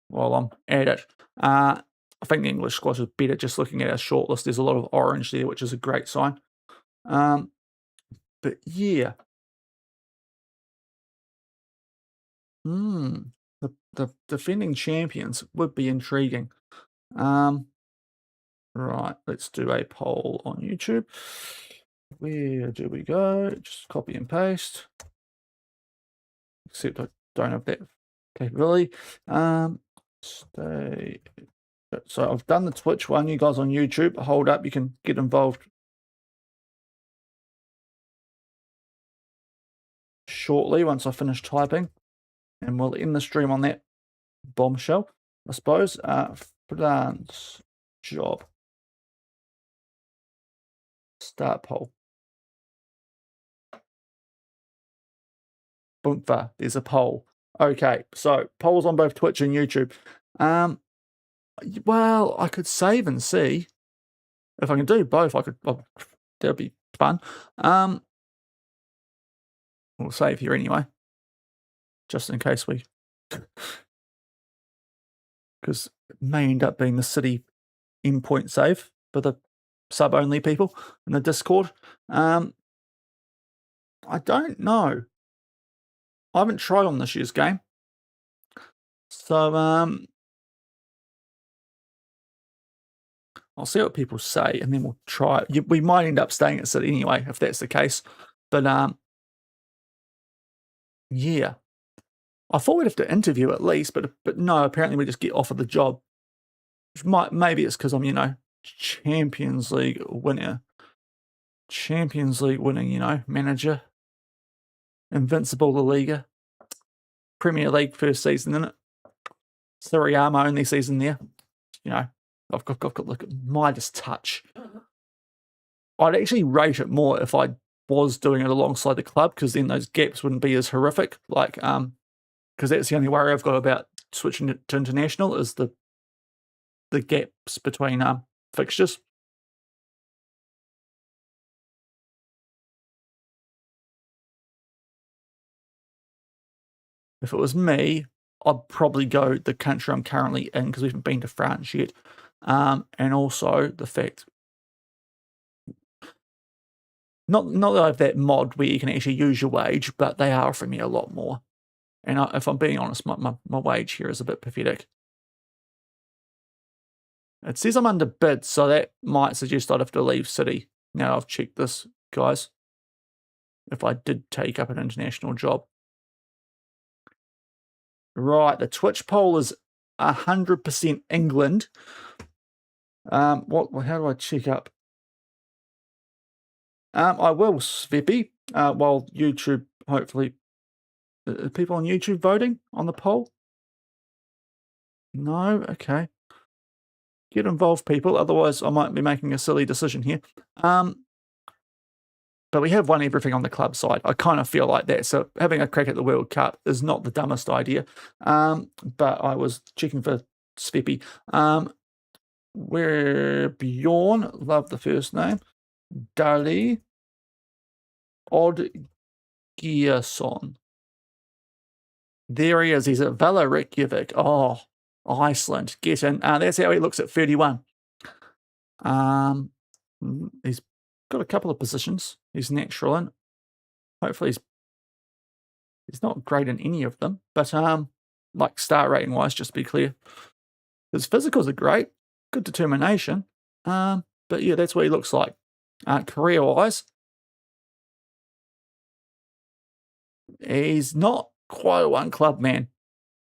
while I'm at it. I think the English squash is better just looking at our shortlist. There's a lot of orange there, which is a great sign. But yeah. The defending champions would be intriguing. Right, let's do a poll on YouTube. Where do we go? Just copy and paste. Except I don't have that capability. Stay. So I've done the Twitch one. You guys on YouTube, hold up. You can get involved shortly once I finish typing. And we'll end the stream on that bombshell, I suppose. Freelance job. Start poll. Boomfa, there's a poll. Okay, so polls on both Twitch and YouTube. Well, I could save and see. If I can do both, that'd be fun. We'll save here anyway, just in case because it may end up being the City endpoint save for the sub-only people in the Discord. I don't know. I haven't tried on this year's game. So, I'll see what people say, and then we'll try it. We might end up staying at City anyway, if that's the case. But, yeah. I thought we'd have to interview at least, but no, apparently we just get offered the job. Maybe it's because I'm, Champions League winner. Champions League winning, manager. Invincible La Liga. Premier League first season, in it. Serie A my only season there. I've got look at Midas touch. I'd actually rate it more if I was doing it alongside the club, because then those gaps wouldn't be as horrific. Because that's the only worry I've got about switching to international is the gaps between fixtures. If it was me, I'd probably go the country I'm currently in, because we haven't been to France yet. And also the fact, not that I have that mod where you can actually use your wage, but they are offering me a lot more. And if I'm being honest, my wage here is a bit pathetic. It says I'm under bid, so that might suggest I'd have to leave City. Now I've checked this, guys. If I did take up an international job. Right, the Twitch poll is 100% England. How do I check up? I will, Sveppy, while YouTube, hopefully. Are people on YouTube voting on the poll? No? Okay. Get involved, people. Otherwise, I might be making a silly decision here. But we have won everything on the club side. I kind of feel like that. So having a crack at the World Cup is not the dumbest idea. But I was checking for Sveppy. Where Bjorn, love the first name. Dali Oddgeirsson. There he is. He's at Vala Reykjavik. Oh, Iceland. Get in. That's how he looks at 31. He's got a couple of positions. He's natural in. Hopefully he's not great in any of them. But like star rating wise, just to be clear. His physicals are great. Good determination. But yeah, that's what he looks like. Career wise, he's not quite a one club man.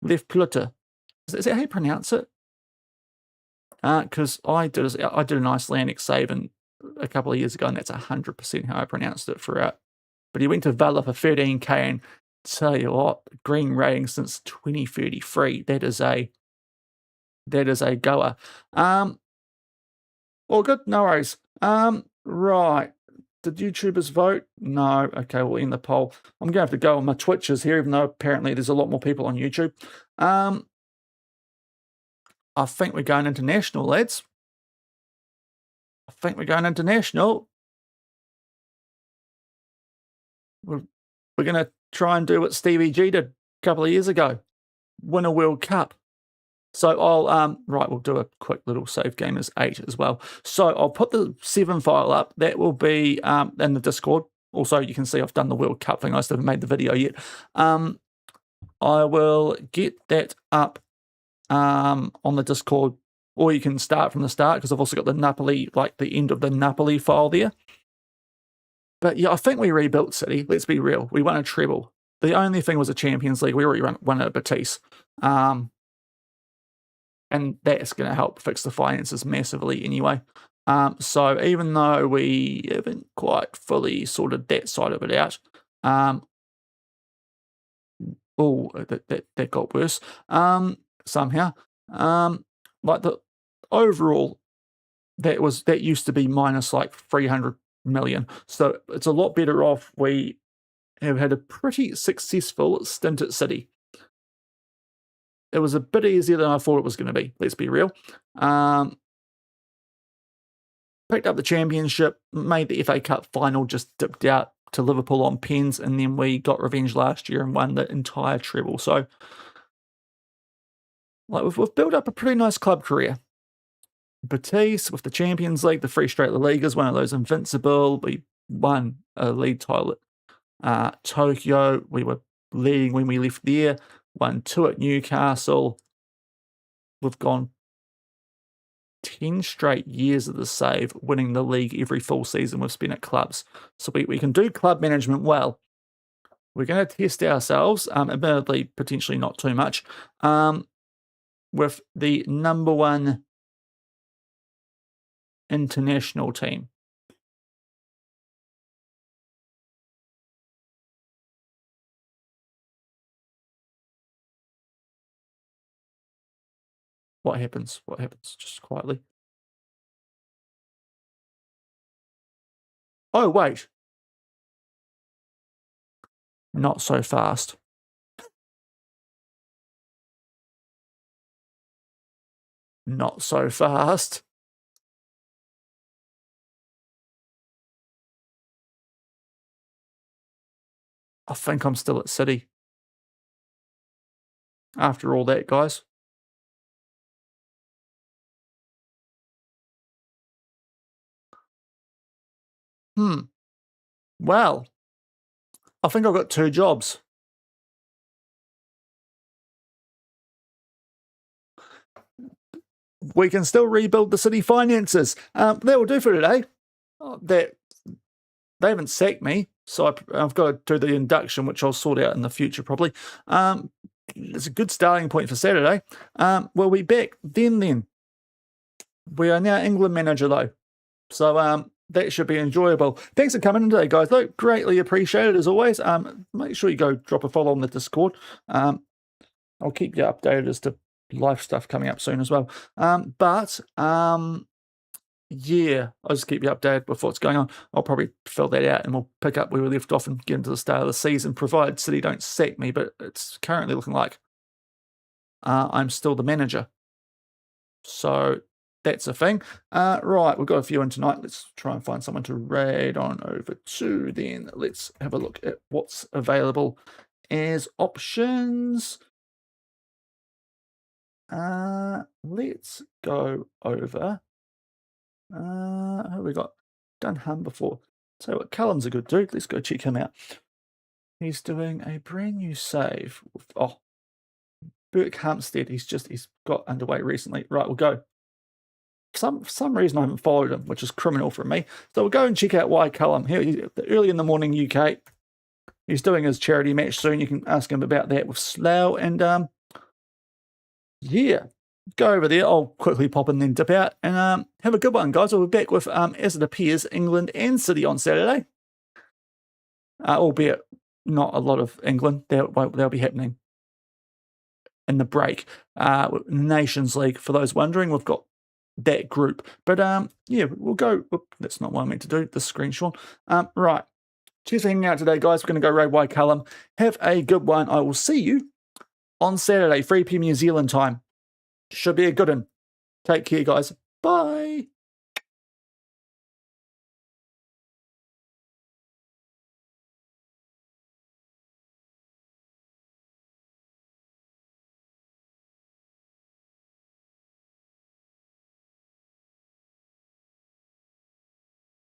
Left Plutter. Is that how you pronounce it? Because I did an Icelandic save a couple of years ago, and that's 100% how I pronounced it throughout. But he went to Vala for 13k, and tell you what, green rating since 2033. That is a goer. All good, no worries. Right. Did YouTubers vote? No. Okay, we'll end the poll. I'm gonna have to go on my Twitches here, even though apparently there's a lot more people on YouTube. I think we're going international, lads. I think we're going international. We're going to try and do what Stevie G did a couple of years ago. Win a World Cup. So I'll, right, we'll do a quick little save game as 8 as well. So I'll put the 7 file up. That will be in the Discord. Also, you can see I've done the World Cup thing. I still haven't made the video yet. I will get that up on the Discord, or you can start from the start, because I've also got the Napoli, like the end of the Napoli file there. But yeah, I think we rebuilt City. Let's be real. We won a treble. The only thing was a Champions League. We already won a Betis. And that's going to help fix the finances massively anyway. So even though we haven't quite fully sorted that side of it out, that got worse somehow. Like the overall, that used to be minus like 300 million. So it's a lot better off. We have had a pretty successful stint at City. It was a bit easier than I thought it was going to be, let's be real. Picked up the championship, made the FA Cup final, just dipped out to Liverpool on pens, and then we got revenge last year and won the entire treble. So like we've built up a pretty nice club career. Betis with the Champions League, the 3 straight La Ligas, one of those invincible. We won a league title at Tokyo. We were leading when we left there. Won 2 at Newcastle. We've gone 10 straight years of the save, winning the league every full season we've spent at clubs. So we can do club management well. We're going to test ourselves, admittedly, potentially not too much, with the #1 international team. What happens? What happens? Just quietly. Oh, wait. Not so fast. Not so fast. I think I'm still at City. After all that, guys. Well, I think I've got 2 jobs. We can still rebuild the City finances. That will do for today. They haven't sacked me, so I've got to do the induction, which I'll sort out in the future probably. It's a good starting point for Saturday. We'll be back then. We are now England manager though, so that should be enjoyable. Thanks for coming in today, guys. Though greatly appreciated as always. Make sure you go drop a follow on the Discord. I'll keep you updated as to live stuff coming up soon as well. yeah, I'll just keep you updated with what's going on. I'll probably fill that out and we'll pick up where we left off and get into the start of the season, provided City don't sack me, but it's currently looking like I'm still the manager. So that's a thing. Right, we've got a few in tonight. Let's try and find someone to raid on over to then. Let's have a look at what's available as options. Let's go over. Who have we got? Done him before. So what, Callum's a good dude. Let's go check him out. He's doing a brand new save. Oh, Burke Hampstead. He's got underway recently. Right, we'll go. For some reason I haven't followed him, which is criminal from me. So we'll go and check out why Callum. Here, early in the morning UK. He's doing his charity match soon. You can ask him about that with Slough. And yeah, go over there. I'll quickly pop in then dip out. And have a good one, guys. We'll be back with, as it appears, England and City on Saturday. Albeit not a lot of England. They'll be happening in the break. Nations League, for those wondering, we've got that group. But yeah, we'll go. That's not what I meant to do. This screen, Shaun. Right. Cheers for hanging out today, guys. We're going to go raid White Callum. Have a good one. I will see you on Saturday, 3 p.m. New Zealand time. Should be a good one. Take care, guys. Bye.